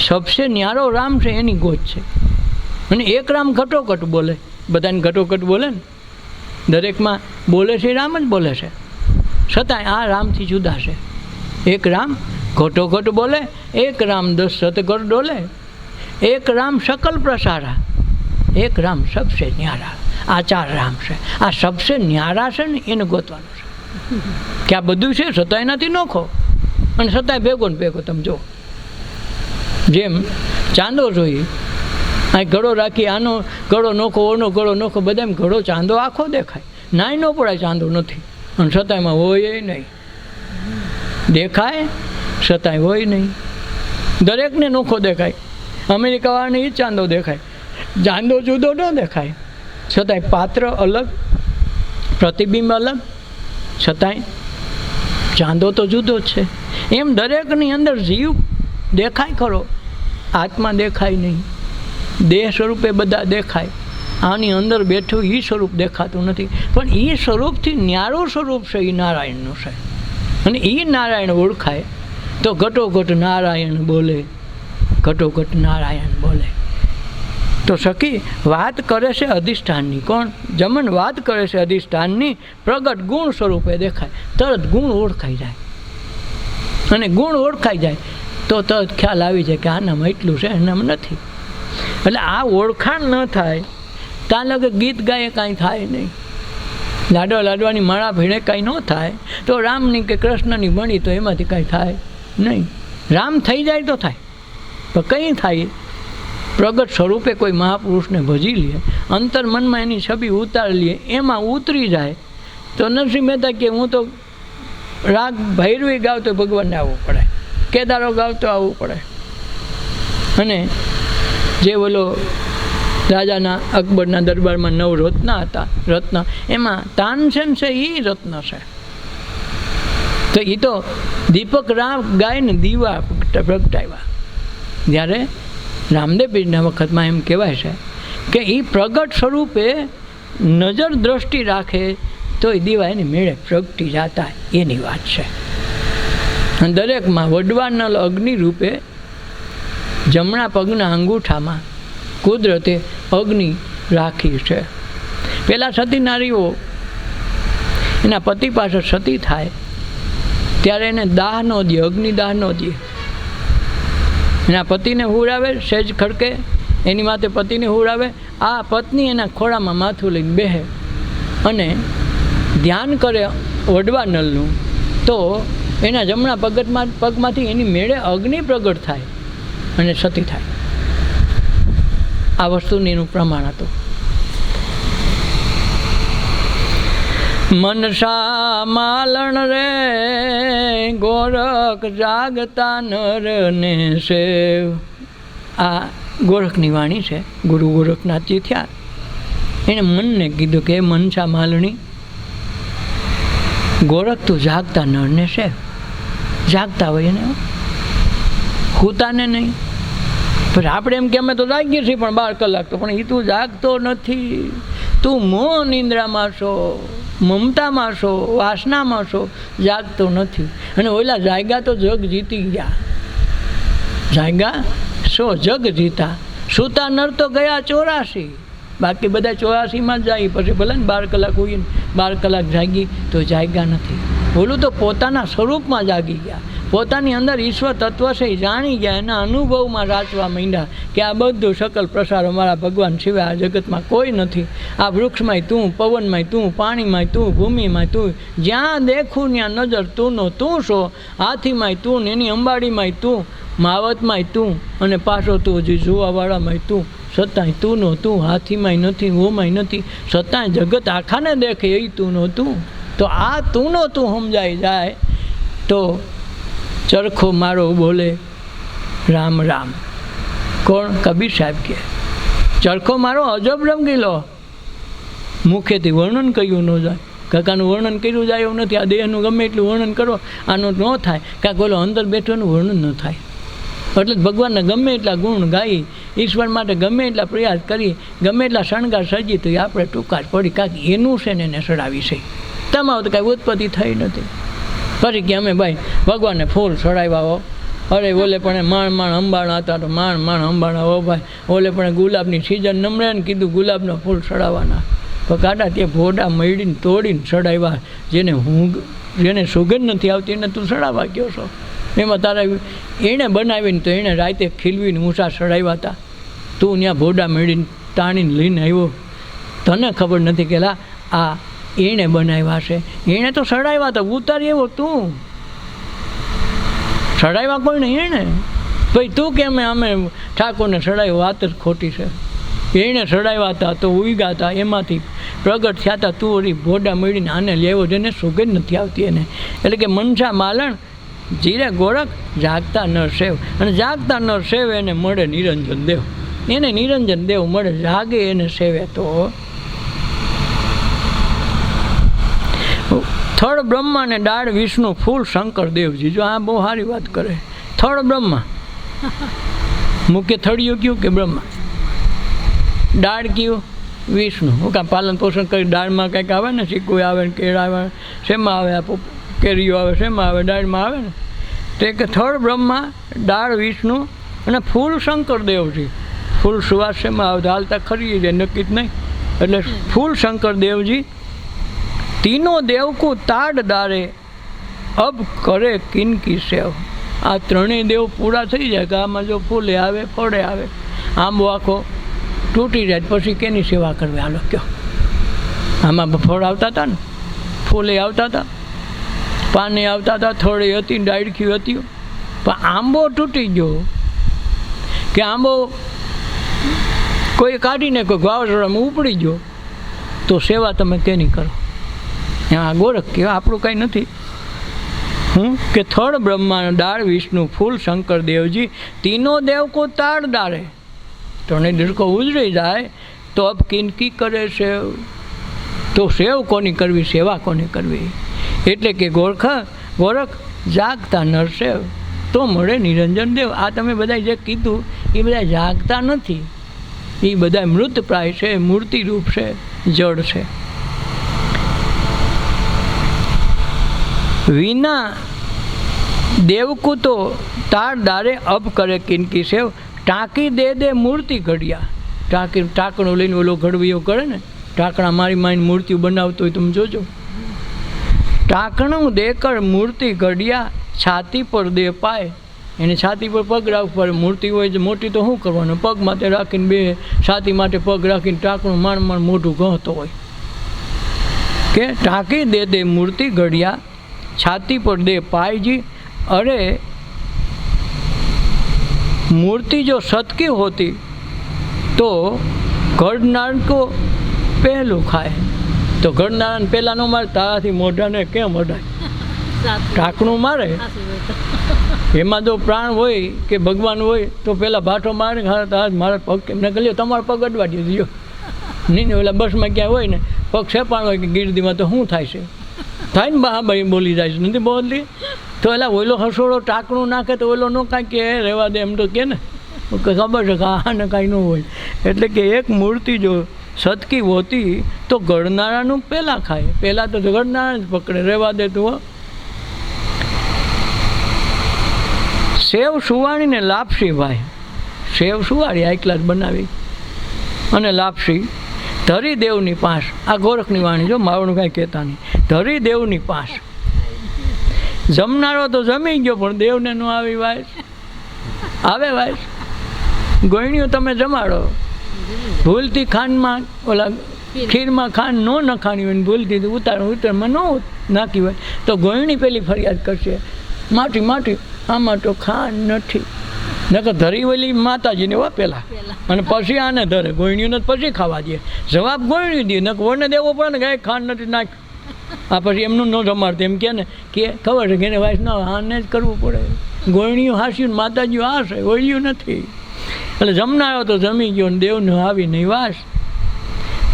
सबसे न्यारो राम है एनी गोच है। અને એક રામ ઘટોઘટ બોલે, બધાને ઘટોઘટ બોલે ને, દરેકમાં બોલે છે રામ જ બોલે છે, છતાંય આ રામથી જુદા છે. એક રામ ઘોટો ઘોટ બોલે, એક રામ 10 સતગર ડોલે, એક રામ શકલ પ્રસારા, એક રામ સબસે ન્યારા. આ 4 રામ છે. આ સબસે ન્યારા છે ને એને ગોતવાનું છે કે આ બધું છે છતાંય નથી નોખો, અને છતાંય ભેગો ને ભેગો. તમે જો જેમ ચાંદો જોઈએ, આ ઘડો રાખી, આનો ઘડો નોખો, ઓનો ઘડો નોખો, બધામાં ઘડો ચાંદો આખો દેખાય, નાય ન પડાય ચાંદો નથી, અને છતાંયમાં હોય નહીં, દેખાય છતાંય હોય નહીં. દરેકને નોખો દેખાય, અમેરિકાવાળાને એ જ ચાંદો દેખાય, ચાંદો જુદો ન દેખાય, છતાંય પાત્ર અલગ, પ્રતિબિંબ અલગ, છતાંય ચાંદો તો જુદો જ છે. એમ દરેકની અંદર જીવ દેખાય ખરો, આત્મા દેખાય નહીં. દેહ સ્વરૂપે બધા દેખાય, આની અંદર બેઠું એ સ્વરૂપ દેખાતું નથી. પણ એ સ્વરૂપથી ન્યારું સ્વરૂપ છે એ નારાયણનું છે, અને એ નારાયણ ઓળખાય તો ઘટોઘટ નારાયણ બોલે, ઘટોઘટ નારાયણ બોલે. તો સખી વાત કરે છે અધિષ્ઠાનની. કોણ? જમન વાત કરે છે અધિષ્ઠાનની. પ્રગટ ગુણ સ્વરૂપે દેખાય, તરત ગુણ ઓળખાઈ જાય, અને ગુણ ઓળખાઈ જાય તો તરત ખ્યાલ આવી જાય કે આનામાં એટલું છે, એનામાં નથી. એટલે આ ઓળખાણ ન થાય ત્યાં લગે ગીત ગાયે કાંઈ થાય નહીં, લાડવા લાડવાની માળા ભીણે કાંઈ ન થાય, તો રામની કે કૃષ્ણની ભણી તો એમાંથી કાંઈ થાય નહીં. રામ થઈ જાય તો થાય, પણ કંઈ થાય પ્રગટ સ્વરૂપે કોઈ મહાપુરુષને ભજી લે, અંતર મનમાં એની છબી ઉતારી લે, એમાં ઉતરી જાય તો નરસિંહ મહેતા કે હું તો રાગ ભૈરવી ગાવ તો ભગવાનને આવવું પડે, કેદારો ગાવ તો આવવું પડે. અને જે બોલો રાજાના અકબરના દરબારમાં 9 રત્ન હતા, રત્ન એમાં તાનસેન છે એ રત્ન છે. તો એ તો દીપક રામ ગાયને દીવા પ્રગટાવ્યા. જ્યારે રામદેવ પીરના વખતમાં એમ કહેવાય છે કે એ પ્રગટ સ્વરૂપે નજર દ્રષ્ટિ રાખે તો એ દીવા એની મેળે પ્રગટી જતા, એની વાત છે. અને દરેકમાં વડવાનલ અગ્નિ રૂપે જમણા પગના અંગૂઠામાં કુદરતે અગ્નિ રાખી છે. પહેલાં સતી નારીઓ એના પતિ પાસે સતી થાય ત્યારે એને દાહ ન દે, અગ્નિદાહ ન દે. એના પતિને હુરાવે, સેજ ખડકે એની માથે પતિને હુરાવે, આ પત્ની એના ખોળામાં માથું લઈને બેહે અને ધ્યાન કરે વડવાનલનું, તો એના જમણા પગમાંથી એની મેળે અગ્નિ પ્રગટ થાય અને સતી થાય. આ વસ્તુનું એનું પ્રમાણ હતું. મનસા માલણ રે ગોરખ જાગતા નર ને સેવ. આ ગોરખની વાણી છે. ગુરુ ગોરખનાથજી થયા, એણે મનને કીધું કે મનસા માલણી, ગોરખ તું જાગતા નરને સેવ. જાગતા હોય ને, હુતાને નહીં. પણ આપણે એમ કે અમે તો જાગીએ છીએ પણ 12 કલાક, તો પણ એ તું જાગતો નથી. તું મોહ નિંદ્રામાં છો, મમતામાં છો, વાસનામાં છો, જાગતો નથી. અને ઓલા જાગ્યા તો જગ જીતી ગયા, જાગ્યા સો જગ જીતા. સૂતા નર તો ગયા 84, બાકી બધા 84માં જ જાય. પછી ભલે ને 12 કલાક હોય ને 12 કલાક જાગી તો જાગ્યા નથી. ઓલું તો પોતાના સ્વરૂપમાં જાગી ગયા, પોતાની અંદર ઈશ્વર તત્વ છે એ જાણી ગયા, એના અનુભવમાં રાચવા માંડ્યા કે આ બધું શકલ પ્રસાર અમારા ભગવાન સિવાય આ જગતમાં કોઈ નથી. આ વૃક્ષમાંય તું, પવનમાંય તું, પાણીમાંય તું, ભૂમિમાંય તું, જ્યાં દેખું ત્યાં નજર તુંનો તું છો. હાથીમાંય તું, એની અંબાડીમાંય તું, માવતમાંય તું, અને પાછો તું હજી જોવાવાળામાંય તું. છતાંય તુંનો તું, હાથીમાંય નથી, ઓમાંય નથી, છતાંય જગત આખાને દેખે એ તુંનો તું. તો આ તુંનો તું સમજાઈ જાય તો ચરખો મારો બોલે રામ રામ. કોણ? કબીર સાહેબ કહે ચરખો મારો અજબ રંગીલો, મુખેથી વર્ણન કર્યું ન જાય. કાકાનું વર્ણન કર્યું જાય એવું નથી. આ દેહનું ગમે એટલું વર્ણન કરો આનું ન થાય, કાંક બોલો અંદર બેઠોનું વર્ણન ન થાય. એટલે ભગવાનના ગમે એટલા ગુણ ગાઈ, ઈશ્વર માટે ગમે એટલા પ્રયાસ કરી, ગમે એટલા શણગાર સજી, તો એ આપણે ટૂંકા જ પડી. કાંક એનું છે ને એને સડાવી છે. તમારું તો કાંઈ ઉત્પત્તિ થઈ નથી. ફરી કે અમે ભાઈ ભગવાનને ફૂલ ચડાવ્યા હો. અરે ઓલે પણ માણ અંબાણા હતા તો માણ અંબાણા હો ભાઈ. ઓલે પણ ગુલાબની સિઝન નમરે ને કીધું ગુલાબના ફૂલ ચડાવવાના. પણ કાઢા તે ભોડા મળી તોડીને સડાવ્યા. જેને સુગંધ નથી આવતી એને તું સડાવવા ગયો છો. એમાં તારા એણે બનાવીને તો એણે રાતે ખીલવીને ઊંચા સડાવ્યા હતા. તું ત્યાં ભોડા મેળીને તાણીને લઈને આવ્યો. તને ખબર નથી કે આ એણે બનાવ્યા છે. એણે તો સડાવ્યા હતા. ઉતારી એવો તું સડાવ્યા કોઈને એણે. ભાઈ તું કેમ અમે ઠાકોરને સડાવ્યો? વાત જ ખોટી છે. એણે સડાવ્યા હતા તો ઉગ્યા હતા, એમાંથી પ્રગટ થયા હતા. તું ઓરી ભોડા મળીને આને લેવો જેને સુગંધ નથી આવતી એને. એટલે કે મનસા માલણ જીરે ગોરખ જાગતા નર સેવ. અને જાગતા નર સેવ એને મળે નિરંજન દેવ. એને નિરંજન દેવ મળે. જાગે એને સેવે તો થળ બ્રહ્મા ને ડાળ વિષ્ણુ ફૂલ શંકર દેવજી. જો આ બહુ સારી વાત કરે. થળ બ્રહ્મા મુખ્ય થળિયું કયું કે બ્રહ્મા, ડાળ કયું વિષ્ણુ. હું કાં પાલન પોષણ કરી દાળમાં કંઈક આવે ને, ચીકુ આવે ને કેળા આવે, શેમાં આવે આ કેરીઓ આવે, શેમાં આવે દાળમાં આવે ને. તે કે થળ બ્રહ્મા, ડાળ વિષ્ણુ અને ફૂલ શંકર દેવજી. ફૂલ સુવાસ શેમાં આવે? હાલતા ખરી જાય નક્કી જ નહીં. એટલે ફૂલ શંકર દેવજી. તીનો દેવકુ તાડ દારે અબ કરે કિનકી સેવ. આ ત્રણેય દેવ પૂરા થઈ જાય કે આમાં જો ફૂલે આવે, ફળે આવે, આંબો આખો તૂટી જાય પછી કેની સેવા કરવી? હાલો કયો. આમાં ફળ આવતા હતા ને, ફૂલે આવતા હતા, પાને આવતા હતા, થોડી હતી, ડાળખી હતી. પણ આંબો તૂટી ગયો કે આંબો કોઈ કાઢીને કોઈ વાવાઝોડામાં ઉપડી ગયો તો સેવા તમે કેની કરો? આ ગોરખ કહેવાય, આપણું કાંઈ નથી. કે થળ બ્રહ્મા ડાળ વિષ્ણુ ફૂલ શંકર દેવજી. તીનો દેવ કો તાળ ડાળે. ત્રણેય દીર્ઘો ઉજળી જાય તો અબ કિનકી કરે સેવ. તો સેવ કોની કરવી? સેવા કોની કરવી? એટલે કે ગોરખ જાગતા નર સેવ તો મળે નિરંજન દેવ. આ તમે બધા જે કીધું એ બધા જાગતા નથી. એ બધા મૃતપ્રાય છે, મૂર્તિરૂપ છે, જડ છે. વિના દેવકુ તો તાર દારે અબ કરે કિનકી સેવ. ટાંકી દે મૂર્તિ ઘડિયા. ટાંકણું લઈને ઓલો ઘડવીઓ કરે ને, ટાંકણા મારીને મૂર્તિઓ બનાવતો હોય તમે જોજો. ટાંકણું દેકર મૂર્તિ ઘડિયા, છાતી પર દે પાય. એને છાતી પર પગ રાખવા પડે. મૂર્તિ હોય જે મોટી તો શું કરવાનું? પગ માટે રાખીને બે છાતી માટે પગ રાખીને ટાંકણું માણ મોઢું ગહતો હોય. કે ટાંકી દે મૂર્તિ ઘડિયા, છાતી પર દે पायजी। अरे मूर्ति जो सत की होती तो घड़नार को पहलू खाए, तो घड़नार पहला नो मारे ताराथी मोढा ने क्या मोढाय ढाकणું મારે એમાં જો પ્રાણ હોય કે ભગવાન હોય તો પેલા ભાઠો મારે મારા પગ કેમ ને કહ્યું તમારો પગ અડવાડી દીધો નહીં ઓલા બસમાં ક્યાં હોય ને પગ સેપાણ હોય કે ગીરદીમાં તો શું થાય છે થાય ને બા ભાઈ બોલી જાય છે નથી બોલતી તો એલા ઓલો હસોડો ટાંકણું નાખે તો ઓલો ન કાંઈ કે રહેવા દે એમ તો કે ને ખબર છે કે આને કાંઈ ન હોય એટલે કે એક મૂર્તિ જો સતકી હોતી તો ગણનારાનું પહેલાં ખાય, પહેલાં તો ગણનારા જ પકડે રહેવા દે તું સેવ સુવાણી ને લાપસી ભાઈ સેવ સુવાળી આ ક્લાસ બનાવી અને લાપસી ધરી દેવની પાંચ આ ગોરખની વાણી જો મારું કાંઈ કહેતા નહીં ધરી દેવની પાંચ જમનારો તો જમી ગયો પણ દેવને ન આવી વાય આવે વાય ગોયણીઓ તમે જમાડો ભૂલથી ખાંડમાં ઓલા ખીરમાં ખાંડ ન નખાણી હોય ને ભૂલથી ઉતારમાં ન નાખી હોય તો ગોયણી પેલી ફરિયાદ કરશે માટી માટી આમાં તો ખાંડ નથી નકર ધરી ઓલી માતાજીને હો પહેલાં અને પછી આને ધરે ગોયણીઓને પછી ખાવા દે જવાબ ગોયણી દે નકર ઓને દેવો પડે ને કે ખાંડ નથી નાખ આ પછી એમનું ન જમાડતું એમ કે ને કે ખબર છે કે એને વાસ ના આને જ કરવું પડે ગોયણીઓ હાસ્યું માતાજીઓ આ છે ઓળ્યું નથી એટલે જમનારો તો જમી ગયો ને દેવને આવી નહીં વાસ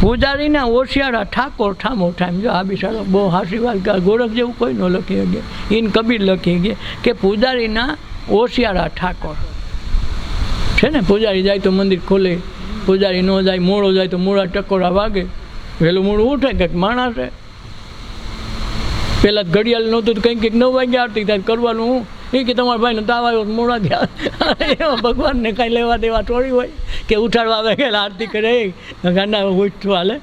પૂજારીના ઓશિયાળા ઠાકોર ઠામો ઠામ જો આ બિચારો બહુ હાસી વાત કે ગોરખ જેવું કોઈ ન લખી શકે એને કબીર લખી ગયા કે પૂજારીના ઓશિયાળા ઠાકોર છે ને પૂજારી જાય તો મંદિર ખોલે પૂજારી ન જાય મોડો જાય તો મોડા ટકોરા વાગે વહેલું મોડું ઉઠે કંઈક માણસ પહેલાં ઘડિયાળ નહોતું તો કંઈક 9 વાગે આરતી થાય કરવાનું હું એ કે તમારા ભાઈને તાવ આવ્યો મોડા ગયા એમાં ભગવાનને કાંઈ લેવા દેવા થોડી હોય કે ઉઠાડવા આવે કે આરતી કરે ગાંડા ઉઠવા હાલે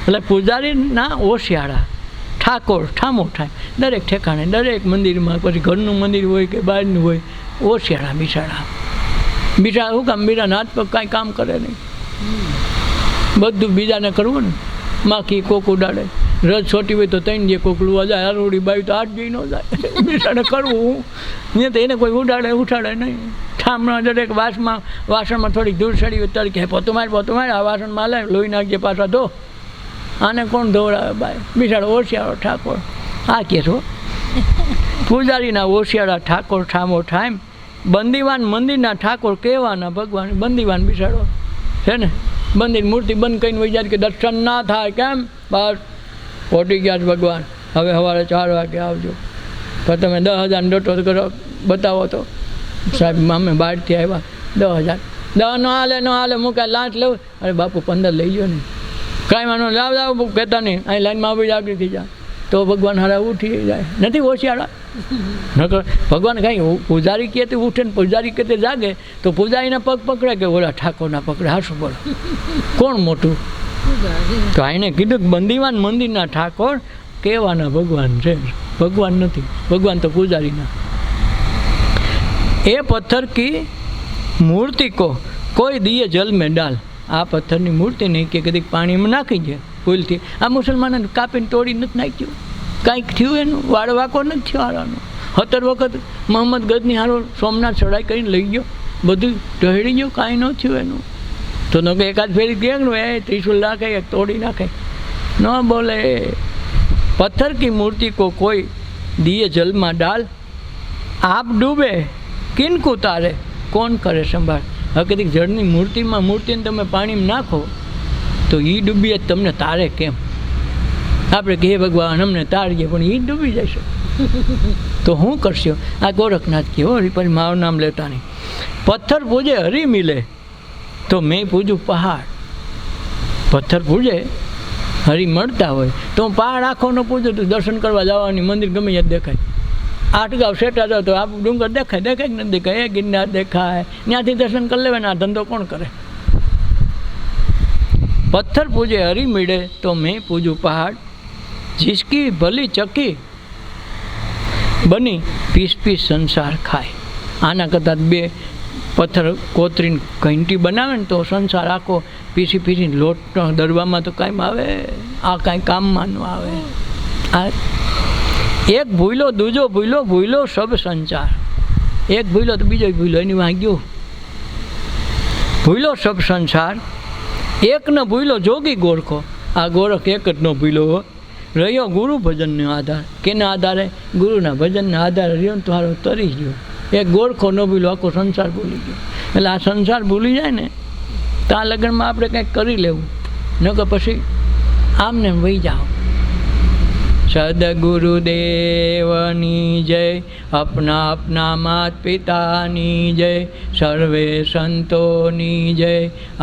એટલે પૂજારીના ઓશિયાળા ઠાકોર ઠામો ઠામ દરેક ઠેકાણે દરેક મંદિરમાં, પછી ઘરનું મંદિર હોય કે બહારનું હોય, ઓશિયાળા બિચારા શું કામ? બીજાના હાથ પગ કાંઈ કામ કરે નહીં, બધું બીજાને કરવું ને. માખી કોક ઉડાડે, રજ છોટી હોય તો 3 જે કોક લુવા જાય, હરોડી બાઈ તો 8 જઈ ન જાય. બીજાને કરવું ને તો એને કોઈ ઉડાડે ઉઠાડે નહીં. ઠામણા દરેક વાસણમાં થોડીક ધૂળ ચડી હોય તરીકે પોતું મારે આ વાસણમાં લે, લોહી નાખજે પાછા ધો. આને કોણ ધોવડાવે? બાય બિચારો ઓશિયાળો ઠાકોર. આ કે છો પૂજારીના ઓશિયાળા ઠાકોર ઠામો ઠામ, બંદીવાન મંદિરના ઠાકોર કહેવાના ભગવાન. બંદીવાન બિચારો છે ને, મંદિર મૂર્તિ બંધ કરીને વહી જાય કે દર્શન ના થાય. કેમ? બસ પહોંચી ગયા ભગવાન, હવે સવારે 4 વાગે આવજો. પણ તમે 10,000 ડોટો કરો બતાવો તો સાહેબ અમે બહારથી આવ્યા 10,000 10 ન હાલે મૂકાય લાંચ લેવું. અરે બાપુ 15 લઈ ગયો ને, કાંઈ માનો લાવ કહેતા નહીં, અહીં લાઈનમાં આવી જાગૃતિ થઈ જાય તો ભગવાન હારા ઉઠી જાય. નથી હોશિયાળા નકર ભગવાન કાંઈ પૂજારી કહે તે ઉઠે ને પૂજારી કહે તે જાગે તો પૂજારીના પગ પકડે કે ઓલા ઠાકોરના પકડે? હાશું બોલો, કોણ મોટું? તો આને કીધું કે બંદીવાન મંદિરના ઠાકોર કહેવાના ભગવાન છે, ભગવાન નથી. ભગવાન તો પૂજારીના. એ પથ્થર કી મૂર્તિ કો કોઈ દિયે જલ મેં ડાલ. આ પથ્થરની મૂર્તિ નહીં કે કદીક પાણીમાં નાખી છે ભૂલથી. આ મુસલમાનને કાપીને તોડી નથી નાખ્યું, કાંઈક થયું એનું વાળવાકો નથી થયો હારાનો. 17 વખત મોહમ્મદ ગજની હારો સોમનાથ ચડાઈ કરીને લઈ ગયો, બધું ઢળી ગયું, કાંઈ ન થયું એનું. તો ન કે એકાદ ફેરી ગેંગનું એ ત્રિશુલ નાખે તોડી નાખે ન બોલે. પથ્થર કી મૂર્તિ કો કોઈ દિયે જલમાં ડાલ, આપ ડૂબે કિનકુ તારે કોણ કરે સંભાળ. હવે કદીક જળની મૂર્તિને તમે પાણીમાં નાખો તો એ ડૂબીએ તમને તારે કેમ? આપણે કહીએ ભગવાન અમને તારીએ, પણ એ ડૂબી જશે તો શું કરશો? આ ગોરખનાથ કહો પછી મારું નામ લેતા નહીં. પથ્થર પૂજે હરી મિલે તો મેં પૂજું પહાડ. પથ્થર પૂજે હરી મળતા હોય તો હું પહાડ આખો ન પૂજું. તો દર્શન કરવા જવાની મંદિર ગમે ત્યાં દેખાય, 8 ગાંવ સેટા જાવ તો આ ડુંગર દેખાય કે નથી દેખાય? એ ગિરનાર દેખાય, ત્યાંથી દર્શન કરી લેવાના. આ ધંધો કોણ કરે? પથ્થર પૂજે હરી મળે તો મેં પૂજું પહાડ, જીસકી ભલી ચકી બની પીસ સંસાર ખાય. આના કરતાં 2 પથ્થર કોતરીને ઘંટી બનાવે ને તો સંસાર આખો પીસીને લોટ દરવામાં તો કાંઈ આવે? આ કાંઈ કામમાં ન આવે. આ એક ભૂલો દૂજો ભૂલો સબ સંચાર. એક ભૂલો તો બીજો ભૂલો, એની વાંગ્યું. ભૂલો સબ સંસાર, એક ન ભૂલો જોગી ગોરખો. આ ગોરખ એક જ ન ભૂલો રહ્યો ગુરુ ભજનનો આધાર. કેના આધારે? ગુરુના ભજનના આધારે રહ્યો ને તો હારો તરી ગયો. એક ગોરખો ન ભૂલો, આખો સંસાર ભૂલી ગયો. એટલે આ સંસાર ભૂલી જાય ને તો આ લગ્નમાં આપણે કંઈક કરી લેવું, ન કે પછી આમને વહી જાઓ. સદગુરુદેવની જય, અપના માત પિતાની જય, સર્વે સંતોની જય,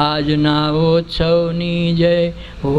આજના ઉત્સવની જય. ઓ